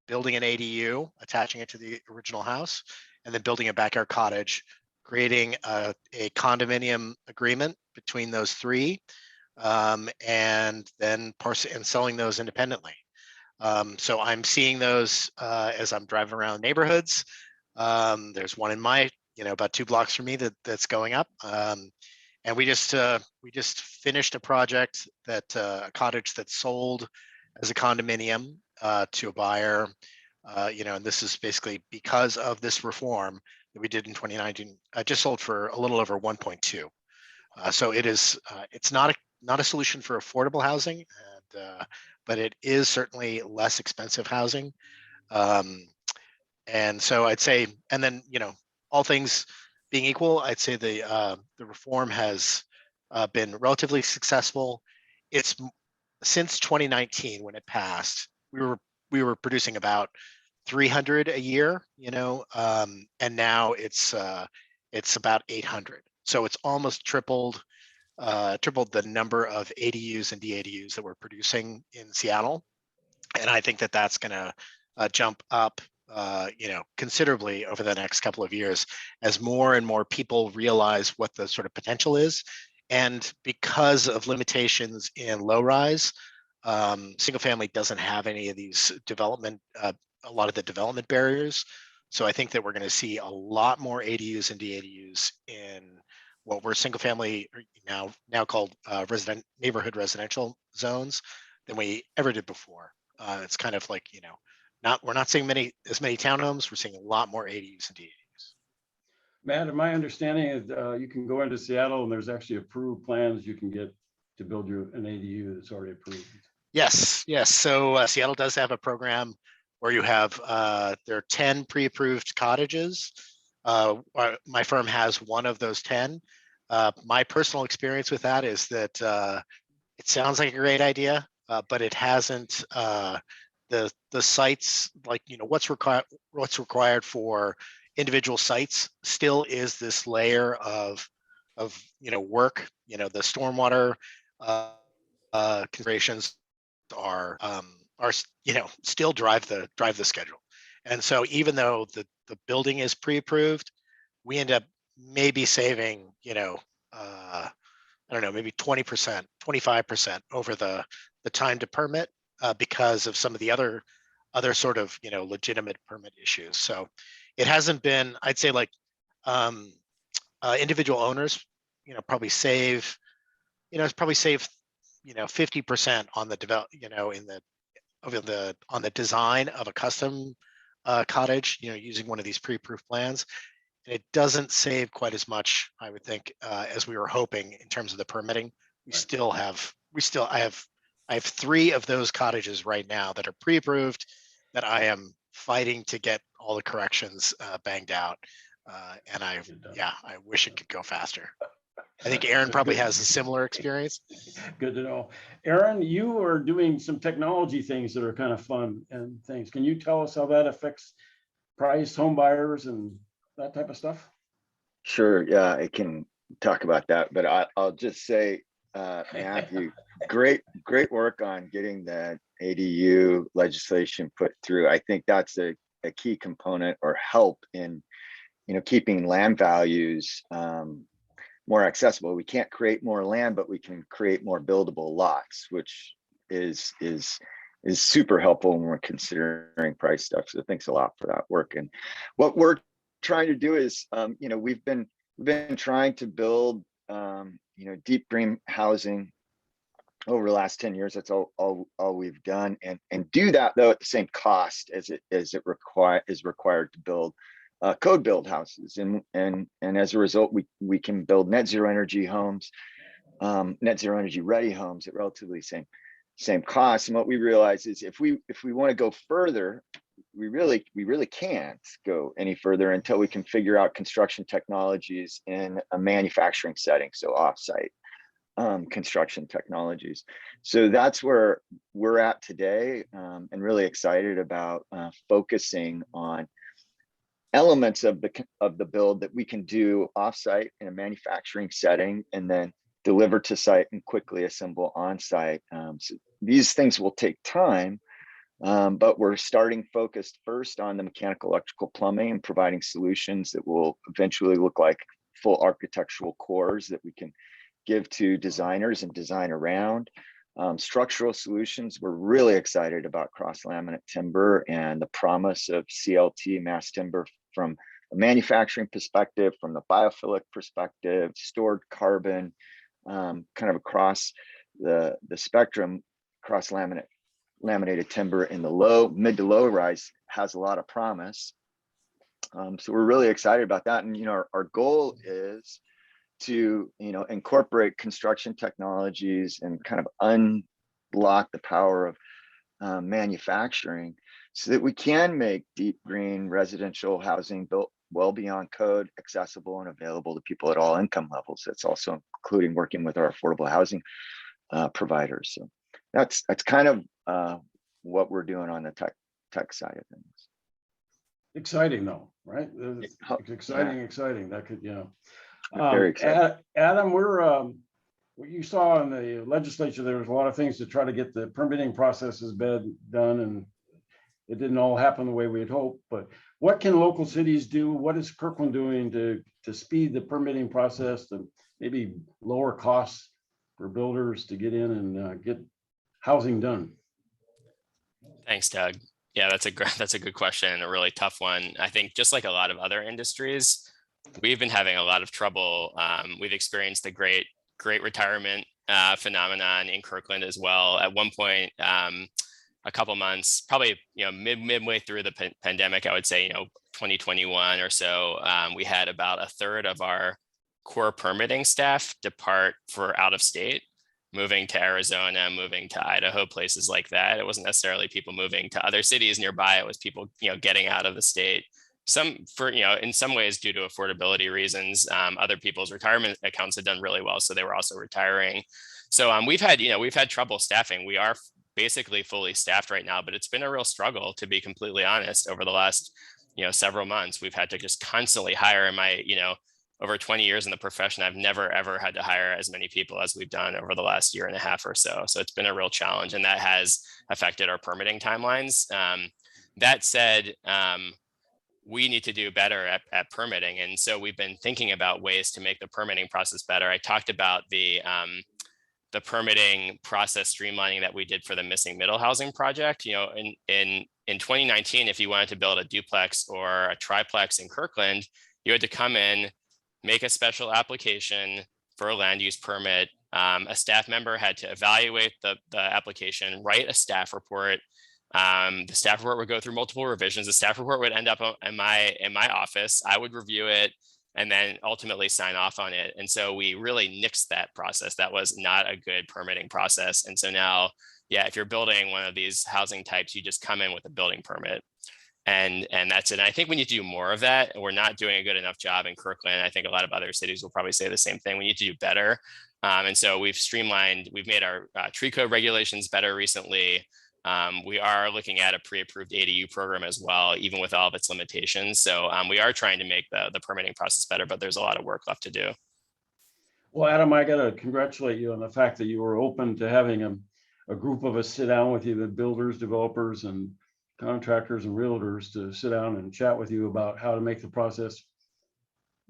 building an ADU, attaching it to the original house, and then building a backyard cottage, creating a condominium agreement between those 3, and then selling those independently. So I'm seeing those as I'm driving around neighborhoods. There's one in my, about 2 blocks from me that's going up. And we just finished a project a cottage that sold as a condominium to a buyer. And this is basically because of this reform that we did in 2019. Just sold for a little over 1.2. So it is. It's not a solution for affordable housing, but it is certainly less expensive housing. And so I'd say, and then all things being equal, I'd say the reform has been relatively successful. It's since 2019 when it passed, we were producing about 300 a year, and now it's about 800. So it's almost tripled the number of ADUs and DADUs that we're producing in Seattle. And I think that that's going to jump up, considerably over the next couple of years as more and more people realize what the sort of potential is. And because of limitations in low rise, single family doesn't have any of these development, a lot of the development barriers. So I think that we're going to see a lot more ADUs and DADUs in what were single family now called neighborhood residential zones than we ever did before. It's kind of like, we're not seeing as many townhomes. We're seeing a lot more ADUs and DADUs. Matt, my understanding is you can go into Seattle and there's actually approved plans. You can get to build you an ADU that's already approved? Yes, yes. So Seattle does have a program where you have, there are 10 pre-approved cottages. My firm has one of those 10. My personal experience with that is that it sounds like a great idea, but it hasn't, the sites, like, what's required for individual sites still is this layer of work. The stormwater considerations are still drive the schedule. And so even though the building is pre-approved, we end up maybe saving, I don't know, maybe 20%, 25% over the time to permit because of some of the other sort of, legitimate permit issues. So it hasn't been, I'd say, like individual owners, probably save, it's probably save, 50% on the on the design of a custom cottage, using one of these pre-approved plans. And it doesn't save quite as much, I would think, as we were hoping in terms of the permitting. I have 3 of those cottages right now that are pre-approved that I am fighting to get all the corrections banged out. And I wish it could go faster. I think Aaron probably has a similar experience. Good to know. Aaron, you are doing some technology things that are kind of fun and things. Can you tell us how that affects price, home buyers, and that type of stuff? Sure. Yeah, I can talk about that, but I'll just say, Matthew, great work on getting that ADU legislation put through. I think that's a key component or help in, keeping land values more accessible. We can't create more land, but we can create more buildable lots, which is super helpful when we're considering price stuff. So thanks a lot for that work. And what we're trying to do is, we've been trying to build, deep green housing over the last 10 years. That's all we've done, and do that though at the same cost as is required to build code build houses, and as a result, we can build net zero energy homes, net zero energy ready homes at relatively same cost. And what we realize is if we want to go further, we really can't go any further until we can figure out construction technologies in a manufacturing setting, so offsite construction technologies. So that's where we're at today, and really excited about focusing on elements of the build that we can do offsite in a manufacturing setting, and then deliver to site and quickly assemble on site. So these things will take time, but we're starting focused first on the mechanical, electrical, plumbing, and providing solutions that will eventually look like full architectural cores that we can give to designers and design around. Structural solutions, we're really excited about cross laminate timber and the promise of CLT mass timber from a manufacturing perspective, from the biophilic perspective, stored carbon, kind of across the spectrum. Cross laminated timber in the mid to low rise has a lot of promise. So we're really excited about that. And our goal is to incorporate construction technologies and kind of unlock the power of manufacturing, so that we can make deep green residential housing built well beyond code accessible and available to people at all income levels. That's also including working with our affordable housing providers. So that's kind of what we're doing on the tech side of things. Exciting though, right? It's exciting, Yeah. Exciting. That could, Very exciting. Adam, what you saw in the legislature, there was a lot of things to try to get the permitting processes done, and it didn't all happen the way we had hoped. But what can local cities do? What is Kirkland doing to speed the permitting process, to maybe lower costs for builders to get in and get housing done? Thanks, Doug. Yeah, that's a good question and a really tough one. I think just like a lot of other industries, we've been having a lot of trouble. We've experienced the great retirement phenomenon in Kirkland as well. At one point, a couple months, probably midway through the pandemic, I would say 2021 or so, we had about a third of our core permitting staff depart for out of state. moving to Arizona, moving to Idaho, places like that. It wasn't necessarily people moving to other cities nearby. It was people, getting out of the state. In some ways due to affordability reasons. Other people's retirement accounts had done really well, so they were also retiring. So we've had trouble staffing. We are basically fully staffed right now, but it's been a real struggle, to be completely honest. Over the last several months, we've had to just constantly hire. In my over 20 years in the profession, I've never ever had to hire as many people as we've done over the last year and a half or so. So it's been a real challenge, and that has affected our permitting timelines. That said, we need to do better at permitting, and so we've been thinking about ways to make the permitting process better. I talked about the permitting process streamlining that we did for the missing middle housing project. In 2019, if you wanted to build a duplex or a triplex in Kirkland, you had to come in, make a special application for a land use permit. A staff member had to evaluate the application, write a staff report. The staff report would go through multiple revisions. The staff report would end up in my office. I would review it and then ultimately sign off on it. And so we really nixed that process. That was not a good permitting process. And so now, if you're building one of these housing types, you just come in with a building permit. And that's it. And I think we need to do more of that. We're not doing a good enough job in Kirkland. I think a lot of other cities will probably say the same thing. We need to do better. And so we've made our tree code regulations better recently. We are looking at a pre-approved ADU program as well, even with all of its limitations. So we are trying to make the permitting process better, but there's a lot of work left to do. Well, Adam, I got to congratulate you on the fact that you were open to having a group of us sit down with you, the builders, developers, and contractors and realtors, to sit down and chat with you about how to make the process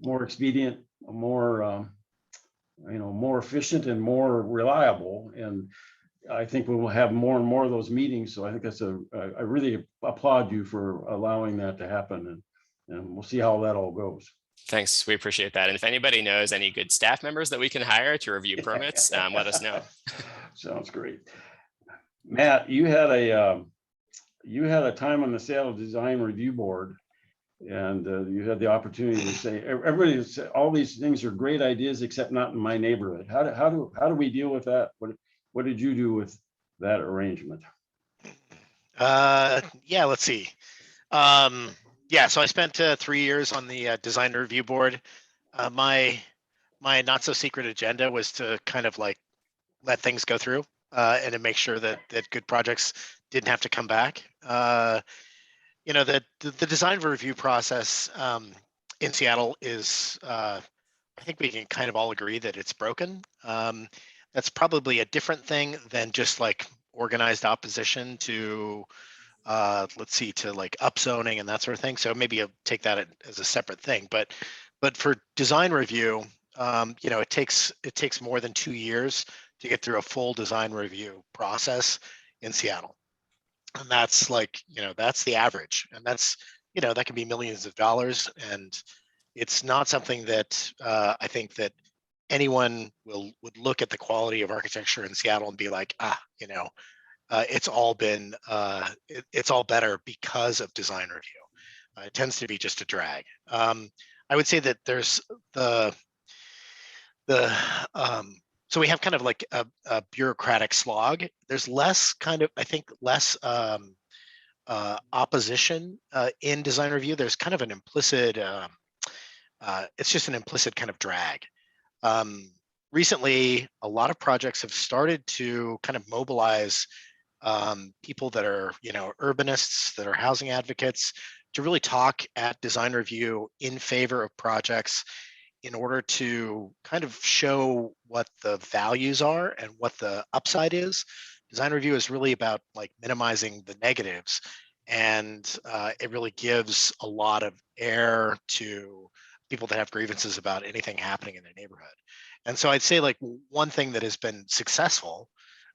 more expedient, more more efficient, and more reliable. And I think we will have more and more of those meetings. So I think I really applaud you for allowing that to happen, and we'll see how that all goes. Thanks, we appreciate that. And if anybody knows any good staff members that we can hire to review permits, let us know. Sounds great. Matt, you had a time on the sale design review board, and you had the opportunity to say, everybody said all these things are great ideas, except not in my neighborhood. How do we deal with that? What did you do with that arrangement? Let's see. So I spent 3 years on the design review board. My not so secret agenda was to kind of like let things go through and to make sure that good projects didn't have to come back. The design review process in Seattle is, I think we can kind of all agree that it's broken. That's probably a different thing than just like organized opposition to to like upzoning and that sort of thing. So maybe I'll take that as a separate thing. But for design review, it takes more than 2 years to get through a full design review process in Seattle. And that's that's the average. And that's, that can be millions of dollars. And it's not something that I think that anyone would look at the quality of architecture in Seattle and be like, it's all better because of design review. It tends to be just a drag. I would say that there's so we have kind of like a bureaucratic slog. There's less opposition in design review. There's kind of an implicit, it's just an implicit kind of drag. Recently, a lot of projects have started to kind of mobilize people that are, urbanists, that are housing advocates, to really talk at design review in favor of projects in order to kind of show what the values are and what the upside is. Design review is really about like minimizing the negatives, and it really gives a lot of air to people that have grievances about anything happening in their neighborhood. And so I'd say like one thing that has been successful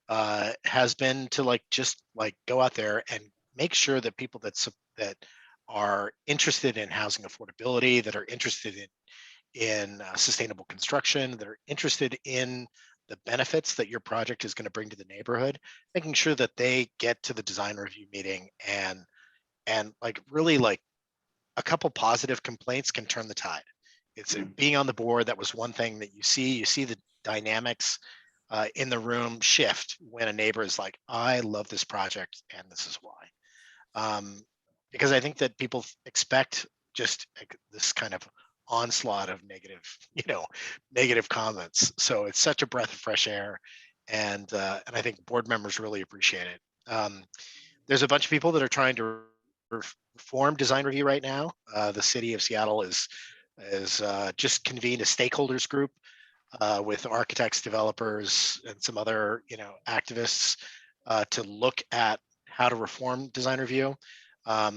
has been to just go out there and make sure that people that are interested in housing affordability, that are interested in sustainable construction, that are interested in the benefits that your project is going to bring to the neighborhood, making sure that they get to the design review meeting and really a couple positive complaints can turn the tide. It's being on the board. That was one thing that you see the dynamics in the room shift when a neighbor is like, I love this project and this is why. Because I think that people expect just this kind of onslaught of negative comments. So it's such a breath of fresh air, and I think board members really appreciate it. There's a bunch of people that are trying to reform design review right now. The city of Seattle is just convened a stakeholders group with architects, developers, and some other activists to look at how to reform design review. I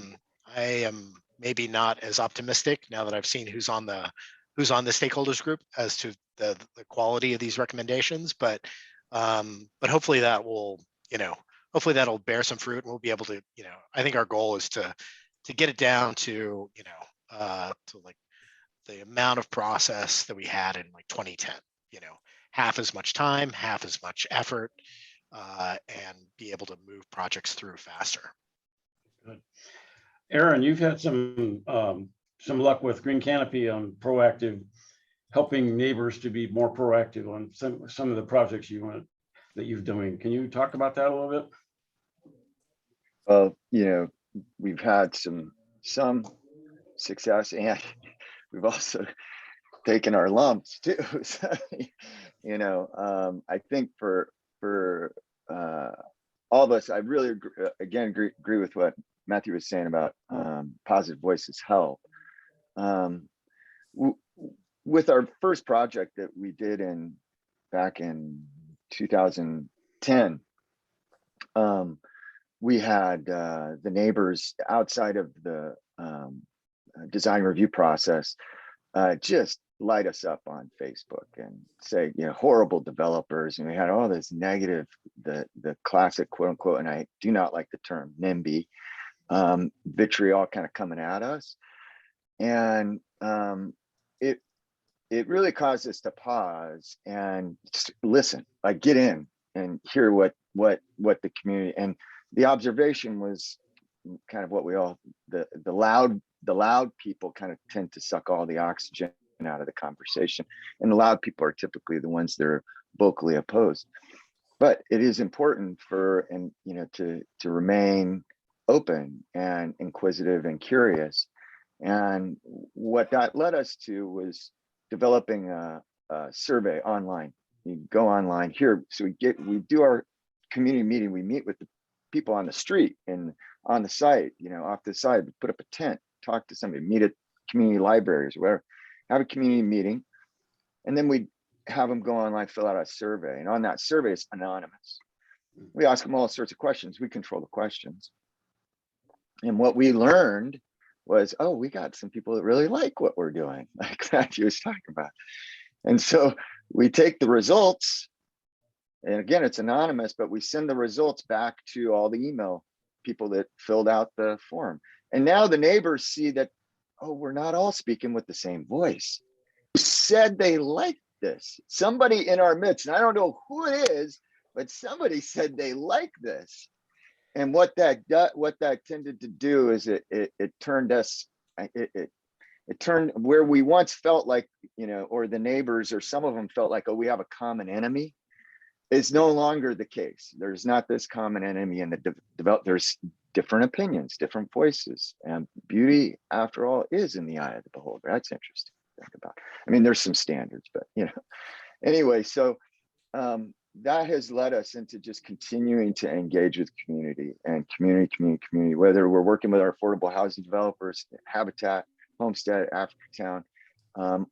am maybe not as optimistic now that I've seen who's on the stakeholders group as to the quality of these recommendations, but hopefully that will hopefully that'll bear some fruit, and we'll be able to I think our goal is to get it down to to like the amount of process that we had in like 2010, half as much time, half as much effort, and be able to move projects through faster. Good. Aaron, you've had some luck with Green Canopy on helping neighbors to be more proactive on some of the projects that you've doing. Can you talk about that a little bit? Well, we've had some success, and we've also taken our lumps too. So, I think for all of us, I really agree with what Matthew was saying about positive voices help. With our first project that we did back in 2010, we had the neighbors outside of the design review process just light us up on Facebook and say, horrible developers, and we had all this negative, the classic quote unquote, and I do not like the term NIMBY, vitriol kind of coming at us. And it really caused us to pause and listen, like get in and hear what the community, and the observation was kind of what we all, the loud people kind of tend to suck all the oxygen out of the conversation, and the loud people are typically the ones that are vocally opposed. But it is important to remain open and inquisitive and curious. And what that led us to was developing a survey online. You go online here, so we do our community meeting. We meet with the people on the street and on the site, off the side, put up a tent, talk to somebody, meet at community libraries, whatever, have a community meeting. And then we have them go online, fill out a survey. And on that survey, it's anonymous. We ask them all sorts of questions. We control the questions. And what we learned was, we got some people that really like what we're doing, like Matthew was talking about. And so we take the results, and again, it's anonymous, but we send the results back to all the email people that filled out the form. And now the neighbors see that, we're not all speaking with the same voice. Who said they liked this? Somebody in our midst, and I don't know who it is, but somebody said they like this. And what that tended to do is it turned us, it turned where we once felt like, or the neighbors or some of them felt like, we have a common enemy. It's no longer the case. There's not this common enemy in the there's different opinions, different voices, and beauty, after all, is in the eye of the beholder. That's interesting to think about. I mean, there's some standards, but anyway, so that has led us into just continuing to engage with community and community, whether we're working with our affordable housing developers, Habitat, Homestead, Africatown,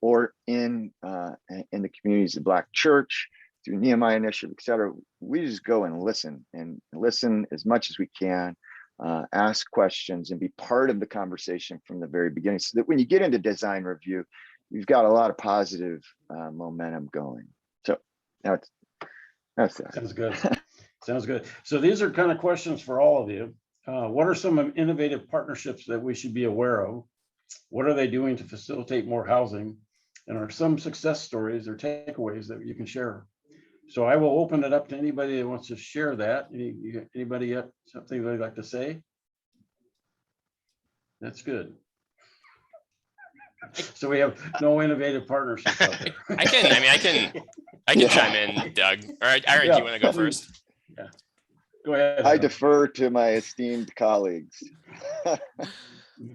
or in the communities of Black Church, through Nehemiah Initiative, et cetera. We just go and listen as much as we can, ask questions, and be part of the conversation from the very beginning, so that when you get into design review, you've got a lot of positive momentum going. So that's that. Sounds good. Sounds good. So these are kind of questions for all of you. What are some innovative partnerships that we should be aware of? What are they doing to facilitate more housing? And are some success stories or takeaways that you can share? So I will open it up to anybody that wants to share that. Anybody got something they'd like to say? That's good. So we have no innovative partnerships out there. I can I can chime in, Doug. All right, Aaron, do you want to go first? Yeah. Go ahead. I defer to my esteemed colleagues.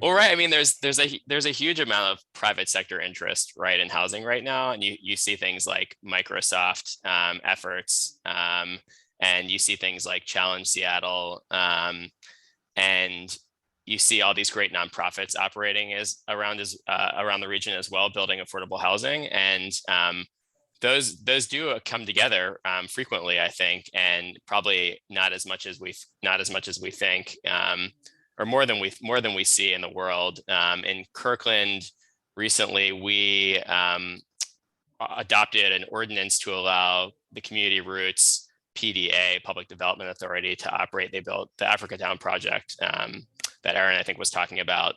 Well, right. I mean, there's a huge amount of private sector interest, right, in housing right now, and you see things like Microsoft efforts, and you see things like Challenge Seattle, and you see all these great nonprofits operating around the region as well, building affordable housing, and those do come together frequently, I think, and probably not as much as we think. Or more than we see in the world. In Kirkland, recently, we adopted an ordinance to allow the Community Roots PDA, Public Development Authority, to operate. They built the Africa Town project that Aaron, I think, was talking about.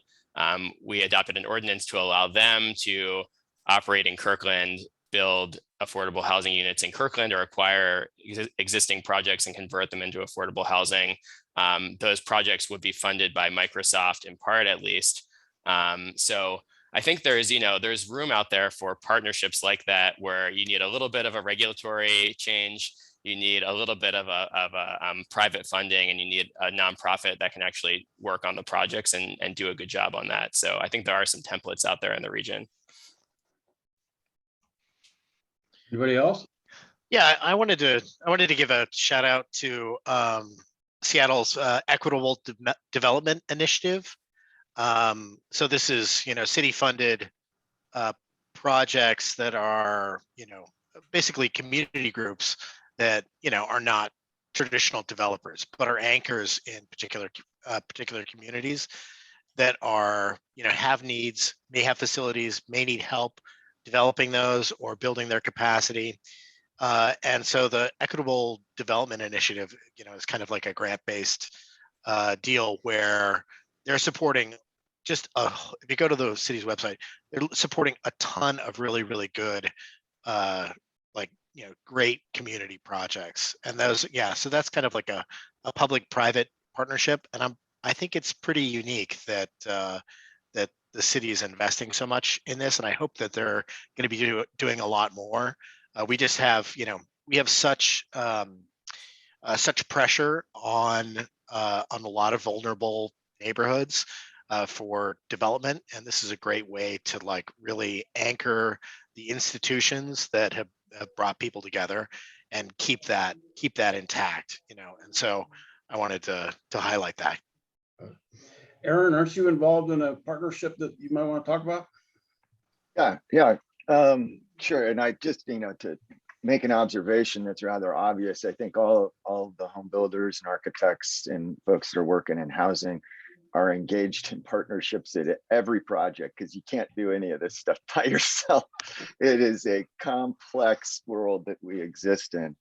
We adopted an ordinance to allow them to operate in Kirkland, build affordable housing units in Kirkland, or acquire existing projects and convert them into affordable housing. Those projects would be funded by Microsoft, in part at least. So I think there's room out there for partnerships like that, where you need a little bit of a regulatory change, you need a little bit of a private funding, and you need a nonprofit that can actually work on the projects and do a good job on that. So I think there are some templates out there in the region. Anybody else? Yeah, I wanted to give a shout out to Seattle's Equitable Development Initiative. So this is, city funded projects that are, basically community groups that, are not traditional developers, but are anchors in particular communities that are, have needs, may have facilities, may need help developing those or building their capacity. And so the Equitable Development Initiative, is kind of like a grant-based deal where they're supporting if you go to the city's website, they're supporting a ton of really, really good, great community projects. And those, so that's kind of like a public-private partnership. And I think it's pretty unique that that the city is investing so much in this. And I hope that they're going to be doing a lot more. We just have, we have such pressure on a lot of vulnerable neighborhoods for development, and this is a great way to really anchor the institutions that have brought people together and keep that intact. And so I wanted to highlight that. Aaron, aren't you involved in a partnership that you might want to talk about? Yeah. Sure. And I just, to make an observation that's rather obvious, I think all the home builders and architects and folks that are working in housing are engaged in partnerships at every project, because you can't do any of this stuff by yourself. It is a complex world that we exist in.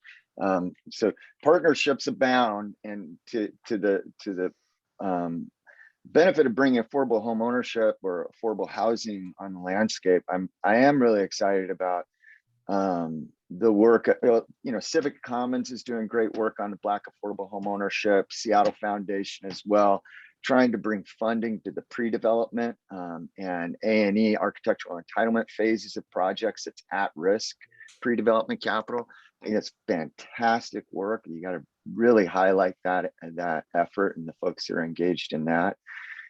So partnerships abound, and to the benefit of bringing affordable home ownership or affordable housing on the landscape, I am really excited about the work. Civic Commons is doing great work on the Black affordable home ownership. Seattle Foundation as well, trying to bring funding to the pre-development and A&E architectural entitlement phases of projects that's at risk pre-development capital. I think it's fantastic work. You got to really highlight that effort and the folks that are engaged in that.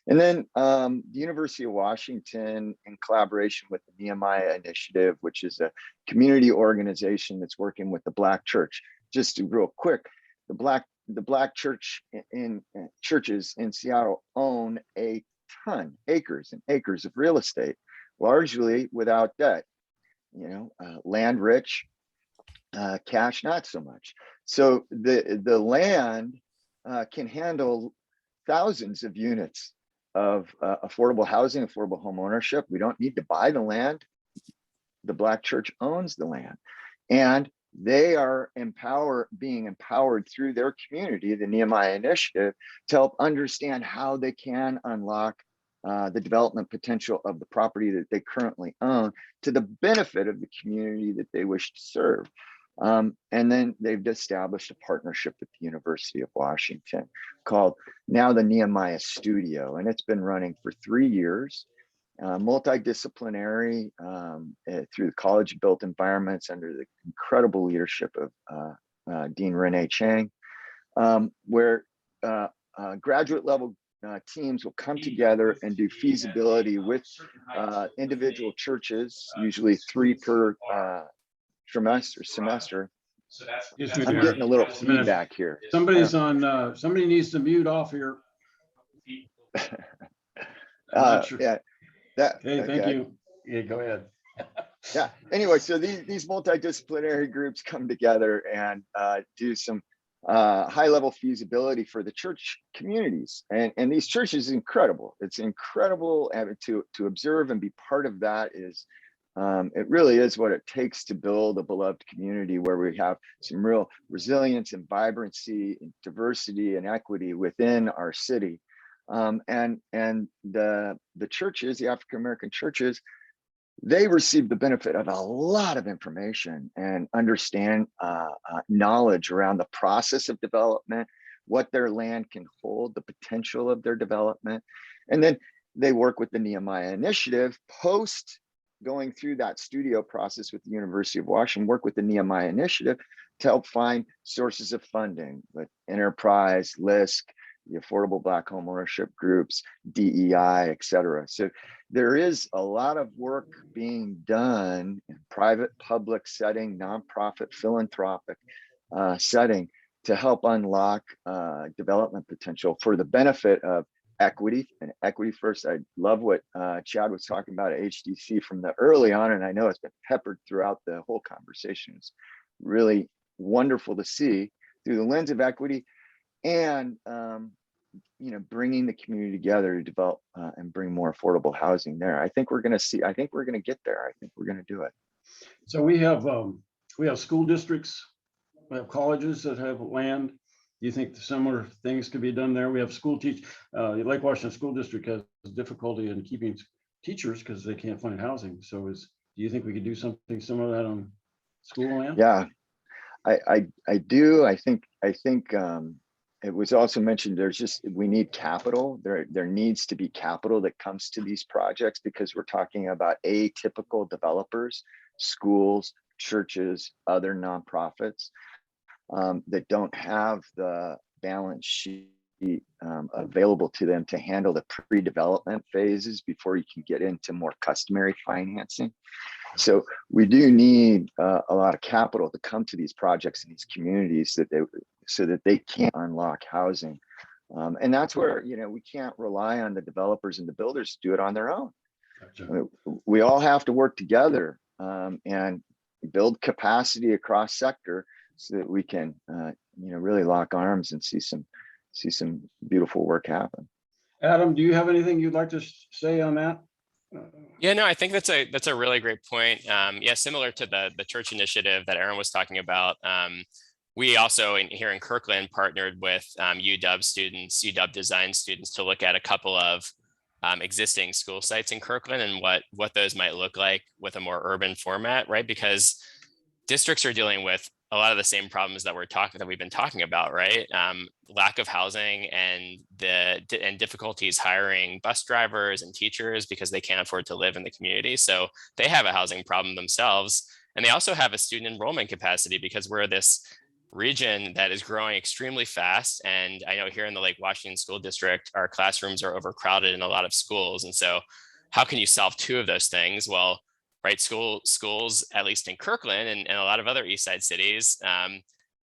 And then the University of Washington, in collaboration with the Nehemiah Initiative, which is a community organization that's working with the Black church. Just real quick, the Black church churches in Seattle own a ton, acres and acres of real estate, largely without debt. Land rich, cash not so much. So the land can handle thousands of units of affordable housing, affordable home ownership. We don't need to buy the land. The Black church owns the land, and they are being empowered through their community, the Nehemiah Initiative, to help understand how they can unlock the development potential of the property that they currently own to the benefit of the community that they wish to serve. And then they've established a partnership with the University of Washington called now the Nehemiah Studio, and it's been running for 3 years. multidisciplinary through the College of Built Environments under the incredible leadership of Dean Renee Chang, where graduate level teams will come together and do feasibility with individual churches, usually 3 per semester. I'm getting a little feedback here. Somebody's on, somebody needs to mute off here. Sure. Yeah. Hey, thank you. Yeah, go ahead. Yeah. Anyway, so these multidisciplinary groups come together and do some high-level feasibility for the church communities, and these churches is incredible. It's incredible to observe and be part of that. Is it really is what it takes to build a beloved community where we have some real resilience and vibrancy and diversity and equity within our city. And the churches, the African American churches, they receive the benefit of a lot of information and understand knowledge around the process of development, what their land can hold, the potential of their development. And then they work with the Nehemiah Initiative post going through that studio process with the University of Washington, work with the Nehemiah Initiative to help find sources of funding with Enterprise, LISC, the Affordable Black Home Ownership Groups, DEI, et cetera. So there is a lot of work being done in private, public setting, nonprofit, philanthropic setting to help unlock development potential for the benefit of equity and equity first. I love what Chad was talking about at HDC from the early on, and I know it's been peppered throughout the whole conversation. It's really wonderful to see through the lens of equity and bringing the community together to develop and bring more affordable housing there. I think we're going to get there. I think we're going to do it. So we have school districts, we have colleges that have land. Do you think similar things could be done there? We have Lake Washington School District has difficulty in keeping teachers because they can't find housing. So do you think we could do something similar to that on school land? Yeah, I do. I think it was also mentioned we need capital. There needs to be capital that comes to these projects because we're talking about atypical developers, schools, churches, other nonprofits that don't have the balance sheet available to them to handle the pre-development phases before you can get into more customary financing. So we do need a lot of capital to come to these projects in these communities so that they can unlock housing. And that's where, we can't rely on the developers and the builders to do it on their own. Gotcha. We all have to work together and build capacity across sector so that we can, really lock arms and see some beautiful work happen. Adam, do you have anything you'd like to say on that? Yeah, no, I think that's a really great point. Yeah, similar to the church initiative that Aaron was talking about. We also here in Kirkland partnered with UW design students to look at a couple of existing school sites in Kirkland and what those might look like with a more urban format, right? Because districts are dealing with a lot of the same problems that we've been talking about, right? Lack of housing and difficulties hiring bus drivers and teachers because they can't afford to live in the community. So they have a housing problem themselves. And they also have a student enrollment capacity because we're this region that is growing extremely fast. And I know here in the Lake Washington School District, our classrooms are overcrowded in a lot of schools. And so how can you solve two of those things? Well, right, schools, at least in Kirkland and a lot of other East Side cities,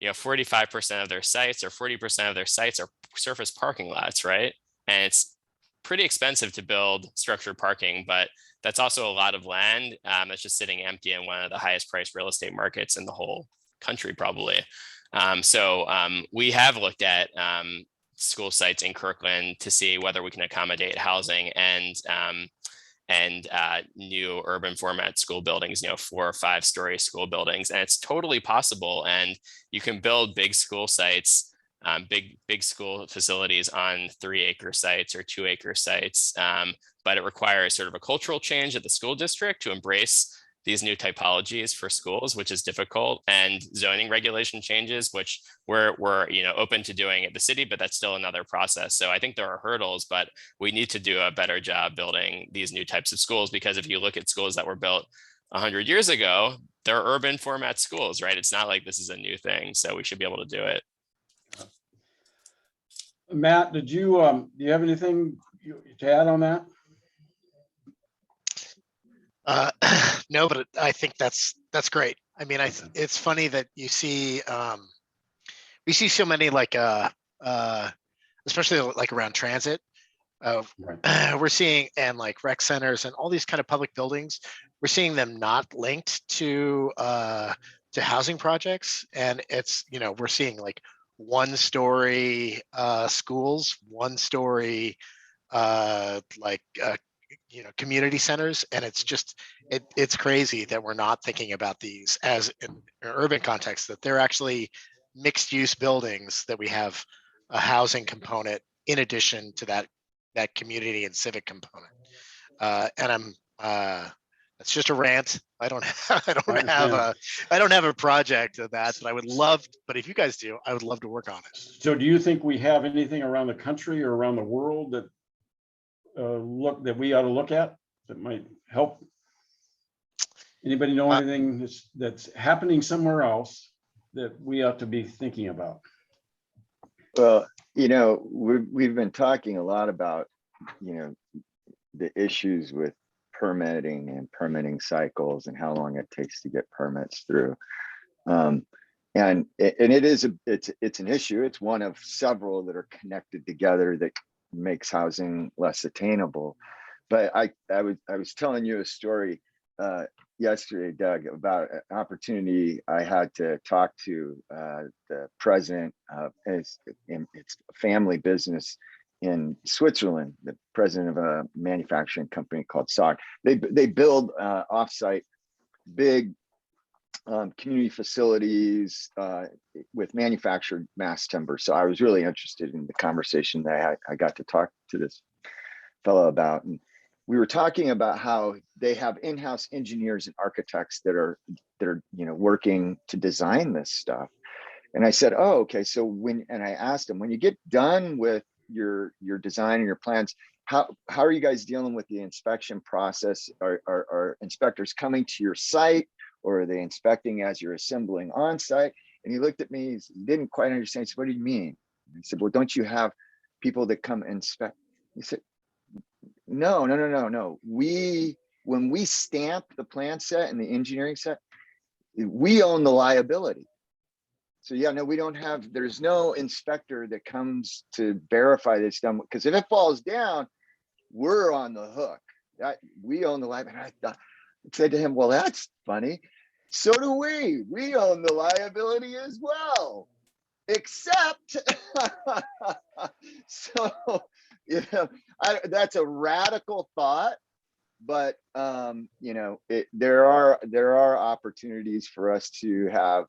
45% of their sites or 40% of their sites are surface parking lots, right? And it's pretty expensive to build structured parking, but that's also a lot of land that's just sitting empty in one of the highest priced real estate markets in the whole country, probably. So we have looked at school sites in Kirkland to see whether we can accommodate housing and new urban format school buildings, 4 or 5 story school buildings. And it's totally possible. And you can build big school sites, big school facilities on 3-acre sites or 2-acre sites. But it requires sort of a cultural change at the school district to embrace these new typologies for schools, which is difficult, and zoning regulation changes, which we're open to doing at the city, but that's still another process. So I think there are hurdles, but we need to do a better job building these new types of schools, because if you look at schools that were built 100 years ago, they're urban format schools, right? It's not like this is a new thing, so we should be able to do it. Matt, do you have anything to add on that? No, but I think that's great. I mean, it's funny that you see we see so many like especially like around transit. We're seeing, and like rec centers and all these kind of public buildings, we're seeing them not linked to housing projects, and it's we're seeing like 1-story schools, 1-story community centers, and it's just it's crazy that we're not thinking about these as in an urban context, that they're actually mixed use buildings, that we have a housing component in addition to that community and civic component. And I'm that's just a rant. I don't have a project of that, but I would love, but if you guys do, I would love to work on it. So do you think we have anything around the country or around the world that that we ought to look at that might help? Anybody know anything that's happening somewhere else that we ought to be thinking about? Well, we've been talking a lot about, the issues with permitting and permitting cycles and how long it takes to get permits through. And it's an issue. It's one of several that are connected together that makes housing less attainable. But I was telling you a story yesterday, Doug, about an opportunity I had to talk to the president of it's a family business in Switzerland, the president of a manufacturing company called SOG. They build offsite big community facilities with manufactured mass timber. So I was really interested in the conversation that I got to talk to this fellow about. And we were talking about how they have in-house engineers and architects that are working to design this stuff. And I said, oh, okay. So I asked him, when you get done with your design and your plans, how are you guys dealing with the inspection process? Are inspectors coming to your site, or are they inspecting as you're assembling on site? And he looked at me, he didn't quite understand. He said, what do you mean? I said, well, don't you have people that come inspect? He said, no. When we stamp the plan set and the engineering set, we own the liability. So yeah, no, we don't have, there's no inspector that comes to verify this done, because if it falls down, we're on the hook. We own the liability. I said to him, well, that's funny. So do we. We own the liability as well. Except, so, that's a radical thought, but there are opportunities for us to have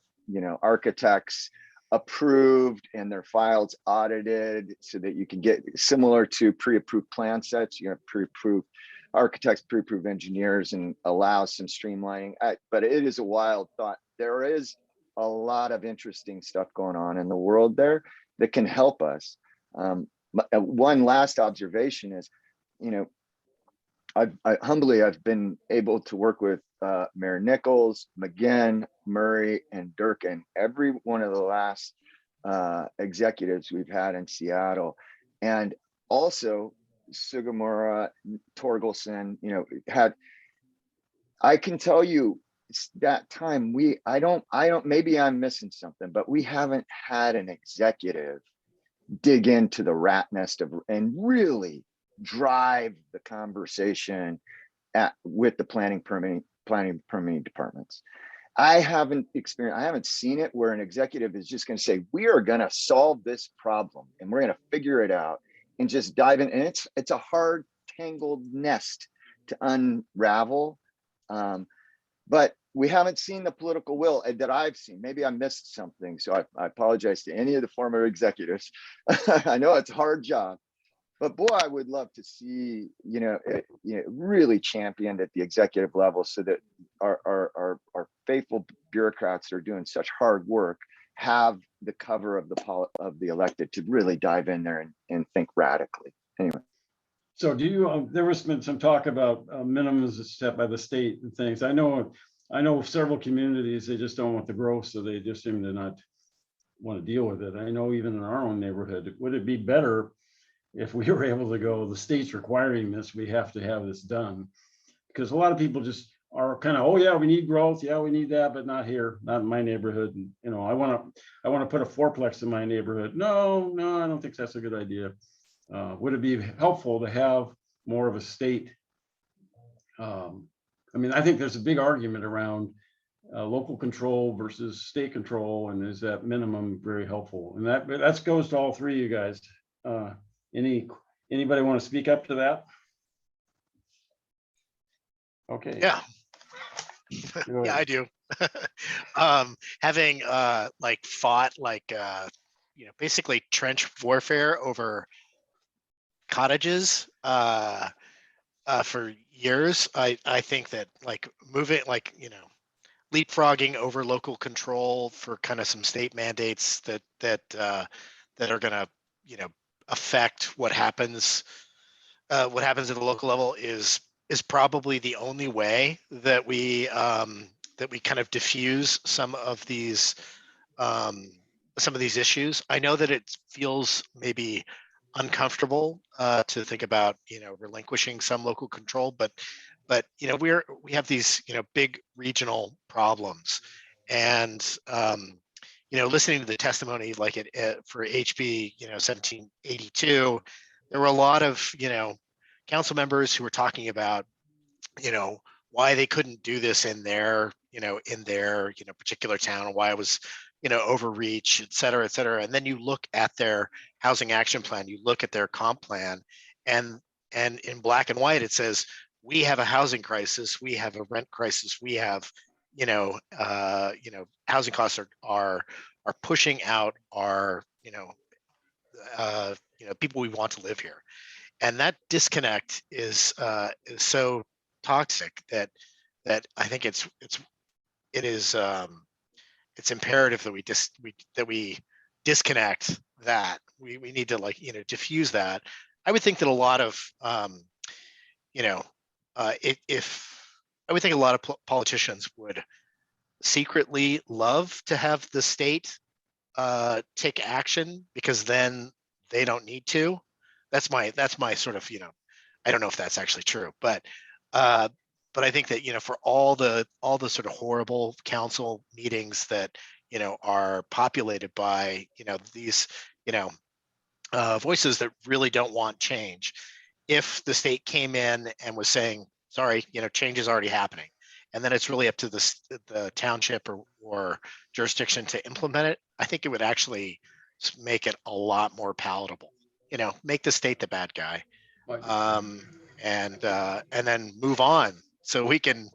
architects approved and their files audited, so that you can get similar to pre-approved plan sets. You have pre-approved architects, pre-approved engineers, and allow some streamlining. But it is a wild thought. There is a lot of interesting stuff going on in the world there that can help us. One last observation is, I've been able to work with Mayor Nichols, McGinn, Murray, and Durkin, every one of the last executives we've had in Seattle, and also Sugimura, Torgelson, I can tell you that time maybe I'm missing something, but we haven't had an executive dig into the rat nest and really drive the conversation with the planning permitting departments. I haven't seen it where an executive is just going to say, we are going to solve this problem and we're going to figure it out and just dive in. And it's a hard, tangled nest to unravel. But we haven't seen the political will that I've seen. Maybe I missed something. So I apologize to any of the former executives. I know it's a hard job, But boy, I would love to see, really championed at the executive level so that our faithful bureaucrats that are doing such hard work have the cover of the elected to really dive in there and think radically. Anyway. So do you, there was been some talk about minimums set by the state and things. I know several communities, they just don't want the growth, so they just seem to not want to deal with it. I know even in our own neighborhood, would it be better if we were able to go, the state's requiring this, we have to have this done? Because a lot of people just are kind of, oh yeah, we need growth, yeah, we need that, but not here, not in my neighborhood. And, I want to put a fourplex in my neighborhood. No, I don't think that's a good idea. Would it be helpful to have more of a state? I think there's a big argument around local control versus state control, and is that minimum very helpful? And that goes to all three of you guys. Anybody want to speak up to that? Okay. Yeah. Yeah, I do. Having fought basically trench warfare over cottages for years, I think that moving leapfrogging over local control for kind of some state mandates that are going to affect what happens at the local level is probably the only way that we kind of diffuse some of these issues. I know that it feels maybe uncomfortable to think about relinquishing some local control, but we have these big regional problems, and listening to the testimony for HB 1782, there were a lot of council members who were talking about why they couldn't do this in their particular town, and why it was overreach, et cetera, et cetera. And then you look at their housing action plan, you look at their comp plan, and in black and white it says, we have a housing crisis, we have a rent crisis, we have housing costs are pushing out our people we want to live here. And that disconnect is so toxic that I think it's imperative that we disconnect that. We need to diffuse that. I would think that a lot of I would think a lot of politicians would secretly love to have the state take action, because then they don't need to. That's my sort of, I don't know if that's actually true, but I think that, for all the sort of horrible council meetings that, are populated by, these, voices that really don't want change, if the state came in and was saying, sorry, change is already happening, and then it's really up to the township or jurisdiction to implement it, I think it would actually make it a lot more palatable. Make the state the bad guy, and then move on, so we can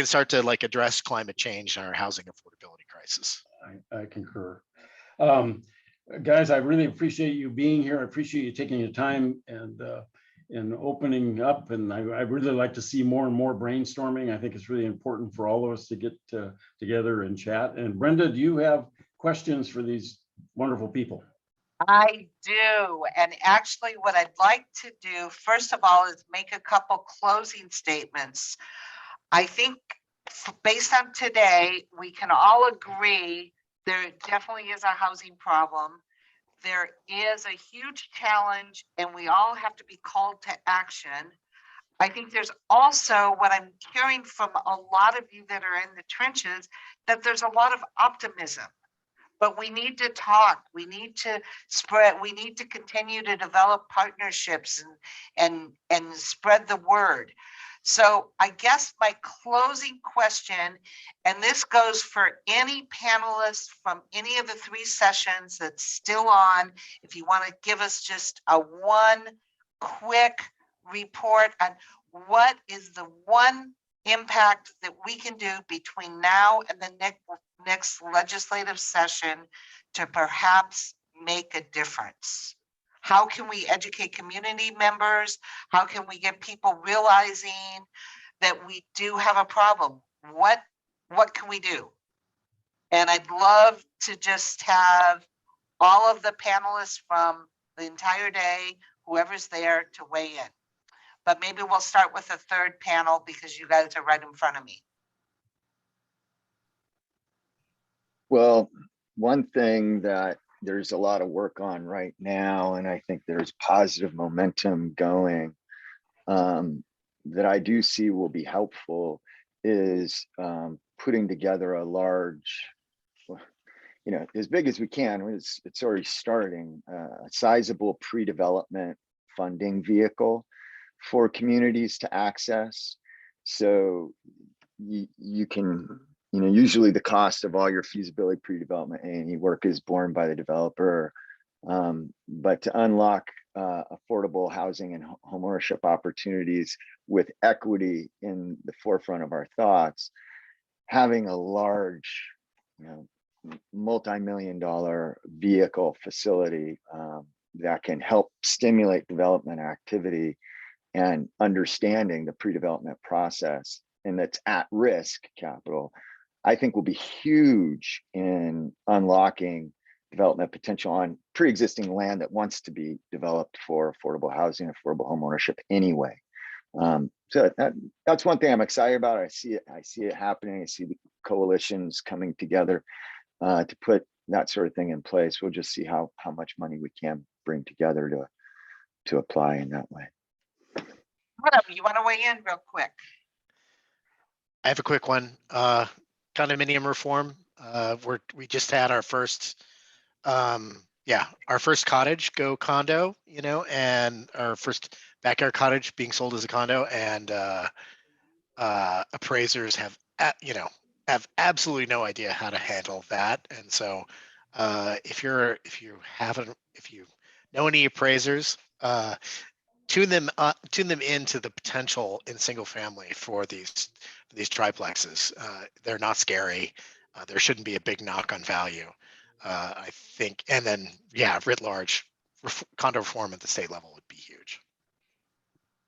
start to address climate change and our housing affordability crisis. I concur. Guys, I really appreciate you being here. I appreciate you taking your time and opening up. And I really like to see more and more brainstorming. I think it's really important for all of us to get together and chat. And Brenda, do you have questions for these wonderful people? I do. And actually what I'd like to do, first of all, is make a couple closing statements. I think based on today, we can all agree there definitely is a housing problem. There is a huge challenge, and we all have to be called to action. I think there's also, what I'm hearing from a lot of you that are in the trenches, that there's a lot of optimism. But we need to talk, we need to spread, we need to continue to develop partnerships and spread the word. So I guess my closing question, and this goes for any panelists from any of the 3 sessions that's still on, if you want to give us just a one quick report on what is the one impact that we can do between now and the next legislative session to perhaps make a difference. How can we educate community members? How can we get people realizing that we do have a problem? What can we do? And I'd love to just have all of the panelists from the entire day, whoever's there, to weigh in. But maybe we'll start with a third panel because you guys are right in front of me. Well, one thing that there's a lot of work on right now, and I think there's positive momentum going, that I do see will be helpful, is putting together a large, as big as we can, it's already starting, a sizable pre-development funding vehicle for communities to access. So you can, usually the cost of all your feasibility pre-development A&E work is borne by the developer. But to unlock affordable housing and homeownership opportunities with equity in the forefront of our thoughts, having a large, multi-million-dollar vehicle facility that can help stimulate development activity and understanding the pre-development process, and that's at risk capital, I think will be huge in unlocking development potential on pre-existing land that wants to be developed for affordable housing, affordable homeownership anyway. So that's one thing I'm excited about. I see it happening. I see the coalitions coming together to put that sort of thing in place. We'll just see how much money we can bring together to apply in that way. You want to weigh in real quick? I have a quick one. Condominium reform. We just had our first, our first cottage go condo, and our first backyard cottage being sold as a condo, and appraisers have absolutely no idea how to handle that. And so, if you know any appraisers, tune them into the potential in single family for these triplexes. They're not scary. There shouldn't be a big knock on value. I think, and then writ large, condo reform at the state level would be huge.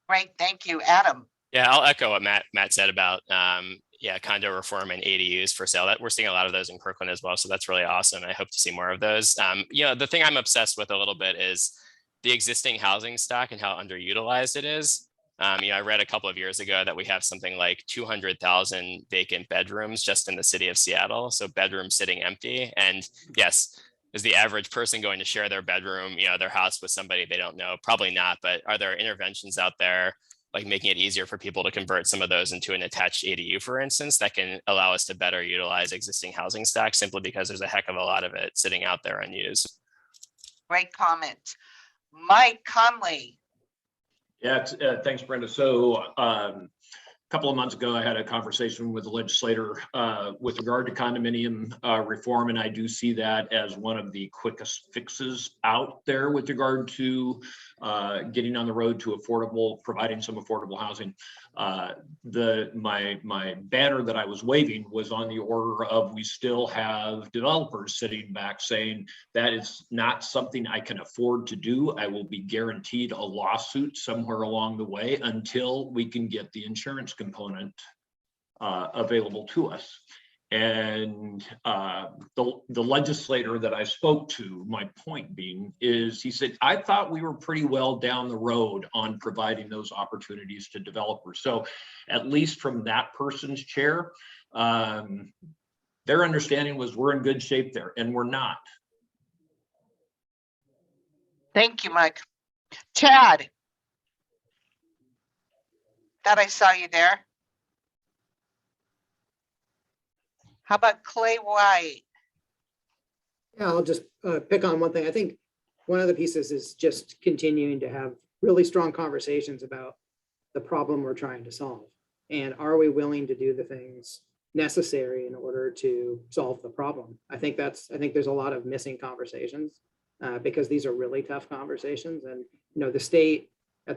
Great, thank you, Adam. Yeah, I'll echo what Matt said about condo reform and ADUs for sale. That we're seeing a lot of those in Kirkland as well, so that's really awesome. I hope to see more of those. The thing I'm obsessed with a little bit is the existing housing stock and how underutilized it is. I read a couple of years ago that we have something like 200,000 vacant bedrooms just in the city of Seattle. So bedrooms sitting empty. And yes, is the average person going to share their bedroom, their house with somebody they don't know? Probably not. But are there interventions out there, like making it easier for people to convert some of those into an attached ADU, for instance, that can allow us to better utilize existing housing stock, simply because there's a heck of a lot of it sitting out there unused? Great comment. Mike Conley. Yeah, thanks, Brenda. So a couple of months ago, I had a conversation with the legislator with regard to condominium reform, and I do see that as one of the quickest fixes out there with regard to getting on the road to providing some affordable housing. My banner that I was waving was on the order of, we still have developers sitting back saying that is not something I can afford to do. I will be guaranteed a lawsuit somewhere along the way until we can get the insurance component available to us. And the legislator that I spoke to, my point being, is he said, I thought we were pretty well down the road on providing those opportunities to developers. So at least from that person's chair, their understanding was we're in good shape there, and we're not. Thank you, Mike. Chad. Thought I saw you there. How about Clay White? Yeah, I'll just pick on one thing. I think one of the pieces is just continuing to have really strong conversations about the problem we're trying to solve. And are we willing to do the things necessary in order to solve the problem? I think there's a lot of missing conversations because these are really tough conversations. And at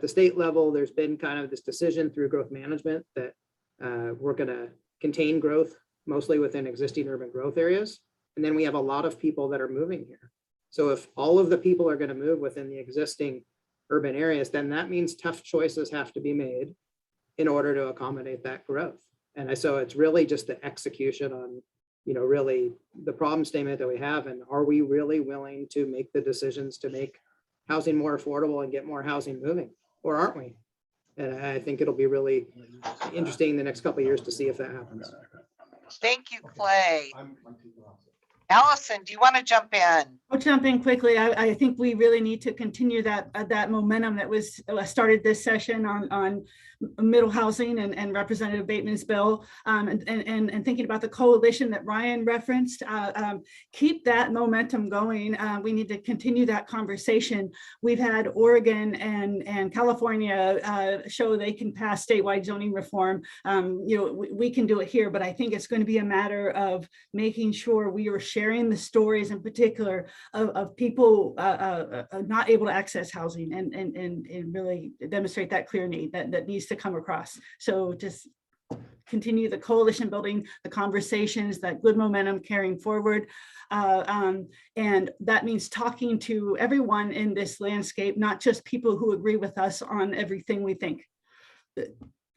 the state level, there's been kind of this decision through growth management that we're going to contain growth mostly within existing urban growth areas. And then we have a lot of people that are moving here. So if all of the people are going to move within the existing urban areas, then that means tough choices have to be made in order to accommodate that growth. And so it's really just the execution on, really the problem statement that we have, and are we really willing to make the decisions to make housing more affordable and get more housing moving, or aren't we? And I think it'll be really interesting in the next couple of years to see if that happens. Thank you, Clay. Allison, do you want to jump in? I'll jump in quickly. I think we really need to continue that momentum that was started this session on middle housing and Representative Bateman's bill, and thinking about the coalition that Ryan referenced. Keep that momentum going. We need to continue that conversation. We've had Oregon and California show they can pass statewide zoning reform. We can do it here, but I think it's going to be a matter of making sure we are sharing the stories in particular of people not able to access housing and really demonstrate that clear need that needs to come across. So just continue the coalition building, the conversations, that good momentum carrying forward. And that means talking to everyone in this landscape, not just people who agree with us on everything we think.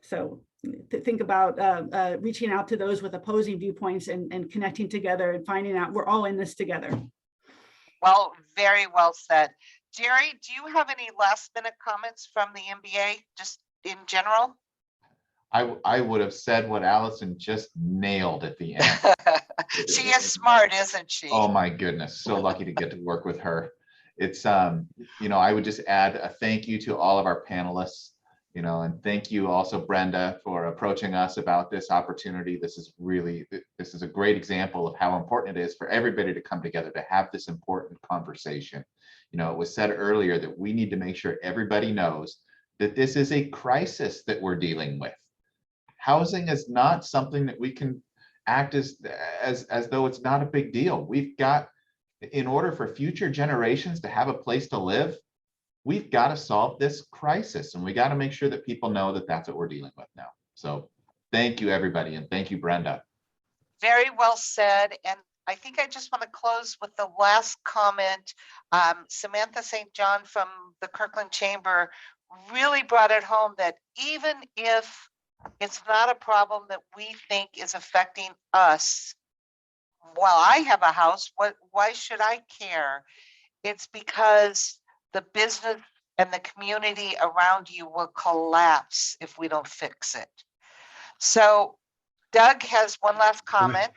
So to think about reaching out to those with opposing viewpoints and connecting together and finding out we're all in this together. Well, very well said. Jerry, do you have any last minute comments from the MBA, just in general? I would have said what Allison just nailed at the end. She is smart, isn't she? Oh my goodness, so lucky to get to work with her. It's I would just add a thank you to all of our panelists, and thank you also, Brenda, for approaching us about this opportunity. This is a great example of how important it is for everybody to come together to have this important conversation. It was said earlier that we need to make sure everybody knows that this is a crisis that we're dealing with. Housing is not something that we can act as though it's not a big deal. We've got, in order for future generations to have a place to live, we've got to solve this crisis, and we got to make sure that people know that that's what we're dealing with now. So thank you, everybody, and thank you, Brenda. Very well said. And I think I just want to close with the last comment. Samantha St. John from the Kirkland Chamber really brought it home that even if it's not a problem that we think is affecting us, while I have a house, why should I care? It's because the business and the community around you will collapse if we don't fix it. So Doug has one last comment.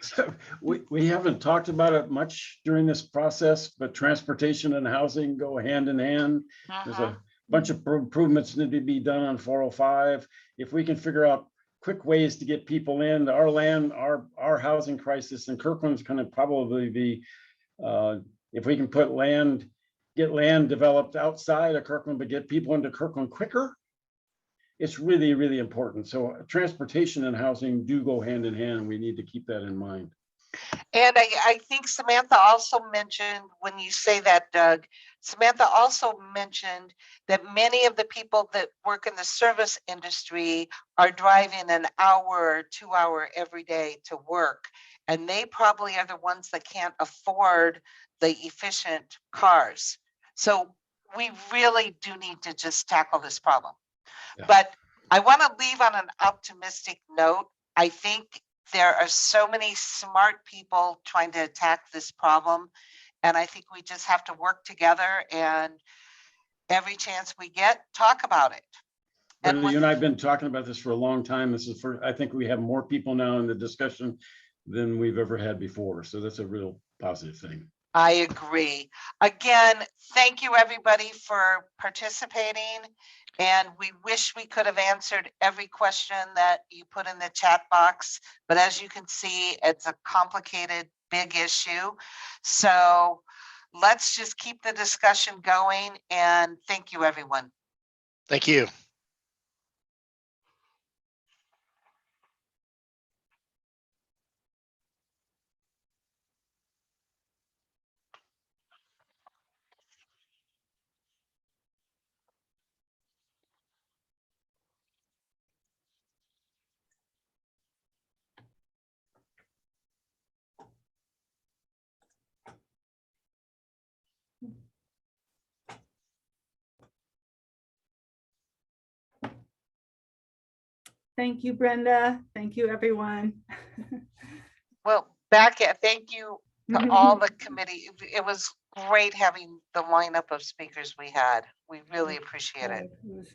We haven't talked about it much during this process, but transportation and housing go hand in hand. There's a bunch of improvements need to be done on 405. If we can figure out quick ways to get people in our land, our housing crisis in Kirkland's going to probably be, if we can get land developed outside of Kirkland, but get people into Kirkland quicker, it's really, really important. So transportation and housing do go hand in hand. We need to keep that in mind. And I think Samantha also mentioned, when you say that, Doug, Samantha also mentioned that many of the people that work in the service industry are driving an hour or 2 hour every day to work. And they probably are the ones that can't afford the efficient cars. So we really do need to just tackle this problem. Yeah. But I want to leave on an optimistic note. I think there are so many smart people trying to attack this problem. And I think we just have to work together, and every chance we get, talk about it. And you and I have been talking about this for a long time. I think we have more people now in the discussion than we've ever had before. So that's a real positive thing. I agree. Again, thank you everybody for participating. And we wish we could have answered every question that you put in the chat box. But as you can see, it's a complicated, big issue. So let's just keep the discussion going. And thank you, everyone. Thank you. Thank you, Brenda. Thank you, everyone. Well, thank you to all the committee. It was great having the lineup of speakers we had. We really appreciate it. It was